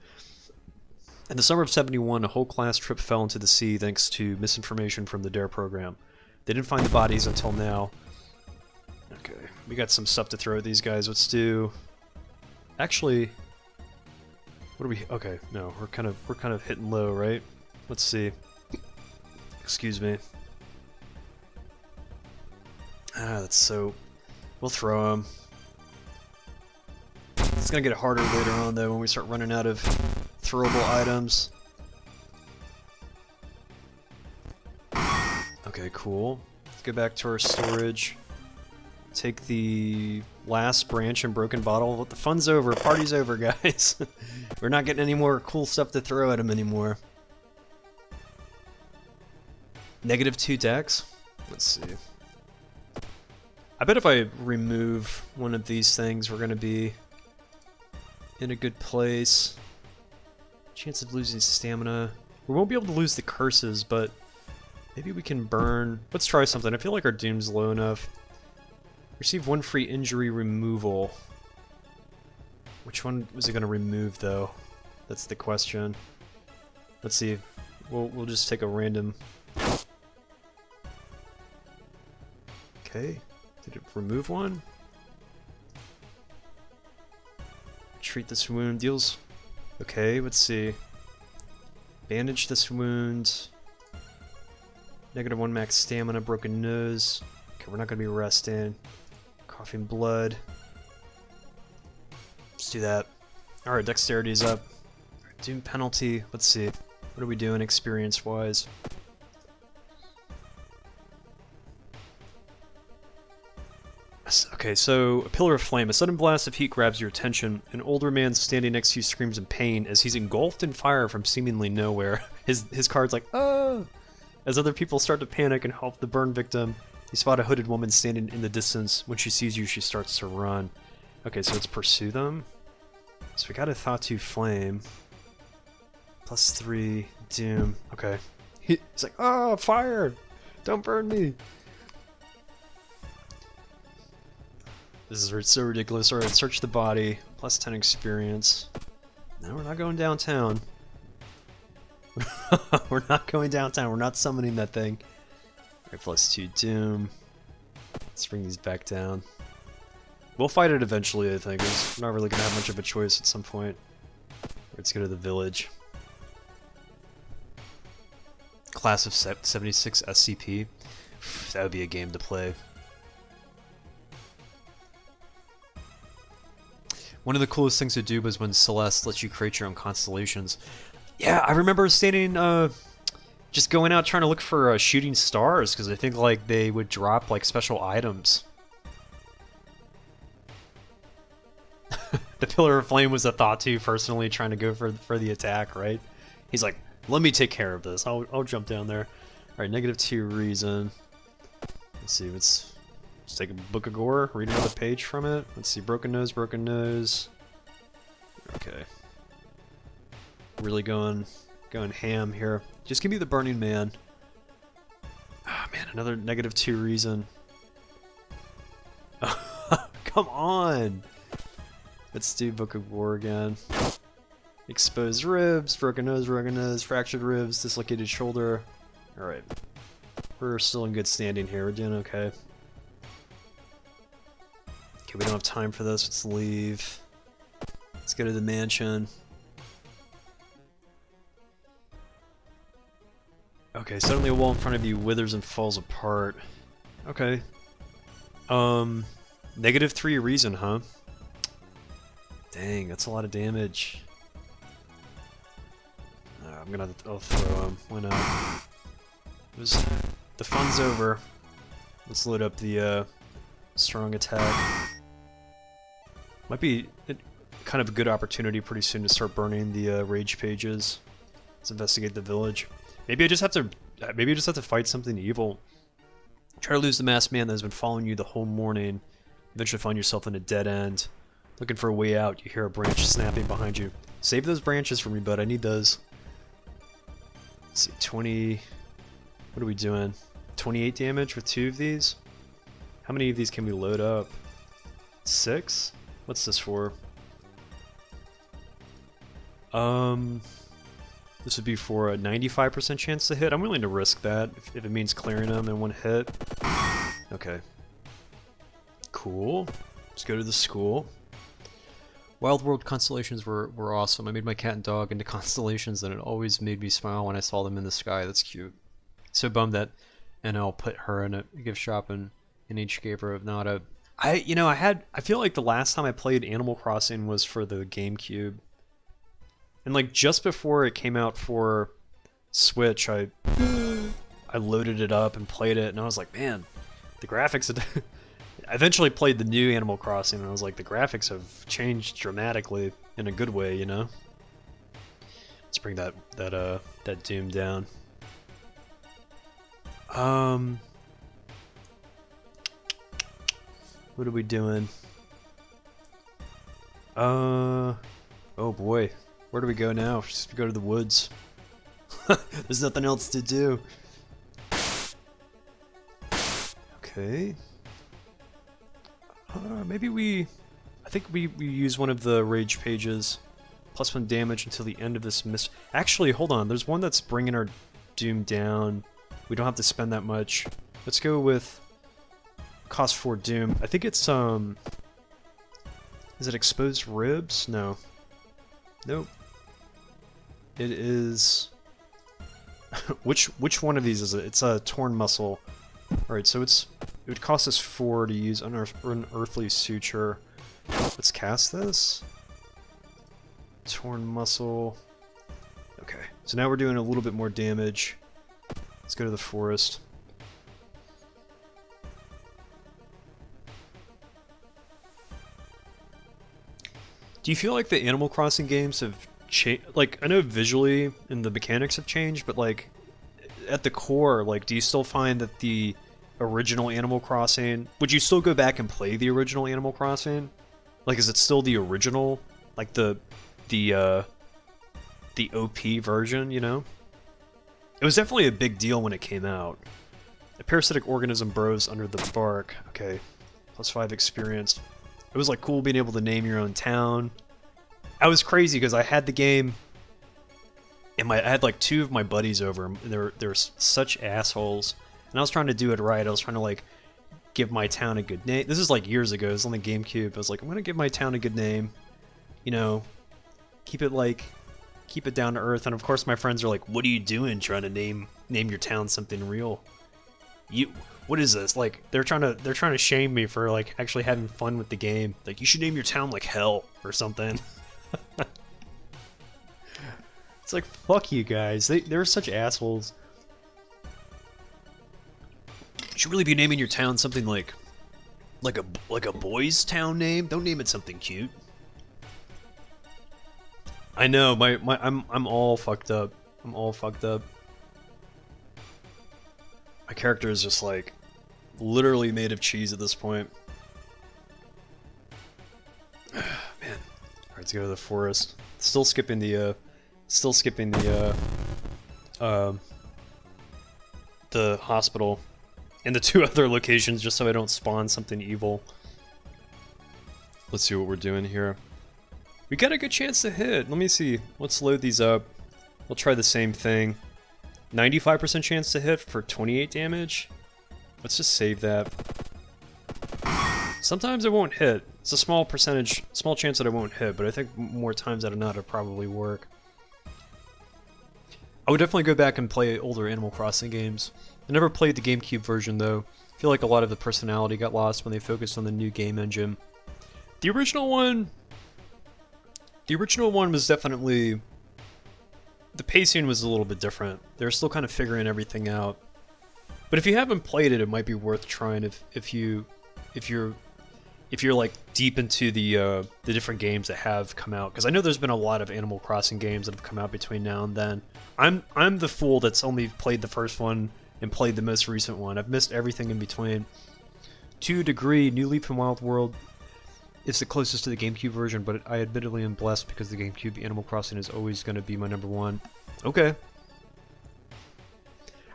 In the summer of 71, a whole class trip fell into the sea thanks to misinformation from the DARE program. They didn't find the bodies until now. Okay, we got some stuff to throw at these guys. Let's do... Actually... What are we... Okay, no, we're kind of hitting low, right? Let's see. Excuse me. Ah, that's so... We'll throw them. It's gonna get harder later on, though, when we start running out of throwable items. Okay, cool. Let's go back to our storage. Take the last branch and broken bottle. The fun's over. Party's over, guys. We're not getting any more cool stuff to throw at him anymore. -2 dex? Let's see. I bet if I remove one of these things, we're going to be in a good place. Chance of losing stamina. We won't be able to lose the curses, but maybe we can burn... Let's try something. I feel like our doom's low enough. Receive 1 free injury removal. Which one was it going to remove, though? That's the question. Let's see. We'll just take a random... Okay. Did it remove one? Treat this wound. Deals... Okay, let's see. Bandage this wound. -1 max stamina, broken nose. Okay, we're not going to be resting. Coughing blood. Let's do that. Alright, dexterity's up. Doom penalty. Let's see. What are we doing experience-wise? Okay, so a pillar of flame. A sudden blast of heat grabs your attention. An older man standing next to you screams in pain as he's engulfed in fire from seemingly nowhere. His card's like, oh! As other people start to panic and help the burn victim, you spot a hooded woman standing in the distance. When she sees you, she starts to run. Okay, so let's pursue them. So we got a Thatu flame. +3 doom. Okay. He's like, oh, fire! Don't burn me! This is so ridiculous. Alright, search the body. +10 experience. No, we're not going downtown. We're not going downtown. We're not summoning that thing. Alright, +2 doom. Let's bring these back down. We'll fight it eventually, I think. We're not really going to have much of a choice at some point. Let's go to the village. Class of 76 SCP. That would be a game to play. One of the coolest things to do was when Celeste lets you create your own constellations. Yeah, I remember standing, just going out trying to look for shooting stars, because I think, like, they would drop, like, special items. The Pillar of Flame was a Thatu personally trying to go for the attack, right? He's like, let me take care of this. I'll jump down there. Alright, -2 reason. Let's see, let's take a Book of Gore, read another page from it. Let's see, broken nose, broken nose. Okay. Really going ham here. Just give me the Burning Man. Ah, man, another -2 reason. Come on! Let's do Book of War again. Exposed ribs, broken nose, fractured ribs, dislocated shoulder. Alright. We're still in good standing here. We're doing okay. Okay, we don't have time for this. Let's leave. Let's go to the mansion. Okay, suddenly a wall in front of you withers and falls apart. Okay. -3 reason, huh? Dang, that's a lot of damage. I'll throw him. Why not? The fun's over. Let's load up the strong attack. Might be kind of a good opportunity pretty soon to start burning the rage pages. Let's investigate the village. Maybe I just have to fight something evil. Try to lose the masked man that has been following you the whole morning. Eventually find yourself in a dead end. Looking for a way out, you hear a branch snapping behind you. Save those branches for me, bud. I need those. Let's see, 20... What are we doing? 28 damage with 2 of these. How many of these can we load up? 6? What's this for? This would be for a 95% chance to hit. I'm willing to risk that if it means clearing them in one hit. Okay. Cool. Let's go to the school. Wild World constellations were awesome. I made my cat and dog into constellations, and it always made me smile when I saw them in the sky. That's cute. So bummed that NL put her in a gift shop and each gave her not a. I feel like the last time I played Animal Crossing was for the GameCube. And like just before it came out for Switch, I loaded it up and played it, and I was like, man, the graphics. I eventually played the new Animal Crossing, and I was like, the graphics have changed dramatically in a good way, you know. Let's bring that Doom down. What are we doing? Oh boy. Where do we go now? Just go to the woods. There's nothing else to do. Okay. Maybe I think we use one of the rage pages. +1 damage until the end of this miss. Actually, hold on. There's one that's bringing our Doom down. We don't have to spend that much. Let's go with cost 4 Doom. I think it's, is it exposed ribs? No. Nope. It is... which one of these is it? It's a torn muscle. Alright, so it would cost us 4 to use unearthly suture. Let's cast this. Torn muscle. Okay, so now we're doing a little bit more damage. Let's go to the forest. Do you feel like the Animal Crossing games have changed? Like, I know visually and the mechanics have changed, but like, at the core, like, do you still find that the original Animal Crossing... Would you still go back and play the original Animal Crossing? Like, is it still the original? Like, the OP version, you know? It was definitely a big deal when it came out. A parasitic organism burrows under the bark. Okay, +5 experience. It was like cool being able to name your own town. I was crazy because I had the game, and I had like 2 of my buddies over, and they're such assholes. And I was trying to do it right. I was trying to like give my town a good name. This is like years ago. It was on the GameCube. I was like, I'm gonna give my town a good name. You know, keep it down to earth. And of course, my friends are like, "What are you doing? Trying to name your town something real? What is this?" Like, they're trying to shame me for like actually having fun with the game. Like, you should name your town like hell or something. It's like, fuck you guys. They're such assholes. You should really be naming your town something like a boy's town name. Don't name it something cute. I know, I'm all fucked up. I'm all fucked up. My character is just like literally made of cheese at this point. Man. Alright, let's go to the forest. Still skipping the hospital and the 2 other locations just so I don't spawn something evil. Let's see what we're doing here. We got a good chance to hit. Let me see. Let's load these up. We'll try the same thing. 95% chance to hit for 28 damage. Let's just save that. Sometimes it won't hit. It's a small chance that it won't hit, but I think more times out of not it'll probably work. I would definitely go back and play older Animal Crossing games. I never played the GameCube version though. I feel like a lot of the personality got lost when they focused on the new game engine. The original one was definitely... The pacing was a little bit different. They're still kind of figuring everything out. But if you haven't played it, it might be worth trying if you're like deep into the different games that have come out. Because I know there's been a lot of Animal Crossing games that have come out between now and then. I'm the fool that's only played the first one and played the most recent one. I've missed everything in between. To a degree, New Leaf and Wild World is the closest to the GameCube version, but I admittedly am blessed because the GameCube Animal Crossing is always going to be my #1. Okay.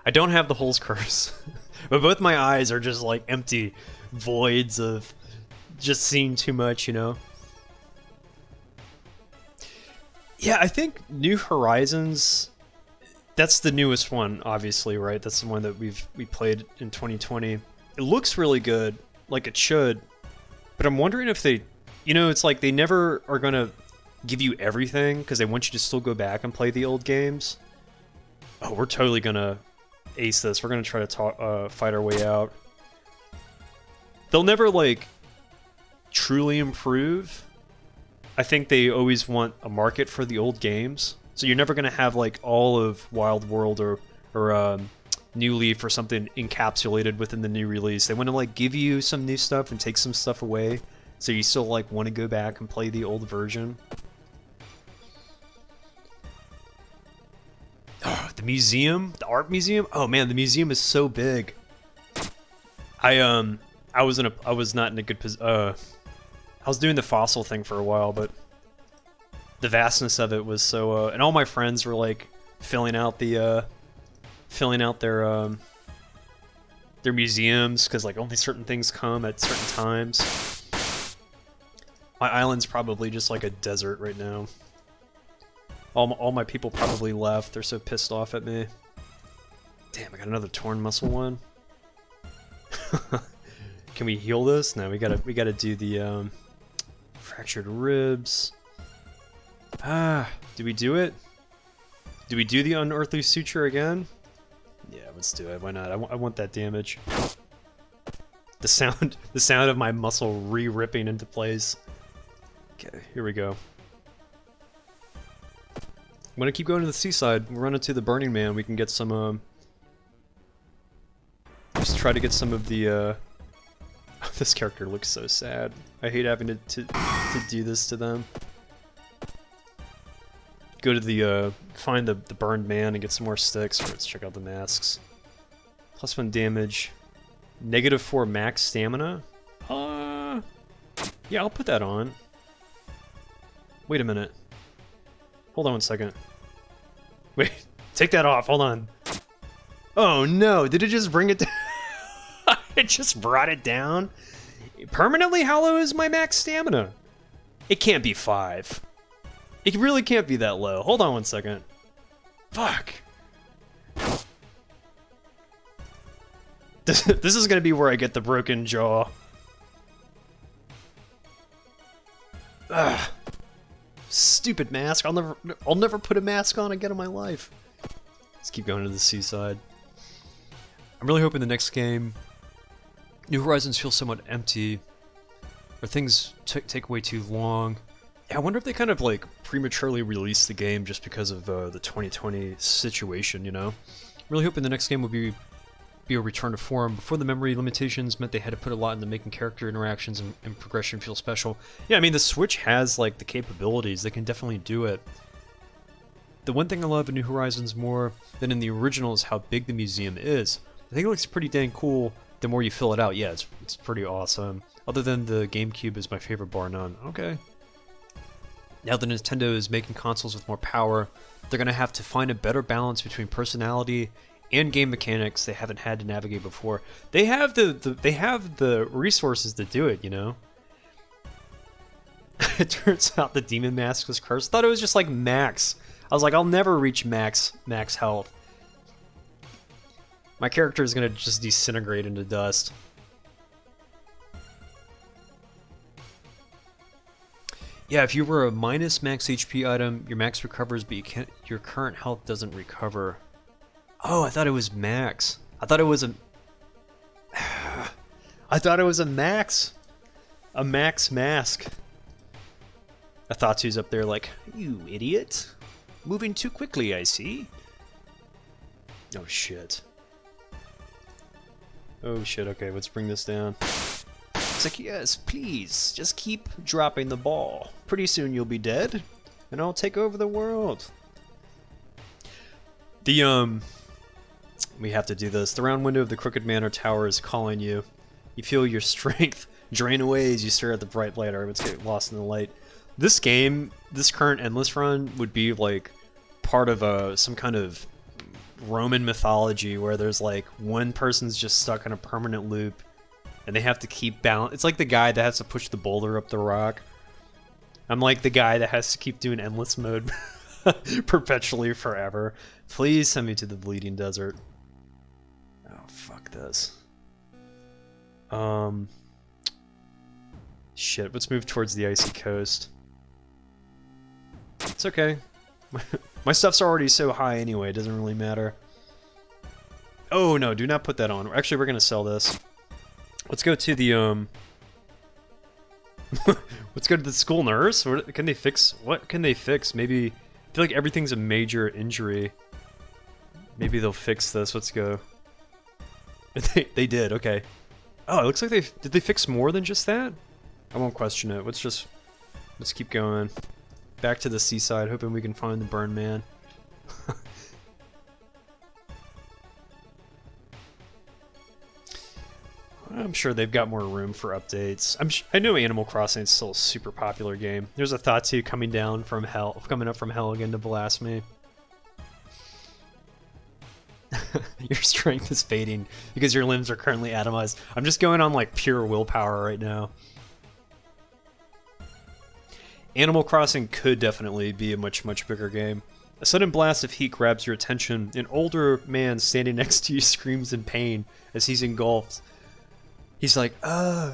I don't have the Holes curse, but both my eyes are just like empty voids of just seeing too much, you know? Yeah, I think New Horizons, that's the newest one, obviously, right? That's the one that we played in 2020. It looks really good, like it should, but I'm wondering if they, you know, it's like they never are going to give you everything because they want you to still go back and play the old games. Oh, we're totally going to ace this. We're going to try to fight our way out. They'll never, like, truly improve. I think they always want a market for the old games. So you're never going to have, like, all of Wild World or New Leaf or something encapsulated within the new release. They want to, like, give you some new stuff and take some stuff away. So you still, like, want to go back and play the old version. Oh, the museum, the art museum. Oh man, the museum is so big. I was not in a good position. I was doing the fossil thing for a while, but the vastness of it was so. And all my friends were like filling out their museums because like only certain things come at certain times. My island's probably just like a desert right now. All my people probably left. They're so pissed off at me. Damn, I got another torn muscle one. Can we heal this? No, we gotta do the fractured ribs. Do we do it? Do we do the unearthly suture again? Yeah, let's do it. Why not? I want that damage. The sound of my muscle re-ripping into place. Okay, here we go. I'm gonna keep going to the seaside. We'll run into the Burning Man. We can get some, just try to get some of the, this character looks so sad. I hate having to do this to them. Go to the, find the Burned Man and get some more sticks. Let's check out the masks. +1 damage. -4 max stamina? Yeah, I'll put that on. Wait a minute. Hold on 1 second. Wait, take that off, hold on. Oh no, did it just bring it down? It just brought it down? Permanently? How low is my max stamina? It can't be 5. It really can't be that low. Hold on 1 second. Fuck. This is gonna be where I get the broken jaw. Ugh. Stupid mask. I'll never put a mask on again in my life. Let's keep going to the seaside. I'm really hoping the next game, New Horizons feels somewhat empty, or things take way too long. Yeah, I wonder if they kind of like prematurely released the game just because of the 2020 situation. You know, I'm really hoping the next game will be a return to form. Before, the memory limitations meant they had to put a lot into making character interactions and progression feel special. Yeah, I mean, the Switch has, like, the capabilities. They can definitely do it. The one thing I love in New Horizons more than in the original is how big the museum is. I think it looks pretty dang cool the more you fill it out. Yeah, it's pretty awesome. Other than the GameCube is my favorite, bar none. Okay. Now that Nintendo is making consoles with more power, they're going to have to find a better balance between personality and game mechanics they haven't had to navigate before. They have the resources to do it, you know? It turns out the demon mask was cursed. I thought it was just like max. I was like, I'll never reach max health. My character is gonna just disintegrate into dust. Yeah, if you were a minus max HP item, your max recovers, but your current health doesn't recover. Oh, I thought it was max. I thought it was a... I thought it was a max. A max mask. I thought he was up there like, you idiot. Moving too quickly, I see. Oh, shit. Oh, shit. Okay, let's bring this down. It's like, yes, please. Just keep dropping the ball. Pretty soon you'll be dead, and I'll take over the world. We have to do this. The round window of the Crooked Manor Tower is calling you. You feel your strength drain away as you stare at the bright light, or let's get lost in the light. This game, this current Endless Run, would be like part of some kind of Roman mythology where there's like one person's just stuck in a permanent loop and they have to keep balance. It's like the guy that has to push the boulder up the rock. I'm like the guy that has to keep doing endless mode perpetually forever. Please send me to the Bleeding Desert. Oh, fuck this. Shit, let's move towards the icy coast. It's okay. My stuff's already so high anyway, it doesn't really matter. Oh no, do not put that on. Actually, we're gonna sell this. Let's go to the, let's go to the school nurse. What can they fix? What can they fix? Maybe, I feel like everything's a major injury. Maybe they'll fix this. Let's go. They did, okay. Oh, it looks like did they fix more than just that? I won't question it. Let's keep going. Back to the seaside, hoping we can find the Burn Man. I'm sure they've got more room for updates. I know Animal Crossing is still a super popular game. There's a Thatu coming up from hell again to blast me. Your strength is fading because your limbs are currently atomized. I'm just going on like pure willpower right now. Animal Crossing could definitely be a much bigger game. A sudden blast of heat grabs your attention. An older man standing next to you screams in pain as he's engulfed. He's like,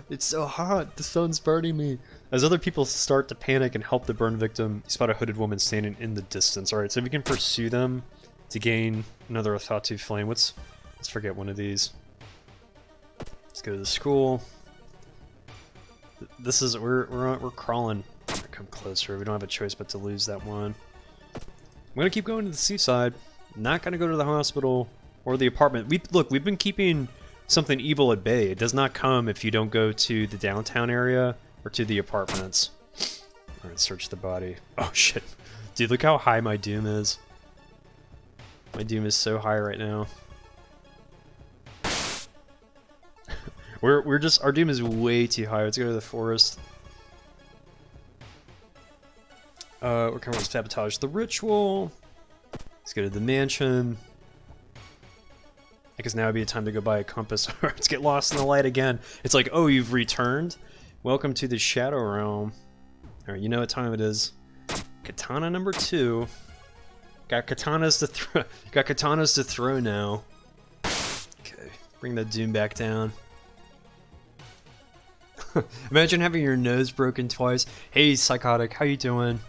it's so hot, the sun's burning me. As other people start to panic and help the burn victim, you spot a hooded woman standing in the distance. Alright, so we can pursue them to gain another Thatu flame. Let's forget one of these. Let's go to the school. This is, we're crawling. Come closer. We don't have a choice but to lose that one. I'm gonna keep going to the seaside. Not gonna go to the hospital or the apartment. We've been keeping something evil at bay. It does not come if you don't go to the downtown area or to the apartments. Alright, search the body. Oh shit. Dude, look how high my doom is. My doom is so high right now. our doom is way too high. Let's go to the forest. We're coming to sabotage the ritual. Let's go to the mansion. I guess now would be a time to go buy a compass. Let's get lost in the light again. It's like, oh, you've returned? Welcome to the Shadow Realm. Alright, you know what time it is. Katana number 2. Got katanas to throw now. Okay, bring the doom back down. Imagine having your nose broken twice. Hey, Psychotic, how you doing?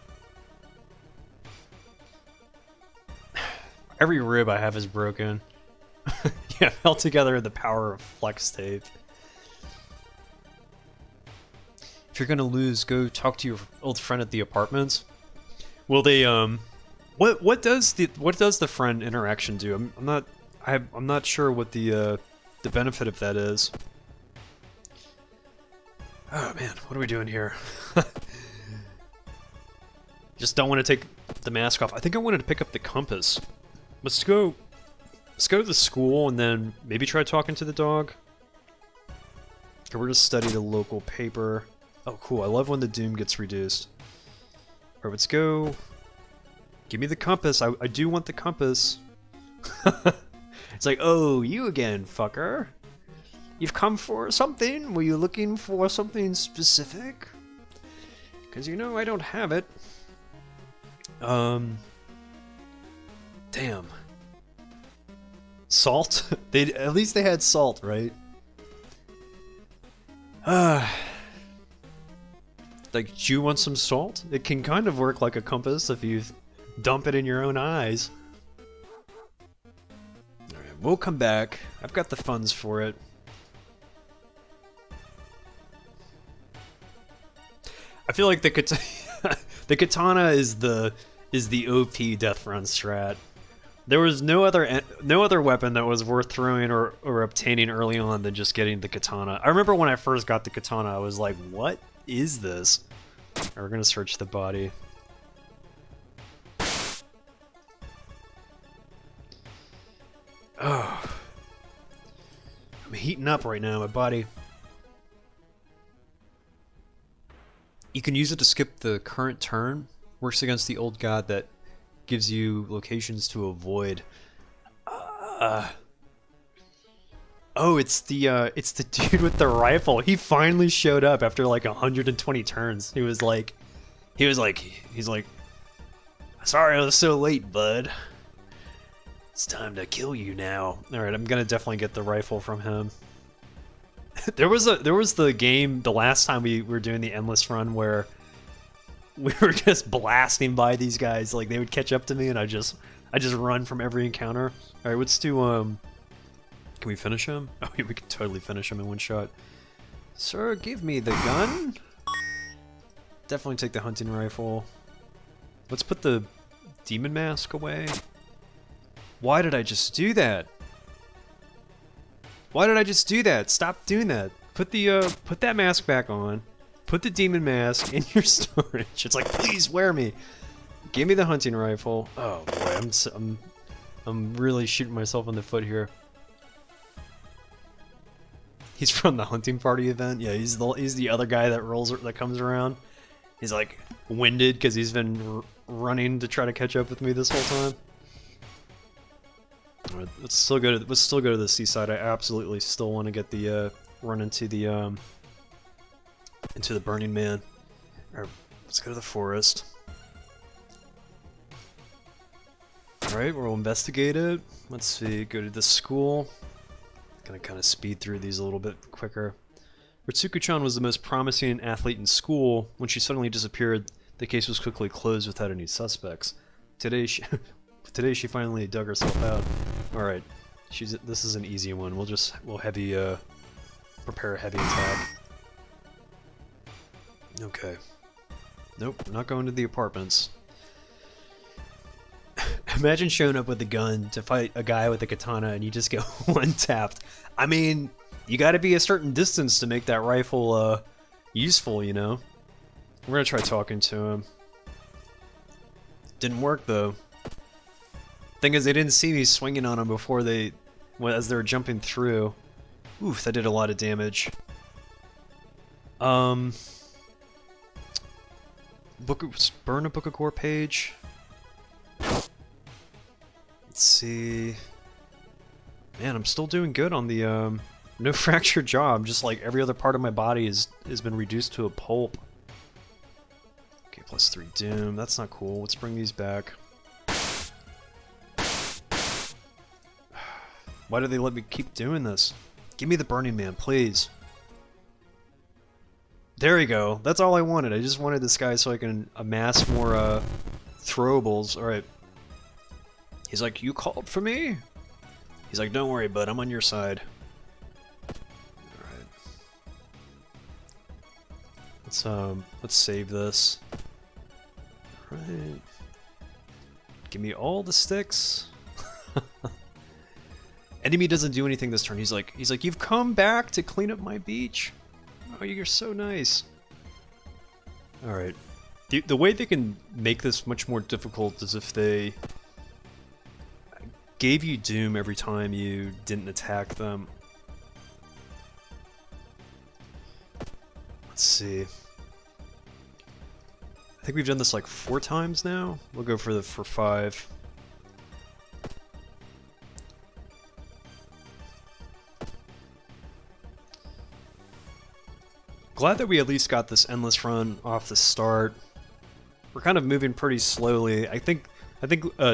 Every rib I have is broken. Yeah, held together the power of flex tape. If you're gonna lose, go talk to your old friend at the apartments. Will they what does the friend interaction do? I'm not sure what the benefit of that is. Oh man, what are we doing here? Just don't want to take the mask off. I think I wanted to pick up the compass. Let's go to the school and then maybe try talking to the dog. Okay, we're gonna study the local paper. Oh cool, I love when the doom gets reduced. Alright, let's go. Give me the compass. I do want the compass. It's like, oh, you again, fucker. You've come for something? Were you looking for something specific? Because you know I don't have it. Damn. Salt? At least they had salt, right? Like, do you want some salt? It can kind of work like a compass if you dump it in your own eyes. Alright, we'll come back. I've got the funds for it. I feel like the katana is the OP death run strat. There was no other weapon that was worth throwing or obtaining early on than just getting the katana. I remember when I first got the katana, I was like, what is this? Alright, we're gonna search the body. Oh. I'm heating up right now, my body. You can use it to skip the current turn. Works against the old god that gives you locations to avoid. Oh, it's the dude with the rifle. He finally showed up after like 120 turns. He's like, sorry I was so late, bud. It's time to kill you now. All right, I'm gonna definitely get the rifle from him. there was the game the last time we were doing the endless run where we were just blasting by these guys. Like they would catch up to me and I just run from every encounter. All right, let's do Can we finish him? Oh, yeah, we can totally finish him in one shot. Sir, give me the gun. Definitely take the hunting rifle. Let's put the demon mask away. Why did I just do that? Why did I just do that? Stop doing that. Put that mask back on. Put the demon mask in your storage. It's like, please wear me. Give me the hunting rifle. Oh boy, I'm really shooting myself in the foot here. He's from the hunting party event. Yeah, he's the other guy that comes around. He's like winded because he's been running to try to catch up with me this whole time. All right, let's still go to the seaside. I absolutely still want to get the run into the Burning Man. All right, let's go to the forest. All right, we'll investigate it. Let's see. Go to the school. Gonna kind of speed through these a little bit quicker. Ritsuko-chan was the most promising athlete in school. When she suddenly disappeared, the case was quickly closed without any suspects. Today she finally dug herself out. All right, this is an easy one. We'll heavy prepare a heavy attack. Okay. Nope, not going to the apartments. Imagine showing up with a gun to fight a guy with a katana and you just get one-tapped. I mean, you gotta be a certain distance to make that rifle useful, you know? We're gonna try talking to him. Didn't work though. Thing is, they didn't see me swinging on him before as they were jumping through. Oof, that did a lot of damage. Burn a Book of Gore page. Let's see. Man, I'm still doing good on the no fractured jaw. I'm just like every other part of my body has been reduced to a pulp. Okay, +3 doom. That's not cool. Let's bring these back. Why do they let me keep doing this? Give me the Burning Man, please. There we go. That's all I wanted. I just wanted this guy so I can amass more throwables. Alright. He's like, you called for me? He's like, don't worry, bud, I'm on your side. Alright. Let's save this. Alright. Give me all the sticks. Enemy doesn't do anything this turn. He's like, you've come back to clean up my beach? Oh, you're so nice. Alright. The way they can make this much more difficult is if they gave you doom every time you didn't attack them. Let's see. I think we've done this like 4 times now. We'll go for 5. Glad that we at least got this endless run off the start. We're kind of moving pretty slowly. I think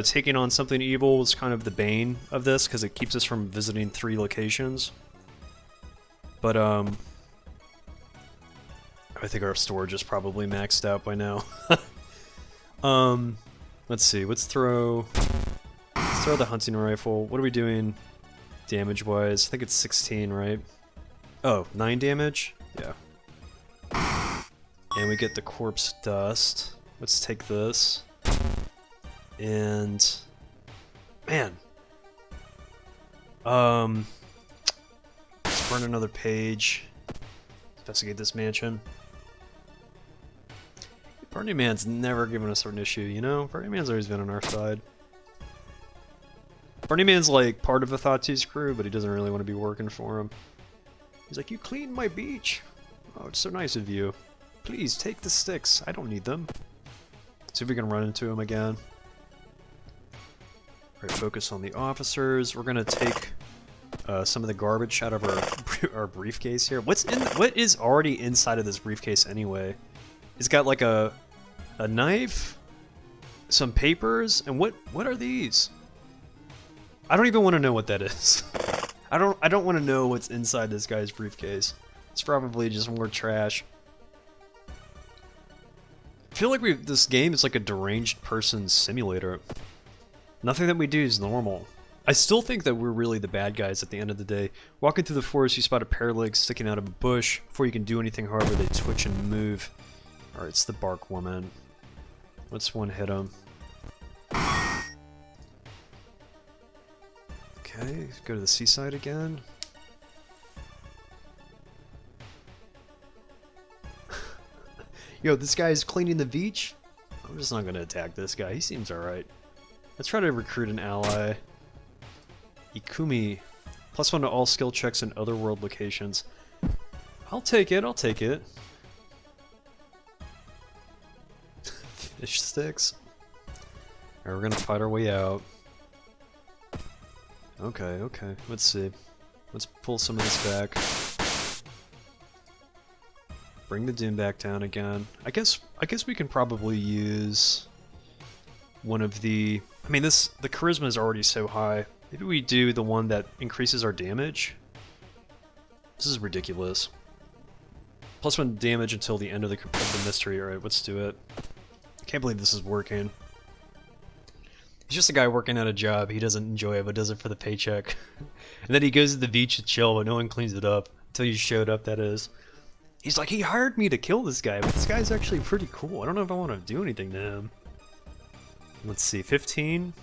taking on something evil was kind of the bane of this because it keeps us from visiting 3 locations. But I think our storage is probably maxed out by now. Let's see. Let's throw the hunting rifle. What are we doing damage-wise? I think it's 16, right? Oh, 9 damage? Yeah. And we get the corpse dust. Let's take this. And man. Let's burn another page. Investigate this mansion. Burning Man's never given us an issue, you know? Burning Man's always been on our side. Burning Man's like part of Athatu's crew, but he doesn't really want to be working for him. He's like, you cleaned my beach. Oh, it's so nice of you. Please, take the sticks. I don't need them. See if we can run into him again. Alright, focus on the officers. We're gonna take some of the garbage out of our briefcase here. What is already inside of this briefcase anyway? It's got like a knife, some papers, and what are these? I don't even want to know what that is. I don't want to know what's inside this guy's briefcase. It's probably just more trash. I feel like this game is like a deranged person simulator. Nothing that we do is normal. I still think that we're really the bad guys at the end of the day. Walking through the forest, you spot a pair of legs sticking out of a bush. Before you can do anything, however, they twitch and move. Alright, it's the bark woman. Let's one hit him. Okay, go to the seaside again. Yo, this guy's cleaning the beach? I'm just not gonna attack this guy, he seems alright. Let's try to recruit an ally. Ikumi. +1 to all skill checks in other world locations. I'll take it, I'll take it. Fish sticks. Alright, we're gonna fight our way out. Okay, okay, let's see. Let's pull some of this back. Bring the Doom back down again. I guess we can probably use one of the... I mean, the charisma is already so high. Maybe we do the one that increases our damage? This is ridiculous. +1 damage until the end of the mystery. Alright, let's do it. I can't believe this is working. He's just a guy working at a job he doesn't enjoy but does it for the paycheck. And then he goes to the beach to chill but no one cleans it up. Until you showed up, that is. He's like, he hired me to kill this guy, but this guy's actually pretty cool. I don't know if I want to do anything to him. Let's see, 15?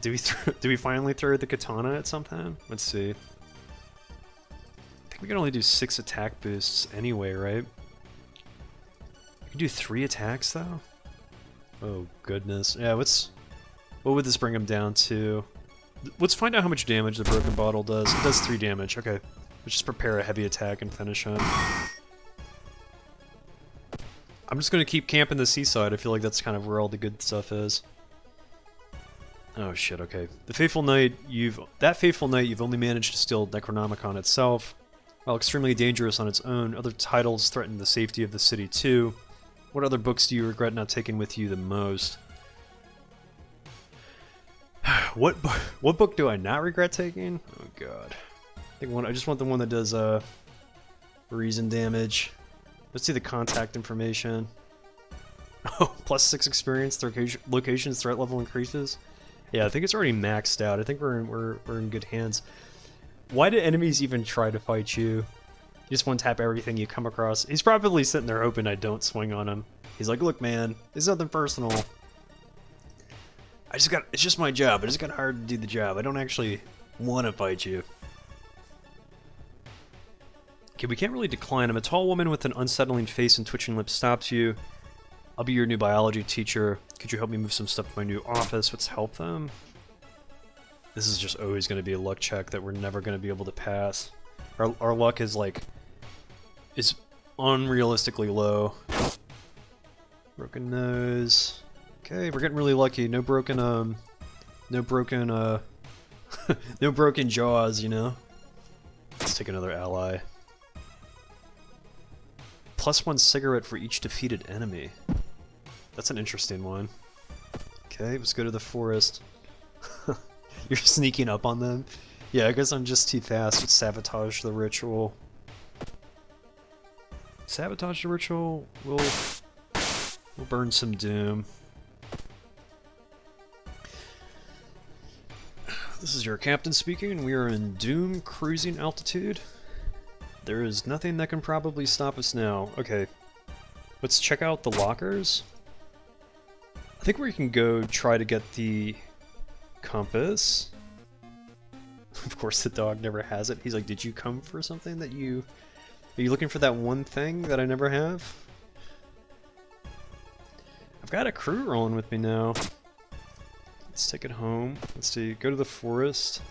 Do we finally throw the katana at something? Let's see. I think we can only do 6 attack boosts anyway, right? We can do 3 attacks though? Oh goodness. Yeah, what would this bring him down to? Let's find out how much damage the broken bottle does. It does 3 damage, okay. Let's just prepare a heavy attack and finish him. I'm just gonna keep camping the seaside. I feel like that's kind of where all the good stuff is. Oh shit, okay. The Faithful Knight, you've only managed to steal Necronomicon itself. While extremely dangerous on its own, other titles threaten the safety of the city too. What other books do you regret not taking with you the most? What book do I not regret taking? Oh god. I just want the one that does reason damage. Let's see the contact information. Oh, +6 experience, locations, threat level increases. Yeah, I think it's already maxed out. I think we're in good hands. Why do enemies even try to fight you? You just one tap everything you come across. He's probably sitting there hoping I don't swing on him. He's like, look man, it's nothing personal. It's just my job. I just got hired to do the job. I don't actually want to fight you. Okay, we can't really decline him. A tall woman with an unsettling face and twitching lips stops you. I'll be your new biology teacher. Could you help me move some stuff to my new office? Let's help them. This is just always going to be a luck check that we're never going to be able to pass. Our luck is unrealistically low. Broken nose. Okay, we're getting really lucky. No broken no broken jaws, you know. Let's take another ally. +1 cigarette for each defeated enemy. That's an interesting one. Okay, let's go to the forest. You're sneaking up on them? Yeah, I guess I'm just too fast. Let's sabotage the ritual. Sabotage the ritual? We'll burn some doom. This is your captain speaking. We are in doom cruising altitude. There is nothing that can probably stop us now. Okay, let's check out the lockers. I think we can go try to get the compass. Of course the dog never has it. He's like, did you come for something that you... Are you looking for that one thing that I never have? I've got a crew rolling with me now. Let's take it home. Let's see, go to the forest.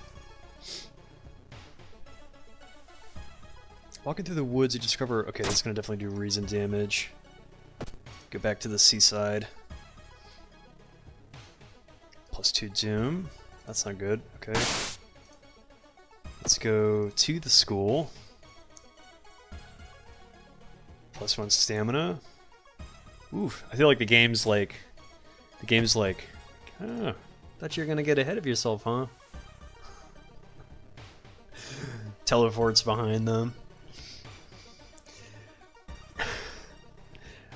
Walking through the woods, you discover... Okay, that's going to definitely do reason damage. Go back to the seaside. +2 Doom. That's not good. Okay. Let's go to the school. +1 stamina. Oof, I feel like the game's like... Oh, thought you were gonna get ahead of yourself, huh? Teleports behind them.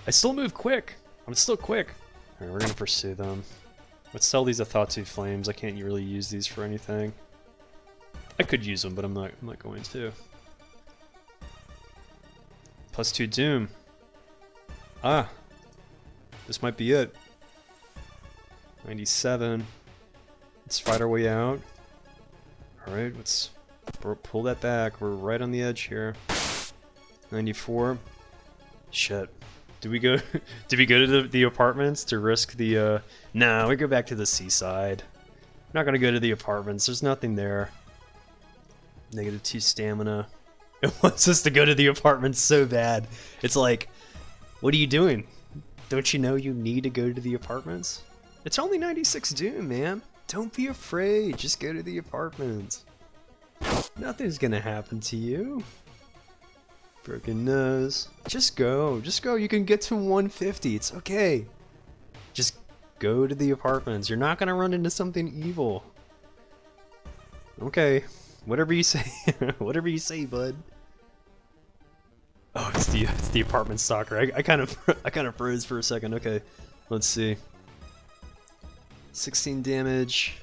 I still move quick. I'm still quick. Alright, we're gonna pursue them. Let's sell these Athatu Flames. I can't really use these for anything. I could use them, but I'm not going to. +2 Doom. Ah. This might be it. 97. Let's fight our way out. Alright, let's pull that back. We're right on the edge here. 94. Shit. Did we go to the apartments to risk the Nah, we go back to the seaside. We're not gonna go to the apartments, there's nothing there. -2 stamina. It wants us to go to the apartments so bad. It's like, what are you doing? Don't you know you need to go to the apartments? It's only 96 Doom, man. Don't be afraid, just go to the apartments. Nothing's gonna happen to you. Broken nose. Just go, you can get to 150, it's okay. Just go to the apartments, you're not gonna run into something evil. Okay, whatever you say, whatever you say, bud. Oh, it's the apartment stalker. I kind of froze for a second. Okay, let's see. 16 damage.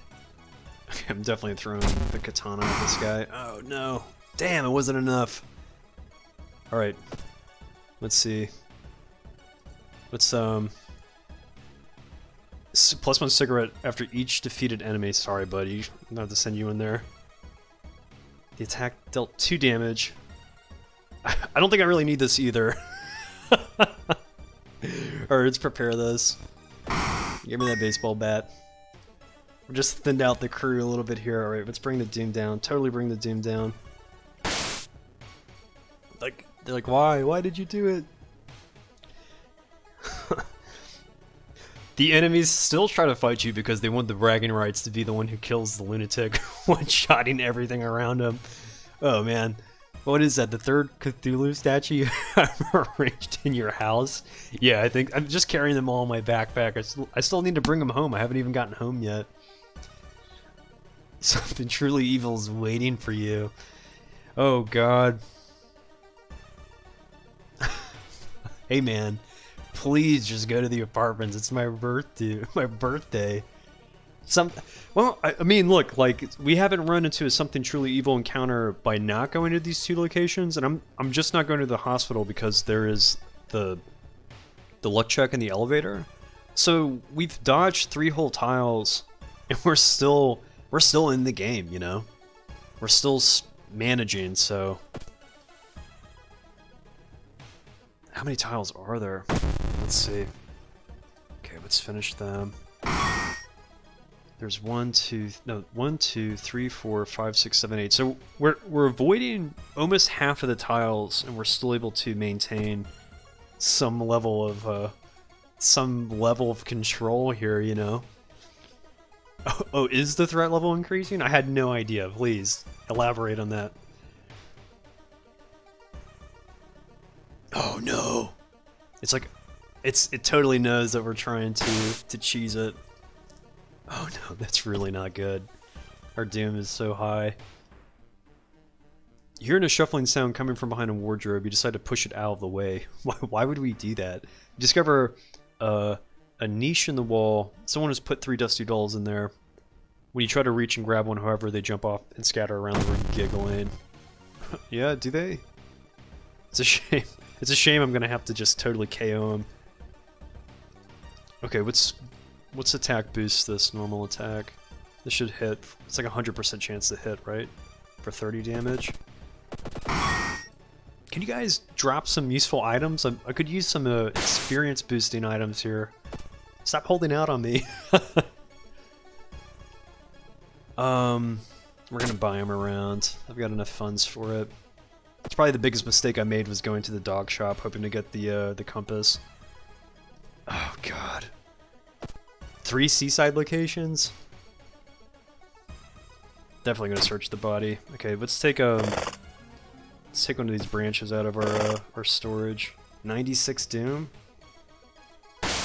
Okay, I'm definitely throwing the katana at this guy. Oh no! Damn, it wasn't enough. All right, let's see. Let's +1 cigarette after each defeated enemy. Sorry, buddy. I'm gonna have to send you in there. The attack dealt 2 damage. I don't think I really need this either. Alright, let's prepare this. Give me that baseball bat. We just thinned out the crew a little bit here. Alright, let's bring the Doom down. Totally bring the Doom down. Like, they're like, why? Why did you do it? The enemies still try to fight you because they want the bragging rights to be the one who kills the lunatic, one-shotting everything around him. Oh man. What is that, the third Cthulhu statue you have arranged in your house? Yeah, I think I'm just carrying them all in my backpack. I still need to bring them home. I haven't even gotten home yet. Something truly evil is waiting for you. Oh god. Hey man, please just go to the apartments. It's my birthday. My birthday. Well, I mean, look, like, we haven't run into a something truly evil encounter by not going to these 2 locations, and I'm just not going to the hospital because there is the luck check in the elevator. So we've dodged 3 whole tiles, and we're still in the game, you know. We're still managing. So how many tiles are there? Let's see. Okay, let's finish them. There's 1, 2, 3, 4, 5, 6, 7, 8. So we're avoiding almost half of the tiles, and we're still able to maintain some level of control here, you know. Oh, is the threat level increasing? I had no idea. Please elaborate on that. Oh no! It's like it totally knows that we're trying to cheese it. Oh no, that's really not good. Our doom is so high. You're hearing a shuffling sound coming from behind a wardrobe. You decide to push it out of the way. Why would we do that? You discover a niche in the wall. Someone has put 3 dusty dolls in there. When you try to reach and grab one, however, they jump off and scatter around the room giggling. Yeah, do they? It's a shame. It's a shame I'm gonna have to just totally KO them. Okay, what's attack boost this normal attack? This should hit. It's like a 100% chance to hit, right? For 30 damage. Can you guys drop some useful items? I could use some experience boosting items here. Stop holding out on me. We're gonna buy them around. I've got enough funds for it. It's probably the biggest mistake I made was going to the dog shop hoping to get the compass. Oh god. 3 seaside locations? Definitely gonna search the body. Okay, let's take one of these branches out of our storage. 96 Doom.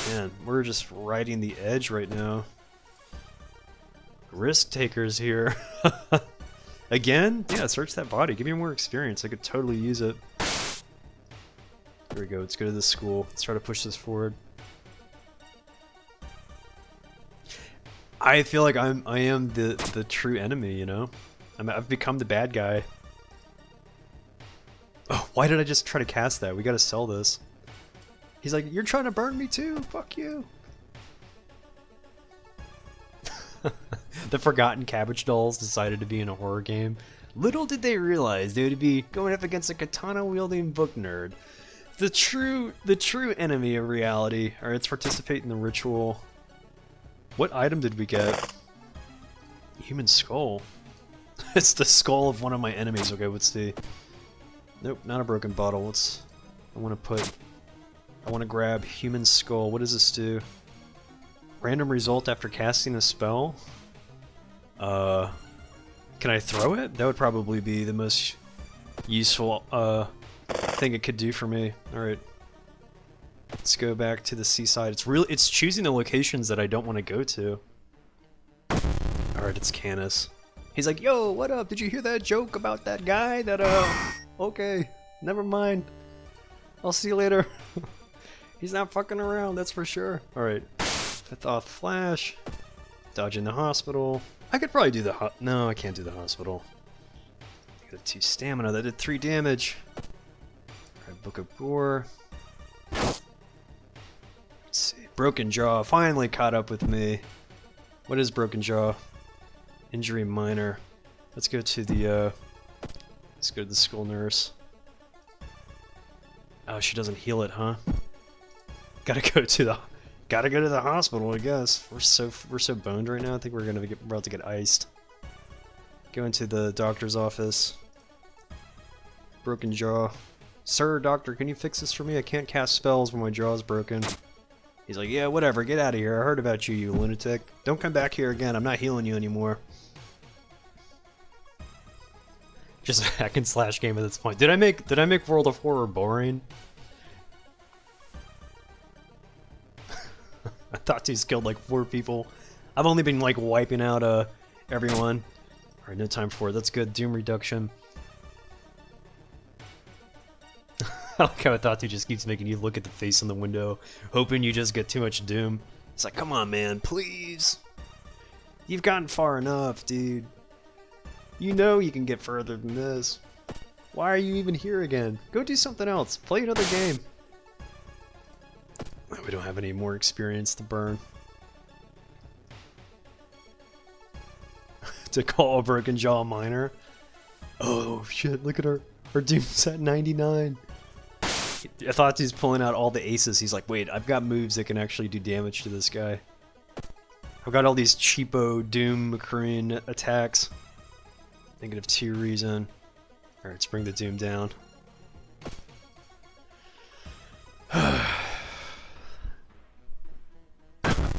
Man, we're just riding the edge right now. Risk takers here. Again? Yeah, search that body. Give me more experience. I could totally use it. Here we go. Let's go to this school. Let's try to push this forward. I feel like I am the true enemy, you know? I've become the bad guy. Oh, why did I just try to cast that? We gotta sell this. He's like, you're trying to burn me too? Fuck you. The Forgotten Cabbage Dolls decided to be in a horror game. Little did they realize they would be going up against a katana-wielding book nerd. The true enemy of reality. Alright, let's participate in the ritual. What item did we get? Human skull. It's the skull of one of my enemies. Okay, let's see. Nope, not a broken bottle. I want to grab human skull. What does this do? Random result after casting a spell? Can I throw it? That would probably be the most useful thing it could do for me. Alright. Let's go back to the seaside. It's choosing the locations that I don't want to go to. Alright, it's Canis. He's like, yo, what up? Did you hear that joke about that guy that okay, never mind. I'll see you later. He's not fucking around, that's for sure. Alright. Fifth off flash. Dodging the hospital. I could probably do the no, I can't do the hospital. I got 2 stamina, that did 3 damage. Alright, Book of Gore. Let's see. Broken Jaw finally caught up with me. What is Broken Jaw? Injury minor. Let's go to the school nurse. Oh, she doesn't heal it, huh? Gotta go to the hospital, I guess. We're so boned right now. I think we're about to get iced. Go into the doctor's office. Broken jaw. Sir, doctor, can you fix this for me? I can't cast spells when my jaw's broken. He's like, yeah, whatever, get out of here. I heard about you, you lunatic. Don't come back here again. I'm not healing you anymore. Just a hack and slash game at this point. Did I make World of Horror boring? I thought he's killed like 4 people. I've only been like wiping out everyone. Alright, no time for it. That's good. Doom reduction. I like how Atatu just keeps making you look at the face in the window, hoping you just get too much Doom. It's like, come on, man, please. You've gotten far enough, dude. You know you can get further than this. Why are you even here again? Go do something else. Play another game. We don't have any more experience to burn. To call a Broken Jaw minor. Oh shit, look at her. Her Doom's at 99. I thought he's pulling out all the aces. He's like, wait, I've got moves that can actually do damage to this guy. I've got all these cheapo Doom McCreen attacks. -2 reason. Alright, let's bring the Doom down.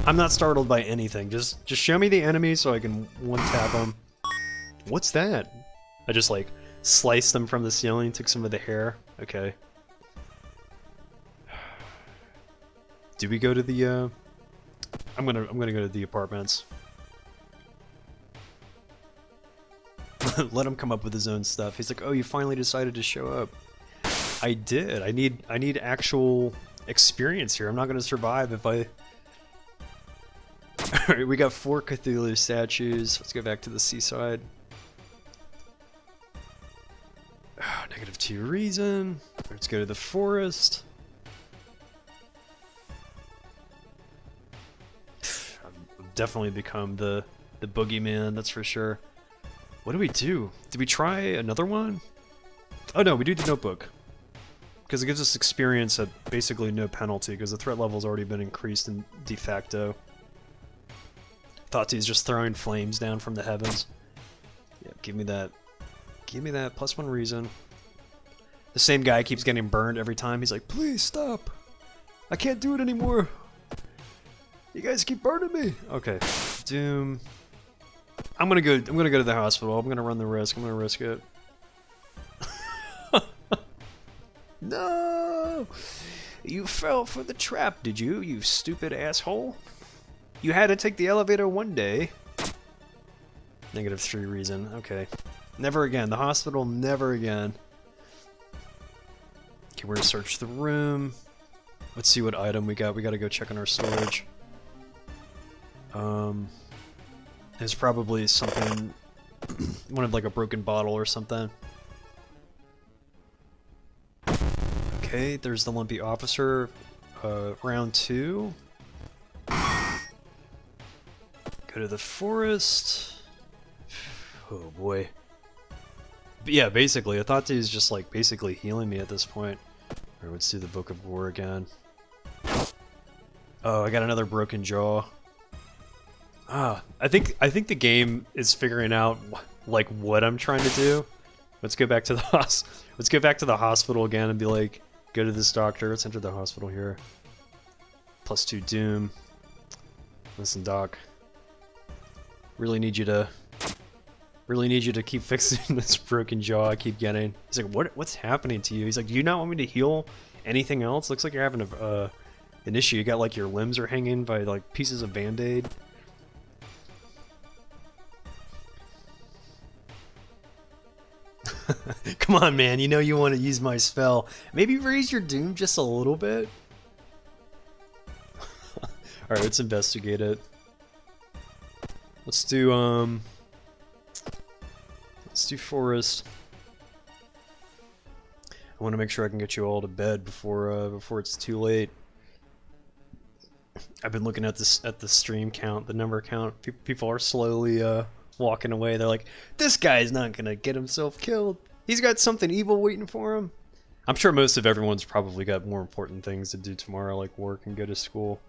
I'm not startled by anything. Just show me the enemy so I can one-tap them. What's that? I just like sliced them from the ceiling, took some of the hair. Okay. Do we go to the I'm gonna go to the apartments. Let him come up with his own stuff. He's like, oh, you finally decided to show up. I did. I need actual experience here. I'm not gonna survive if I... Alright, we got 4 Cthulhu statues. Let's go back to the seaside. Oh, -2 reason. Let's go to the forest. I've definitely become the boogeyman, that's for sure. What do we do? Did we try another one? Oh no, we do the notebook. Because it gives us experience at basically no penalty, because the threat level's already been increased in de facto. Thought he's just throwing flames down from the heavens. Yeah, give me that. Give me that. +1 reason. The same guy keeps getting burned every time. He's like, please stop. I can't do it anymore. You guys keep burning me. Okay. Doom. I'm gonna go to the hospital. I'm gonna run the risk. I'm gonna risk it. No! You fell for the trap, did you, you stupid asshole? You had to take the elevator one day. -3 reason. Okay. Never again. The hospital, never again. Okay, we're gonna search the room. Let's see what item we got. We gotta go check on our storage. There's probably something... one of like a broken bottle or something. Okay, there's the lumpy officer. Round 2. Go to the forest. Oh boy. But yeah, basically, I thought he was just like basically healing me at this point. Alright, let's do the Book of War again. Oh, I got another broken jaw. Ah, I think the game is figuring out like what I'm trying to do. Let's go back to the let's go back to the hospital again and be like, go to this doctor. Let's enter the hospital here. +2 doom. Listen, doc. Really need you to keep fixing this broken jaw I keep getting. He's like, what's happening to you? He's like, do you not want me to heal anything else? Looks like you're having an issue. You got like your limbs are hanging by like pieces of band-aid. Come on, man. You know you want to use my spell. Maybe raise your doom just a little bit. Alright, let's investigate it. Let's do forest. I want to make sure I can get you all to bed before it's too late. I've been looking at the stream count, the number count. People are slowly walking away. They're like, this guy's not gonna get himself killed. He's got something evil waiting for him. I'm sure most of everyone's probably got more important things to do tomorrow, like work and go to school.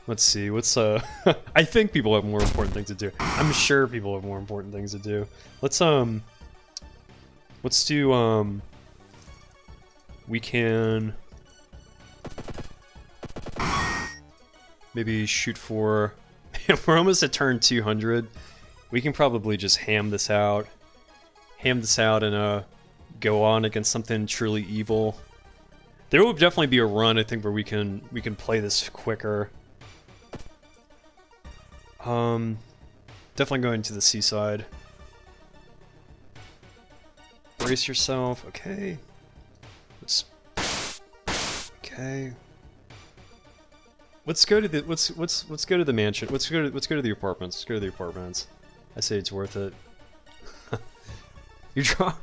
Let's see, what's I think people have more important things to do. I'm sure people have more important things to do. Let's do we can maybe shoot for we're almost at turn 200. We can probably just ham this out and go on against something truly evil. There will definitely be a run, I think, where we can play this quicker. Definitely going to the seaside. Brace yourself. Okay. Okay. Let's go to the let's go to the mansion. Let's go to the apartments. Let's go to the apartments. I say it's worth it. You draw.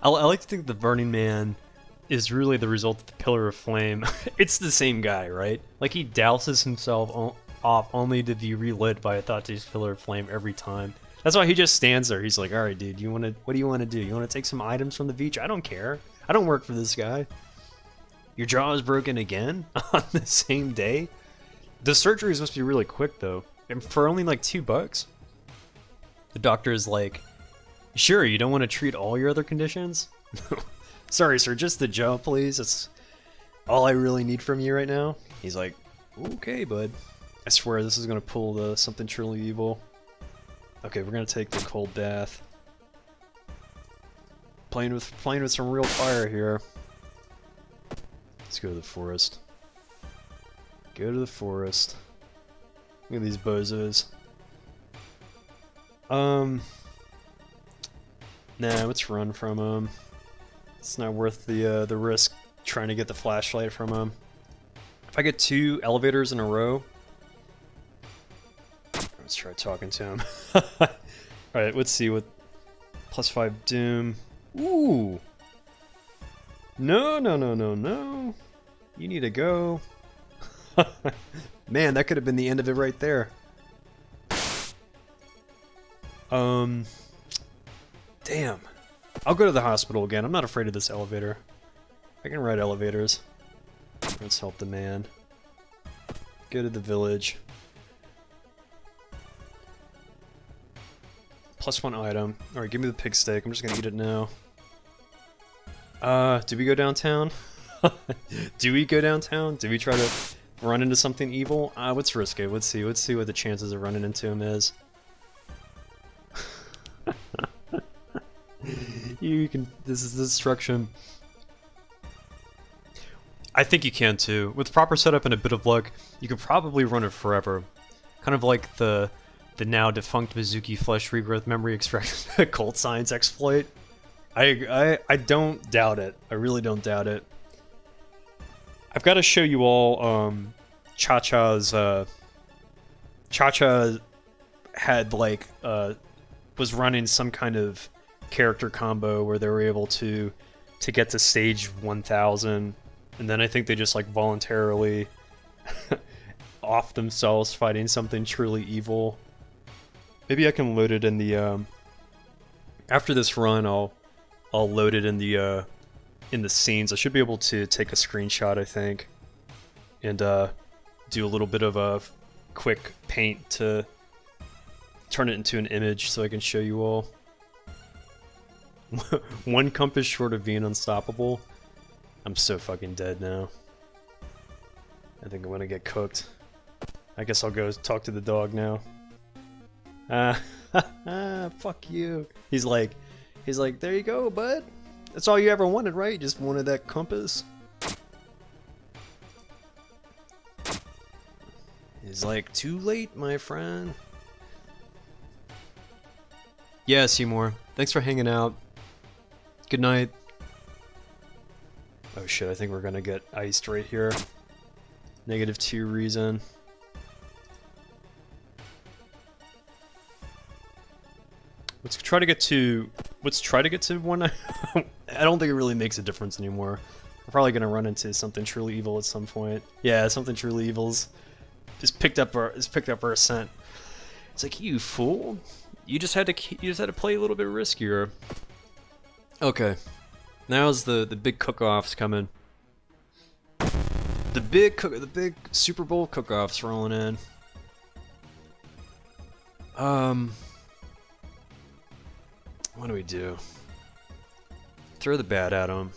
I like to think the Burning Man is really the result of the Pillar of Flame. It's the same guy, right? Like he douses himself off only to be relit by a Thati's Pillar of Flame every time. That's why he just stands there. He's like, all right, dude, what do you want to do? You want to take some items from the beach? I don't care. I don't work for this guy. Your jaw is broken again on the same day? The surgery is supposed to be really quick, though. And for only like $2. The doctor is like, sure, you don't want to treat all your other conditions? Sorry, sir, just the jaw, please. That's all I really need from you right now. He's like, okay, bud. I swear this is going to pull something truly evil. Okay, we're going to take the cold bath. Playing with some real fire here. Let's go to the forest. Go to the forest. Look at these bozos. Nah, let's run from them. It's not worth the risk trying to get the flashlight from them. If I get 2 elevators in a row, let's try talking to him. Alright, let's see what +5 doom. Ooh! No, no, no, no, no. You need to go. Man, that could have been the end of it right there. Damn. I'll go to the hospital again. I'm not afraid of this elevator. I can ride elevators. Let's help the man. Go to the village. +1 item. Alright, give me the pig steak. I'm just gonna eat it now. Do we go downtown? Do we go downtown? Do we try to Run into something evil? Let's risk it. Let's see what the chances of running into him is. You can. This is destruction. I think you can too. With proper setup and a bit of luck, you could probably run it forever. Kind of like the now defunct Mizuki Flesh Regrowth Memory Extraction Cult Science exploit. I don't doubt it. I really don't doubt it. I've got to show you all Cha-Cha's Cha-Cha had like was running some kind of character combo where they were able to get to stage 1000, and then I think they just like voluntarily off themselves fighting something truly evil. Maybe I can load it in the after this run. I'll load it in the scenes. I should be able to take a screenshot, I think, and do a little bit of a quick paint to turn it into an image so I can show you all. One compass short of being unstoppable. I'm so fucking dead now. I think I'm gonna get cooked. I guess I'll go talk to the dog now. Fuck you. He's like, there you go, bud. That's all you ever wanted, right? You just wanted that compass. He's like, too late, my friend. Yeah, Seymour. Thanks for hanging out. Good night. Oh shit, I think we're gonna get iced right here. -2 reason. Let's try to get to one. I don't think it really makes a difference anymore. We're probably gonna run into something truly evil at some point. Yeah, something truly evil's just picked up our ascent. It's like, you fool. You just had to play a little bit riskier. Okay. Now's the big cook-offs coming. The big Super Bowl cook-offs rolling in. What do we do? Throw the bat at him.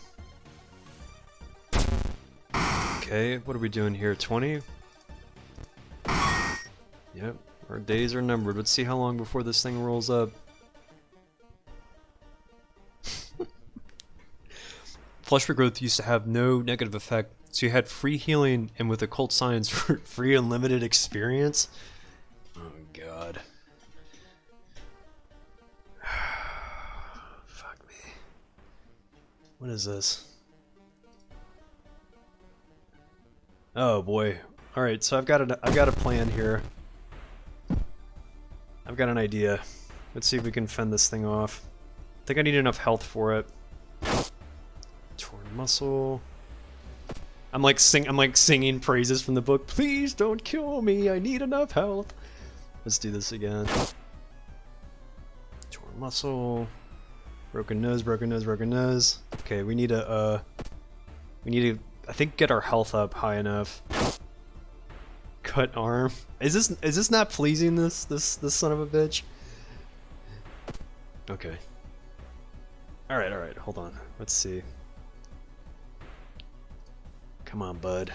Okay, what are we doing here? 20? Yep, our days are numbered. Let's see how long before this thing rolls up. Flesh regrowth used to have no negative effect, so you had free healing and with occult science free unlimited experience. Oh god. Fuck me. What is this? Oh boy. All right, so I've got a plan here. I've got an idea. Let's see if we can fend this thing off. I think I need enough health for it. Torn muscle. I'm like singing praises from the book. Please don't kill me. I need enough health. Let's do this again. Torn muscle. Broken nose, broken nose, broken nose. Okay, we need to I think get our health up high enough. Cut arm. Is this not pleasing this son of a bitch? Okay. Alright, hold on. Let's see. Come on, bud.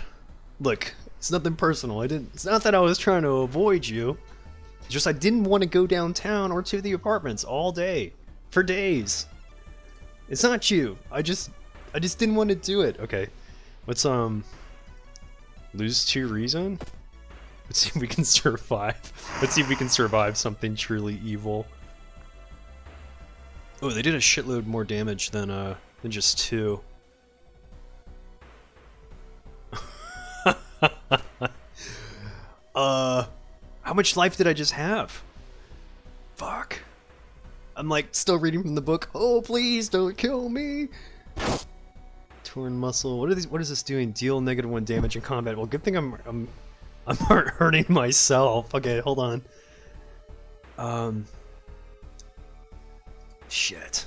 Look, it's nothing personal. It's not that I was trying to avoid you. It's just I didn't want to go downtown or to the apartments all day. For days. It's not you. I just didn't want to do it. Okay. Let's lose 2 reason. Let's see if we can survive. Let's see if we can survive something truly evil. Oh, they did a shitload more damage than just 2. How much life did I just have? Fuck. I'm like still reading from the book. Oh, please don't kill me. Torn muscle. What is this doing? Deal -1 damage in combat. Well, good thing I'm hurting myself. Okay, hold on. Shit.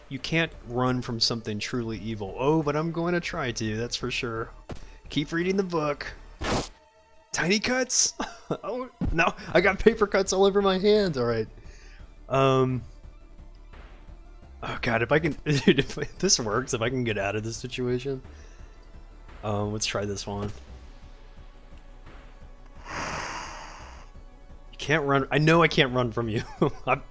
You can't run from something truly evil. Oh, but I'm going to try to, that's for sure. Keep reading the book. Tiny cuts? Oh, no, I got paper cuts all over my hands. Alright. Oh god, if I can, dude, if this works, if I can get out of this situation. Let's try this one. You can't run. I know I can't run from you.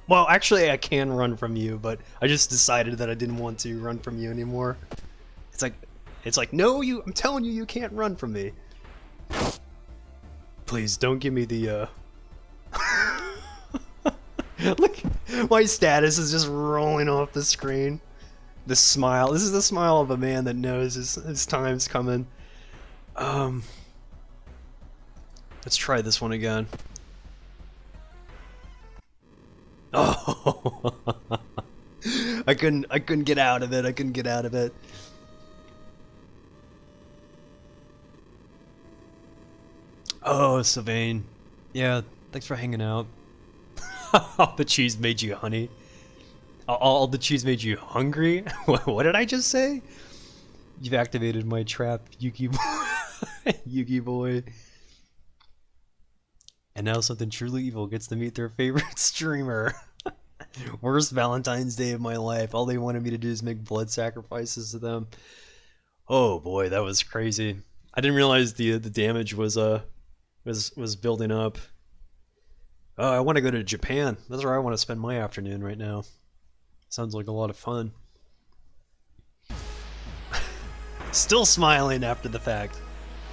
Well, actually, I can run from you, but I just decided that I didn't want to run from you anymore. It's like, no, you. I'm telling you, you can't run from me. Please don't give me the. Look, my status is just rolling off the screen. The smile. This is the smile of a man that knows his time's coming. Let's try this one again. Oh, I couldn't get out of it. I couldn't get out of it. Oh, Sylvain. Yeah, thanks for hanging out. All the cheese made you honey. All the cheese made you hungry? What did I just say? You've activated my trap, Yuki boy. Yuki boy. And now something truly evil gets to meet their favorite streamer. Worst Valentine's Day of my life. All they wanted me to do is make blood sacrifices to them. Oh boy, that was crazy. I didn't realize the damage was building up. Oh, I want to go to Japan. That's where I want to spend my afternoon right now. Sounds like a lot of fun. Still smiling after the fact.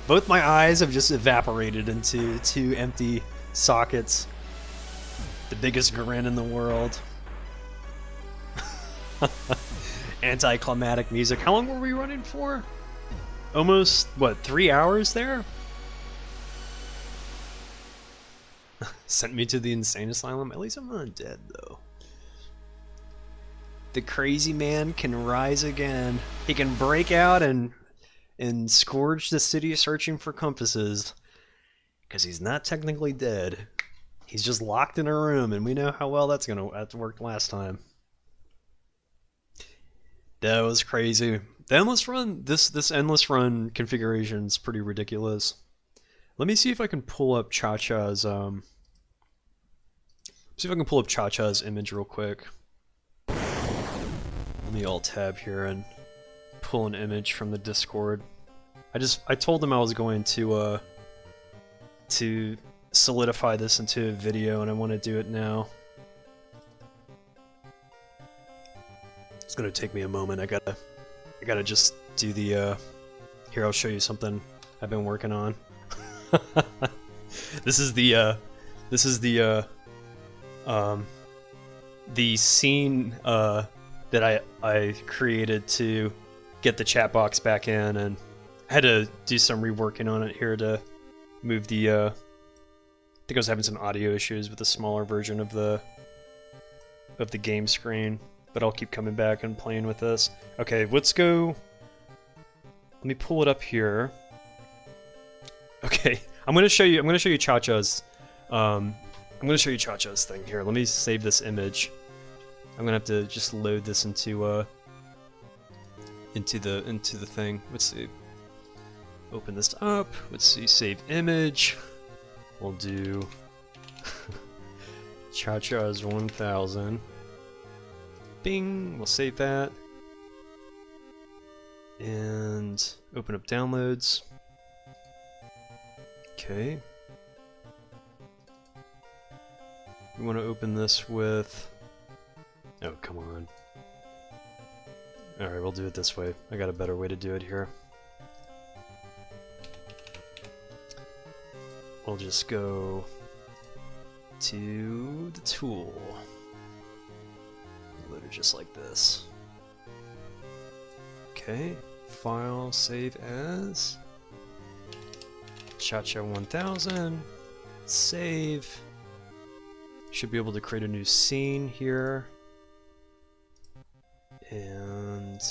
Both my eyes have just evaporated into two empty sockets. The biggest grin in the world. Anticlimactic music. How long were we running for? Almost, what, 3 hours there? Sent me to the insane asylum. At least I'm not dead, though. The crazy man can rise again. He can break out and scourge the city searching for compasses. Because he's not technically dead. He's just locked in a room, and we know how well that's worked last time. That was crazy. The endless run, this endless run configuration is pretty ridiculous. Let me see if I can pull up Cha-Cha's image real quick. Let me alt tab here and pull an image from the Discord. I told them I was going to solidify this into a video, and I want to do it now. It's gonna take me a moment. I gotta just do the here, I'll show you something I've been working on. This is the scene that I created to get the chat box back in, and I had to do some reworking on it here to move the I think I was having some audio issues with the smaller version of the game screen, but I'll keep coming back and playing with this. Okay, let's go. Let me pull it up here. Okay, I'm gonna show you Cha-Cha's thing here. Let me save this image. I'm gonna have to just load this into the thing. Let's see. Open this up. Let's see. Save image. We'll do Cha-Cha's 1000. Bing. We'll save that. And open up downloads. Okay. We want to open this with... Oh, come on. Alright, we'll do it this way. I got a better way to do it here. We'll just go to the tool. Load it just like this. Okay. File, save as... Cha-Cha 1000. Save. Should be able to create a new scene here. And...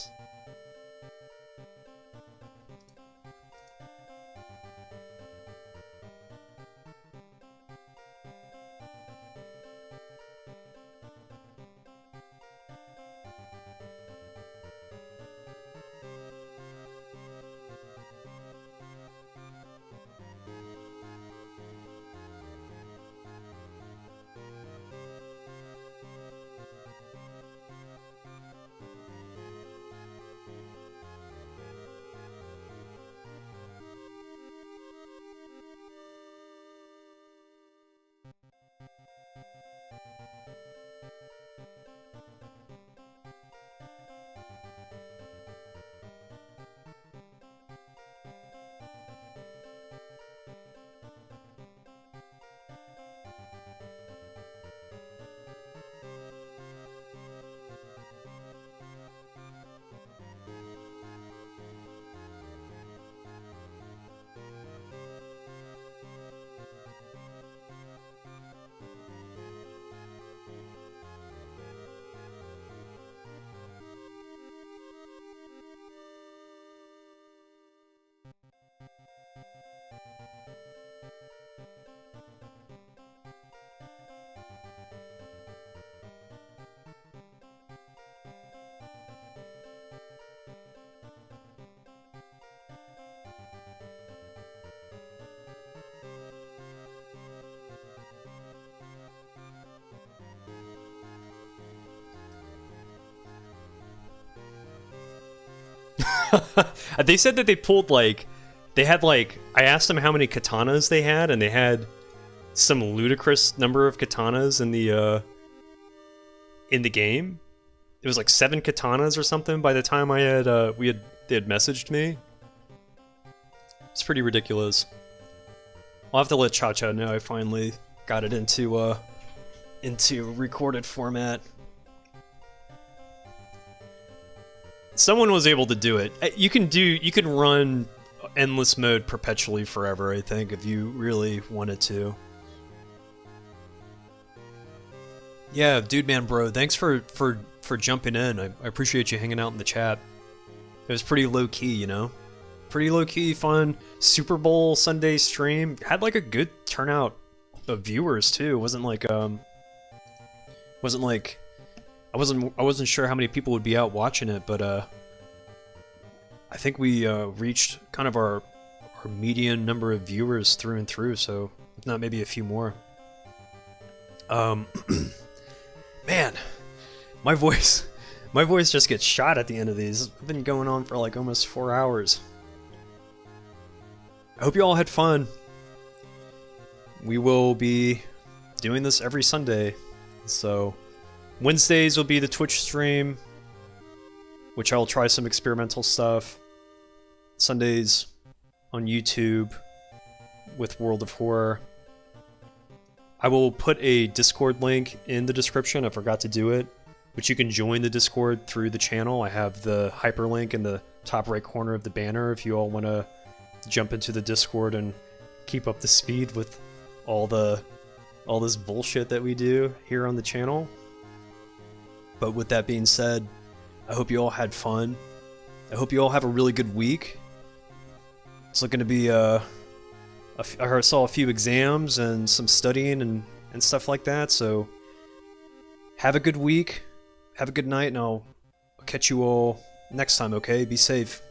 They said that they pulled like, they had like, I asked them how many katanas they had, and they had some ludicrous number of katanas in the game. It was like 7 katanas or something by the time I had they had messaged me. It's pretty ridiculous. I'll have to let Cha-Cha know I finally got it into recorded format. Someone was able to do it. You can run endless mode perpetually forever, I think, if you really wanted to. Yeah, dude, man, bro, thanks for jumping in. I appreciate you hanging out in the chat. It was pretty low key, you know? Pretty low key, fun Super Bowl Sunday stream. Had like a good turnout of viewers too. It wasn't like I wasn't sure how many people would be out watching it, but I think we reached kind of our median number of viewers through and through, so if not maybe a few more. Man, my voice just gets shot at the end of these. I've been going on for like almost 4 hours. I hope you all had fun. We will be doing this every Sunday, so Wednesdays will be the Twitch stream, which I'll try some experimental stuff. Sundays on YouTube with World of Horror. I will put a Discord link in the description. I forgot to do it, but you can join the Discord through the channel. I have the hyperlink in the top right corner of the banner if you all want to jump into the Discord and keep up the speed with all this bullshit that we do here on the channel. But with that being said, I hope you all had fun. I hope you all have a really good week. It's looking to be I saw a few exams and some studying and stuff like that, so have a good week, have a good night, and I'll catch you all next time, okay? Be safe.